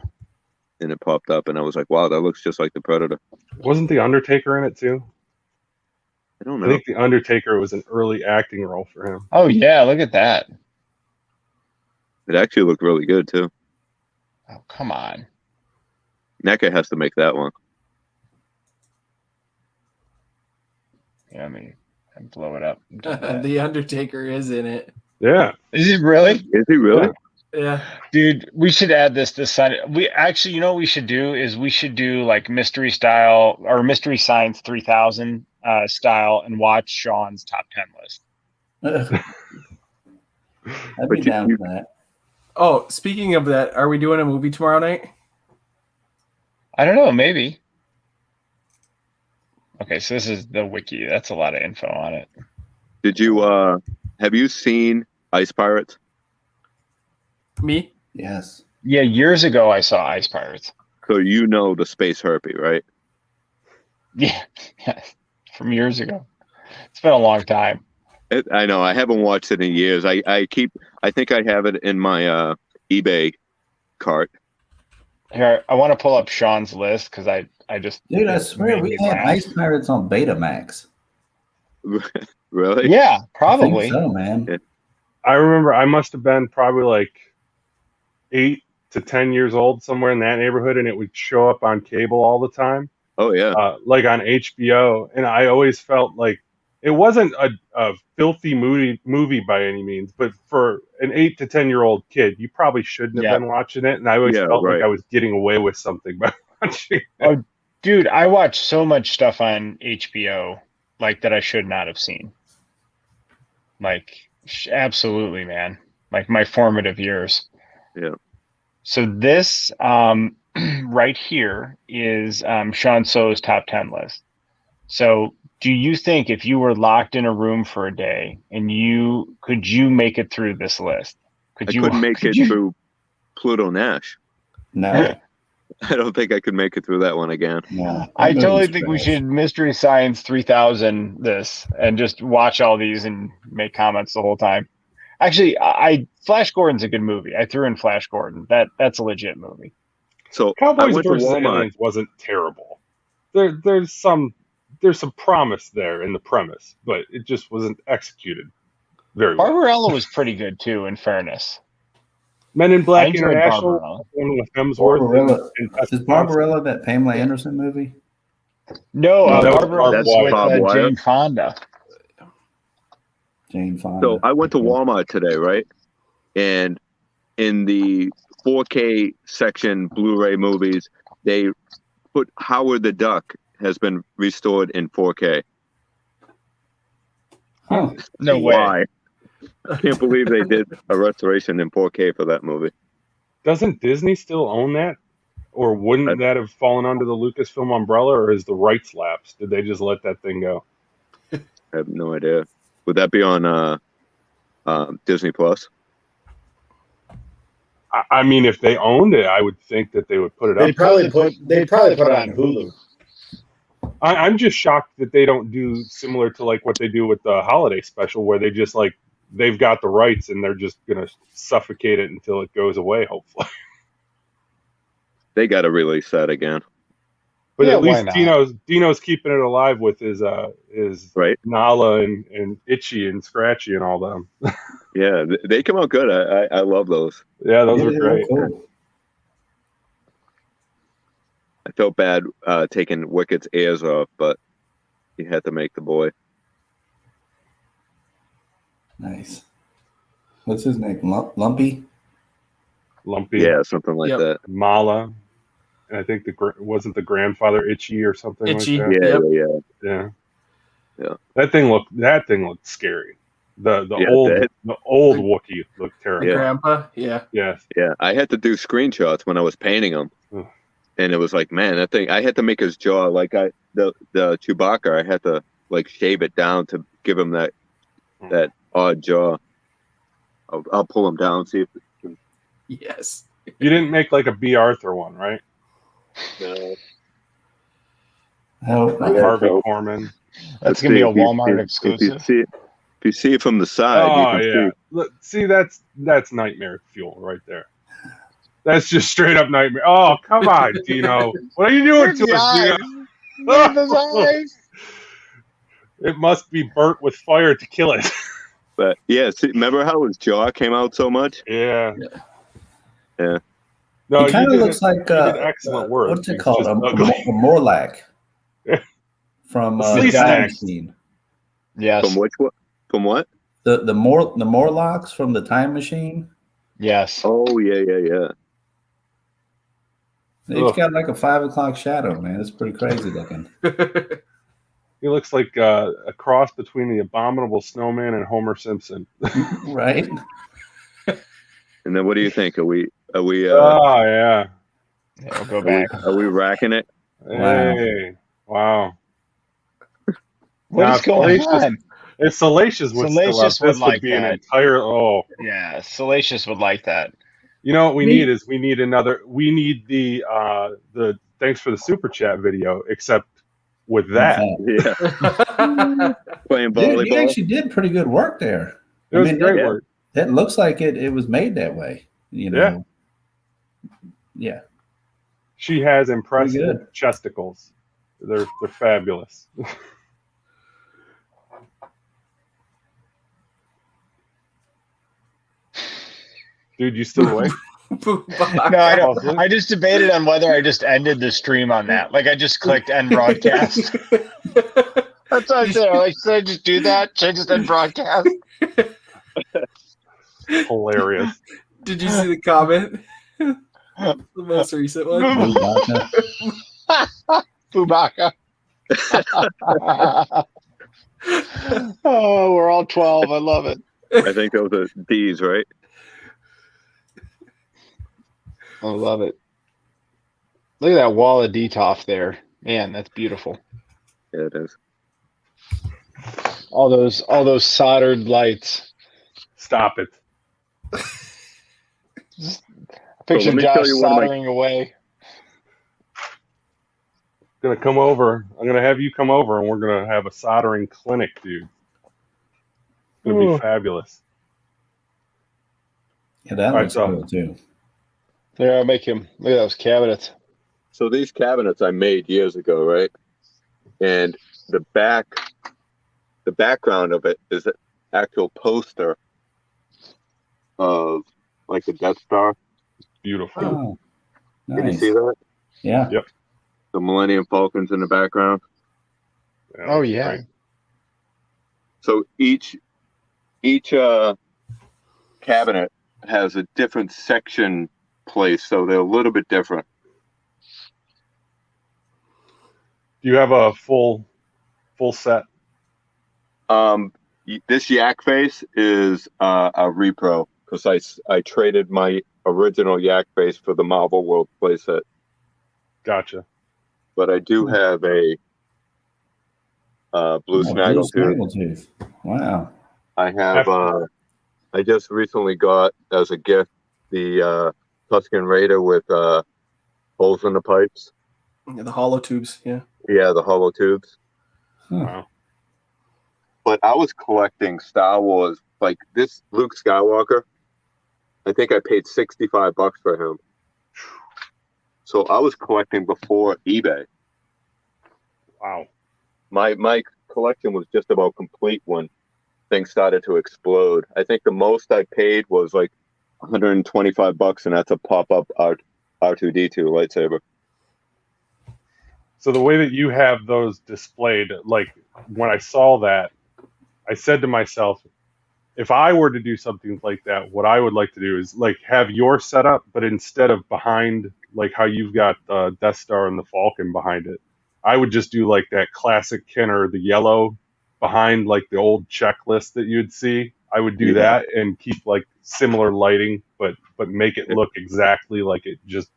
S5: And it popped up, and I was like, "Wow, that looks just like the Predator."
S4: Wasn't the Undertaker in it too?
S5: I don't
S4: I
S5: know.
S4: think the Undertaker was an early acting role for him.
S1: Oh yeah, look at that.
S5: It actually looked really good too.
S1: Oh come on.
S5: NECA has to make that one.
S1: Yeah, I blow it up.
S2: The Undertaker is in it.
S4: Yeah.
S1: Is he really?
S5: Is he really?
S2: Yeah.
S1: Dude, we should add this Sunday. We actually, you know what we should do is we should do like Mystery Style or Mystery Science 3000 style and watch Sean's top 10 list.
S3: I'd be down for that.
S2: Oh, speaking of that, are we doing a movie tomorrow night?
S1: I don't know, maybe. Okay, so this is the wiki. That's a lot of info on it.
S5: Did you have you seen Ice Pirates?
S2: Me?
S3: Yes.
S1: Yeah, years ago I saw Ice Pirates.
S5: So you know the Space Herpy, right?
S1: Yeah, from years ago. It's been a long time.
S5: I know. I haven't watched it in years. I think I have it in my eBay cart.
S1: Here, I want to pull up Sean's list because I just
S3: Dude, I
S1: it
S3: swear
S1: made
S3: we
S1: me
S3: had
S1: laugh.
S3: Ice Pirates on Betamax.
S5: Really?
S1: Yeah,
S3: I
S1: probably.
S3: think so, man.
S5: Yeah.
S4: I remember I must have been probably like 8 to 10 years old, somewhere in that neighborhood, and it would show up on cable all the time,
S5: Oh yeah.
S4: like on HBO. And I always felt like it wasn't a filthy movie by any means, but for an 8 to 10-year-old kid, you probably shouldn't have
S1: Yeah.
S4: been watching it. And I always
S5: Yeah,
S4: felt like
S5: right.
S4: I was getting away with something by watching it.
S1: Oh, dude, I watched so much stuff on HBO like that I should not have seen. Like, absolutely, man. Like my formative years.
S5: Yeah.
S1: So this right here is Sean So's top 10 list. So do you think if you were locked in a room for a day and could you make it through this list?
S5: I couldn't make it through Pluto Nash.
S3: No.
S5: I don't think I could make it through that one again.
S3: No.
S1: I
S3: That
S1: totally
S3: movie's
S1: think we
S3: trash.
S1: should Mystery Science 3000 this and just watch all these and make comments the whole time. Actually, Flash Gordon's a good movie. I threw in Flash Gordon. That's a legit movie.
S5: So I
S4: Cowboys
S5: went to
S4: versus
S5: Walmart.
S4: Aliens wasn't terrible. There's some promise there in the premise, but it just wasn't executed very well.
S1: Barbarella was pretty good too, in fairness.
S4: Men in
S1: I
S4: Black
S1: enjoyed
S4: International,
S1: Barbarella.
S4: one with Hemsworth.
S3: Barbarella.
S4: And
S3: Is Barbarella that Pamela Anderson movie?
S1: No,
S4: No, that was
S1: Barbarella
S5: That's
S1: was with
S5: Bob Wyatt.
S1: Jane Fonda.
S3: Jane Fonda.
S5: So I went to Walmart today, right? And in the 4K section Blu-ray movies, they put Howard the Duck has been restored in 4K.
S3: Huh.
S1: No way.
S5: Why? I can't believe they did a restoration in 4K for that movie.
S4: Doesn't Disney still own that? Or wouldn't that have fallen under the Lucasfilm umbrella, or is the rights lapsed? Did they just let that thing go?
S5: I have no idea. Would that be on Disney Plus?
S4: I mean, if they owned it, I would think that they would put it up.
S6: They'd probably put it on Hulu.
S4: I'm just shocked that they don't do similar to like what they do with the holiday special, where they just like they've got the rights and they're just gonna suffocate it until it goes away. Hopefully,
S5: They got to release that again,
S4: but
S1: Yeah,
S4: at
S1: why
S4: least
S1: not?
S4: Dino's keeping it alive with his
S5: right?
S4: Nala and Itchy and Scratchy and all them.
S5: Yeah, they come out good. I love those.
S4: Yeah, those
S3: Yeah,
S4: are
S3: they
S4: great.
S3: cool.
S5: I felt bad taking Wicked's ears off, but he had to make the boy.
S3: Nice. What's his name? Lumpy?
S4: Lumpy,
S5: Yeah, something like
S2: Yep.
S5: that.
S4: Mala, and I think wasn't the grandfather Itchy or something
S2: Itchy.
S4: like that.
S5: Yeah,
S2: Yep.
S5: yeah.
S4: Yeah. That thing looked scary. The
S5: Yeah,
S4: old Wookiee looked terrible.
S5: Yeah.
S2: Grandpa. Yeah.
S4: Yes.
S5: Yeah, I had to do screenshots when I was painting him,
S4: Ugh.
S5: and it was like, man, that thing. I had to make his jaw like the Chewbacca. I had to like shave it down to give him that odd jaw. I'll pull him down, see if.
S2: Yes.
S4: You didn't make like a B. Arthur one, right?
S5: No.
S3: Oh,
S5: Yeah,
S4: Harvey
S5: so-
S4: Korman.
S1: That's gonna be a
S5: If you-
S1: Walmart
S5: if
S1: exclusive.
S5: If you see it from the side,
S4: Oh
S5: you can
S4: yeah.
S5: see.
S4: Look, see, that's nightmare fuel right there. That's just straight up nightmare. Oh, come on, Dino. What are you doing to us, Dino?
S1: Look at those eyes.
S4: It must be burnt with fire to kill it.
S5: But yeah, see, remember how his jaw came out so much?
S4: Yeah.
S5: Yeah.
S4: No,
S3: he kind
S4: you
S3: of
S4: did
S3: looks like
S4: excellent work.
S3: what's it
S4: It's
S3: called?
S4: just
S3: A
S4: ugly.
S3: Morlack from
S4: Sleaze
S3: Time
S4: Snacks.
S3: Machine.
S1: Yes.
S5: From which one? From what?
S3: The Morlocks from the Time Machine.
S1: Yes.
S5: Oh yeah.
S3: He's
S4: Ugh.
S3: got like a 5 o'clock shadow, man. It's pretty crazy looking.
S4: He looks like a cross between the Abominable Snowman and Homer Simpson.
S3: Right?
S5: And then what do you think? Are we?
S4: Oh yeah.
S1: Yeah, we'll go back.
S5: Are we racking it?
S4: Hey, wow.
S1: What
S4: Now,
S1: is going
S4: Salacious-
S1: on?
S4: If Salacious was still up,
S1: Salacious would
S4: this
S1: like
S4: would be an
S1: that.
S4: entire. Oh,
S1: Yeah, Salacious would like that.
S4: you know what we
S3: Me-
S4: need is we need the thanks for the super chat video, except with that.
S5: Yeah. Playing
S3: Dude, you
S5: volleyball.
S3: actually did pretty good work there.
S4: It was
S3: I mean,
S4: great
S5: yeah.
S4: work.
S3: That looks like it was made that way. You know. Yeah.
S4: She has
S3: Pretty
S4: impressive
S3: good.
S4: chesticles. They're fabulous. Dude, you still awake?
S1: No, I don't.
S4: Possibly.
S1: I just debated on whether I just ended the stream on that. Like I just clicked end broadcast. That's what I said. Like, should I just do that? Should I just end broadcast?
S4: Hilarious.
S2: Did you see the comment? The most recent one.
S1: Chewbacca. Oh, we're all 12. I love it.
S5: I think those are D's, right?
S1: I love it. Look at that wall of DTOF there. Man, that's beautiful.
S5: Yeah, it is.
S1: All those soldered lights.
S4: Stop it.
S1: Picture
S5: let me
S1: Josh
S5: show you one of my-
S1: soldering away.
S4: Gonna come over. I'm gonna have you come over, and we're gonna have a soldering clinic, dude. It's gonna
S1: Ooh.
S4: be fabulous.
S3: Yeah, that
S4: All right,
S3: looks
S4: so-
S3: cool too.
S1: There, I'll make him. Look at those cabinets.
S5: So these cabinets I made years ago, right? And the background of it is an actual poster of like the Death Star.
S4: Beautiful.
S3: Oh,
S5: Can you
S3: nice.
S5: see that?
S3: Yeah.
S5: The Millennium Falcons in the background.
S4: Yeah,
S1: Oh
S4: that's
S1: yeah.
S4: great.
S5: So each cabinet has a different section place, so they're a little bit different.
S4: Do you have a full set?
S5: This yak face is a repro because I traded my original yak face for the Marvel World playset,
S4: Gotcha.
S5: but I do have a blue snaggletooth.
S3: Snaggletooth. Wow.
S5: I have I just recently got as a gift the Tusken Raider with holes in the pipes.
S2: Yeah, the hollow tubes. Yeah.
S5: Yeah, the hollow tubes.
S4: Wow.
S5: But I was collecting Star Wars, like this Luke Skywalker. I think I paid $65 for him. So I was collecting before eBay.
S4: Wow.
S5: My collection was just about complete when things started to explode. I think the most I paid was like $125, and that's a pop-up R2D2 lightsaber.
S4: So the way that you have those displayed, like when I saw that, I said to myself, if I were to do something like that, what I would like to do is like have your setup, but instead of behind like how you've got the Death Star and the Falcon behind it, I would just do like that classic Kenner, the yellow behind like the old checklist that you'd see. I would do that and keep like similar lighting, but make it look exactly like it just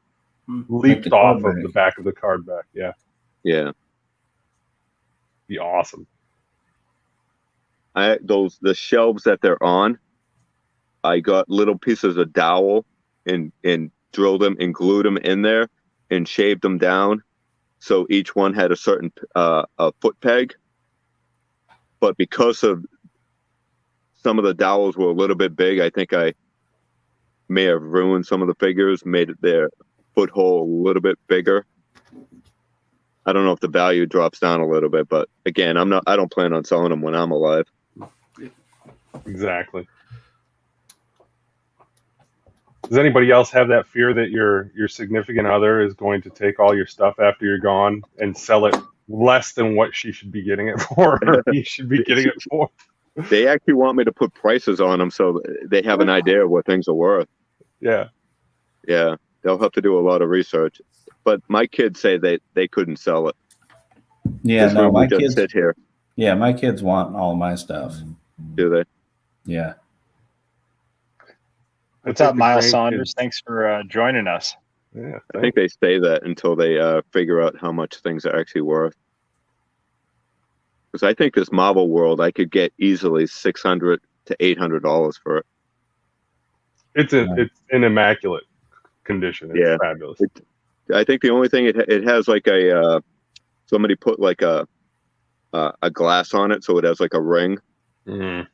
S4: leaped off of the back of the card back. Yeah.
S5: Yeah.
S4: Be awesome.
S5: The shelves that they're on, I got little pieces of dowel and drilled them and glued them in there and shaved them down, so each one had a certain a foot peg. But because of some of the dowels were a little bit big, I think I may have ruined some of the figures, made their foot hole a little bit bigger. I don't know if the value drops down a little bit, but again, I don't plan on selling them when I'm alive.
S4: Exactly. Does anybody else have that fear that your significant other is going to take all your stuff after you're gone and sell it less than what she should be getting it for, or he should be getting it for?
S5: They actually want me to put prices on them so they have an idea of what things are worth.
S4: Yeah.
S5: Yeah, they'll have to do a lot of research. But my kids say they couldn't sell it.
S3: Yeah,
S5: This
S3: no,
S5: room we
S3: my
S5: just
S3: kids.
S5: sit here.
S3: Yeah, my kids want all my stuff.
S5: Do they?
S3: Yeah.
S1: What's up, Miles Saunders? Thanks for joining us.
S4: Yeah,
S5: I think they say that until they figure out how much things are actually worth. Because I think this Marvel world, I could get easily $600 to $800 for it.
S4: it's in immaculate condition. It's
S5: Yeah.
S4: fabulous.
S5: I think the only thing it has like a somebody put like a glass on it, so it has like a ring.
S4: Mhm.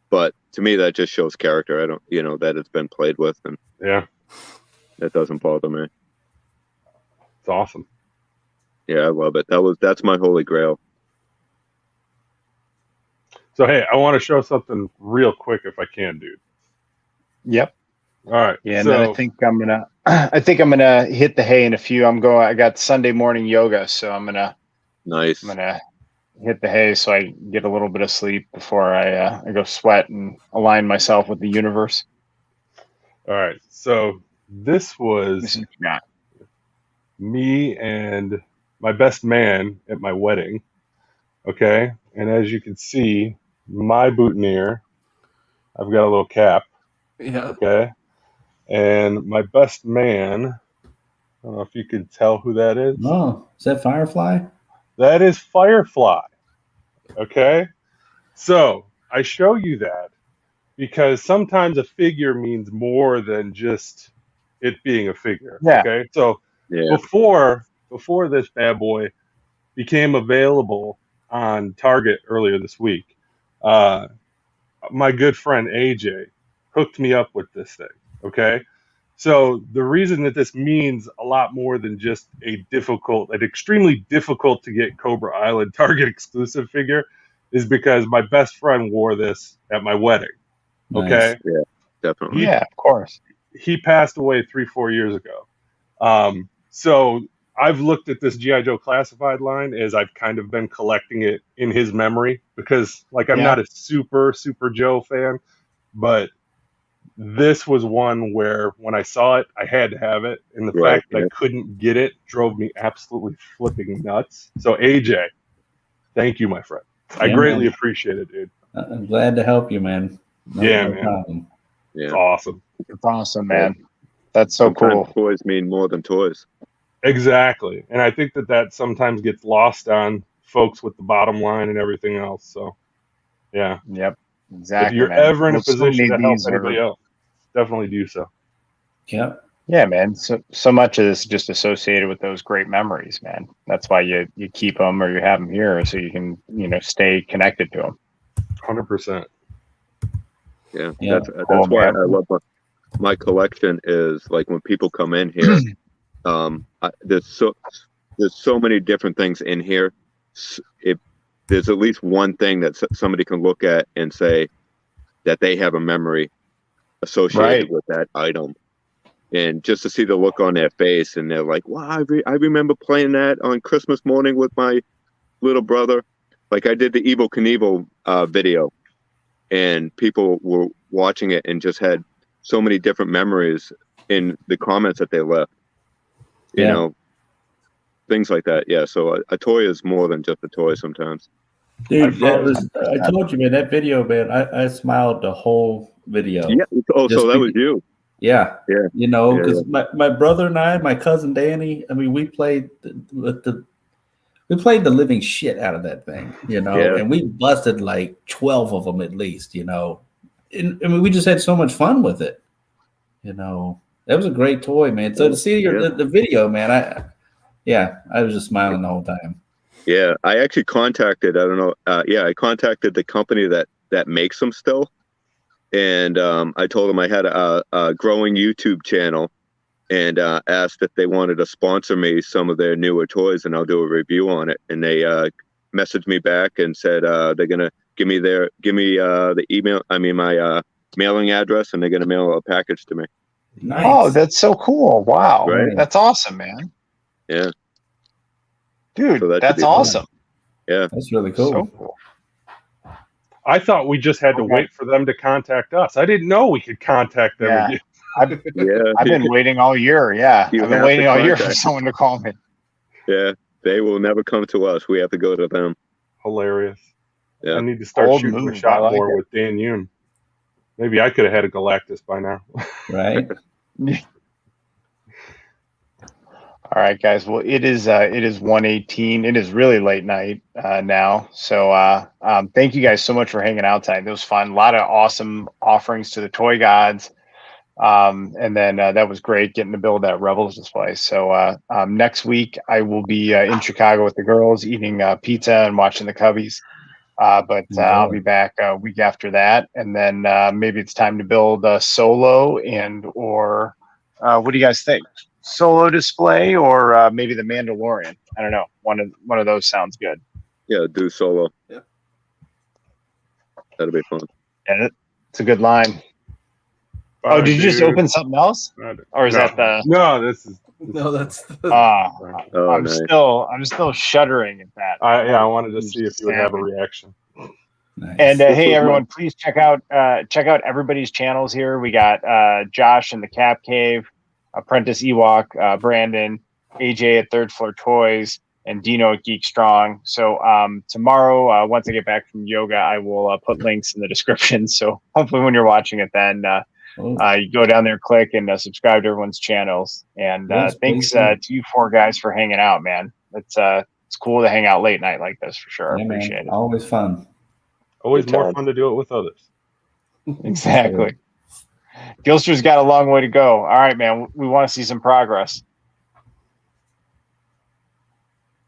S5: But to me, that just shows character. I don't, that it's been played with, and
S4: Yeah,
S5: that doesn't bother me.
S4: it's awesome.
S5: Yeah, I love it. That's my holy grail.
S4: So hey, I want to show something real quick if I can, dude.
S1: Yep.
S4: All right.
S1: Yeah, and
S4: so,
S1: then I think I'm gonna hit the hay in a few. I got Sunday morning yoga, so I'm gonna
S5: Nice.
S1: hit the hay so I get a little bit of sleep before I go sweat and align myself with the universe.
S4: all right. So this was
S1: Yeah.
S4: me and my best man at my wedding. Okay. And as you can see, my boutonniere, I've got a little cap.
S2: Yeah.
S4: Okay. And my best man, I don't know if you can tell who that is.
S3: Oh, is that Firefly?
S4: That is Firefly. Okay. So I show you that because sometimes a figure means more than just it being a figure.
S1: Yeah.
S4: Okay. So
S5: Yeah.
S4: before this bad boy became available on Target earlier this week, my good friend AJ hooked me up with this thing. Okay. So the reason that this means a lot more than just an extremely difficult to get Cobra Island Target exclusive figure is because my best friend wore this at my wedding. Okay.
S3: Nice.
S5: Yeah, definitely.
S1: Yeah, of course.
S4: He passed away 3-4 years ago. So I've looked at this G.I. Joe classified line as I've kind of been collecting it in his memory because I'm not a super Joe fan, but this was one where when I saw it, I had to have it. And the fact that I couldn't get it drove me absolutely flipping nuts. So AJ, thank you, my friend. I greatly appreciate it, dude.
S3: I'm glad to help you, man.
S4: Man.
S3: Problem.
S4: Yeah. It's awesome.
S1: It's awesome, man. That's so
S5: Sometimes
S1: cool.
S5: toys mean more than toys.
S4: Exactly. And I think that sometimes gets lost on folks with the bottom line and everything else. So, yeah.
S1: Yep. Exactly.
S4: If you're ever in a position to help anybody else, definitely do so.
S3: Yep.
S1: Yeah, man. So much of this is just associated with those great memories, man. That's why you keep them or you have them here so you can, stay connected to them.
S4: 100%.
S5: Yeah.
S3: Yeah.
S5: That's why I love my collection is like when people come in here, there's so many different things in here. There's at least one thing that somebody can look at and say that they have a memory associated with that item. And just to see the look on their face and they're like, wow, I remember playing that on Christmas morning with my little brother. Like I did the Evel Knievel video and people were watching it and just had so many different memories in the comments that they left, you know, things like that. Yeah. So a toy is more than just a toy sometimes.
S3: Dude, I told you, man, that video, man, I smiled the whole video.
S5: Yeah. Oh, so that was you.
S3: Yeah.
S5: Yeah.
S3: Because my brother and I, my cousin Danny, I mean, we played the living shit out of that thing, and we busted like 12 of them at least, And I mean, we just had so much fun with it, That was a great toy, man. So to see the video, man, I was just smiling the whole time.
S5: Yeah, I actually contacted, I contacted the company that makes them still. And I told them I had a growing YouTube channel and asked if they wanted to sponsor me some of their newer toys and I'll do a review on it. And they messaged me back and said they're going to give me the email, my mailing address, and they're going to mail a package to me.
S3: Nice.
S1: Oh, that's so cool. Wow.
S5: Right.
S1: That's awesome, man.
S5: Yeah.
S1: Dude,
S5: So
S1: that's awesome.
S5: Yeah.
S3: That's really cool.
S1: So cool.
S4: I thought we just had to wait for them to contact us. I didn't know we could contact them.
S1: Yeah.
S4: Again.
S1: I've been waiting all year. Yeah.
S5: You
S1: I've been
S5: have
S1: waiting
S5: to
S1: all year for
S5: contact
S1: someone to call me.
S5: Yeah. They will never come to us. We have to go to them.
S4: Hilarious.
S5: Yeah.
S4: I need to start
S1: Bold
S4: shooting
S1: move.
S4: a shot
S1: I like
S4: more
S1: it.
S4: with Dan Yoon. Maybe I could have had a Galactus by now.
S3: Right?
S1: All right, guys. Well, it is 1:18. It is really late night now. So thank you guys so much for hanging out tonight. It was fun. A lot of awesome offerings to the toy gods. And then that was great getting to build that Rebels display. So next week I will be in Chicago with the girls eating pizza and watching the Cubbies. But I'll be back a week after that, and then maybe it's time to build a solo or what do you guys think? Solo display or maybe the Mandalorian? I don't know. One of those sounds good.
S5: Yeah, do solo.
S2: Yeah.
S5: That'll be fun.
S1: Yeah, it's a good line. Oh, did you just open something else, or is that the?
S4: No, this is.
S2: No, that's the,
S1: I'm
S5: nice.
S1: still shuddering at that.
S4: I wanted to see if you would have a reaction.
S3: Nice.
S1: And hey, everyone, please check out everybody's channels here. We got Josh in the Cap Cave, Apprentice Ewok, Brandon, AJ at Third Floor Toys, and Dino at Geek Strong. So tomorrow, once I get back from yoga, I will put links in the description. So hopefully when you're watching it, then you go down there, click, and subscribe to everyone's channels. And thanks to you four guys for hanging out, man. It's cool to hang out late night like this for sure. I appreciate it.
S3: Always fun.
S4: Always more fun to do it with others.
S1: Exactly. Gilster's got a long way to go. All right, man. We want to see some progress.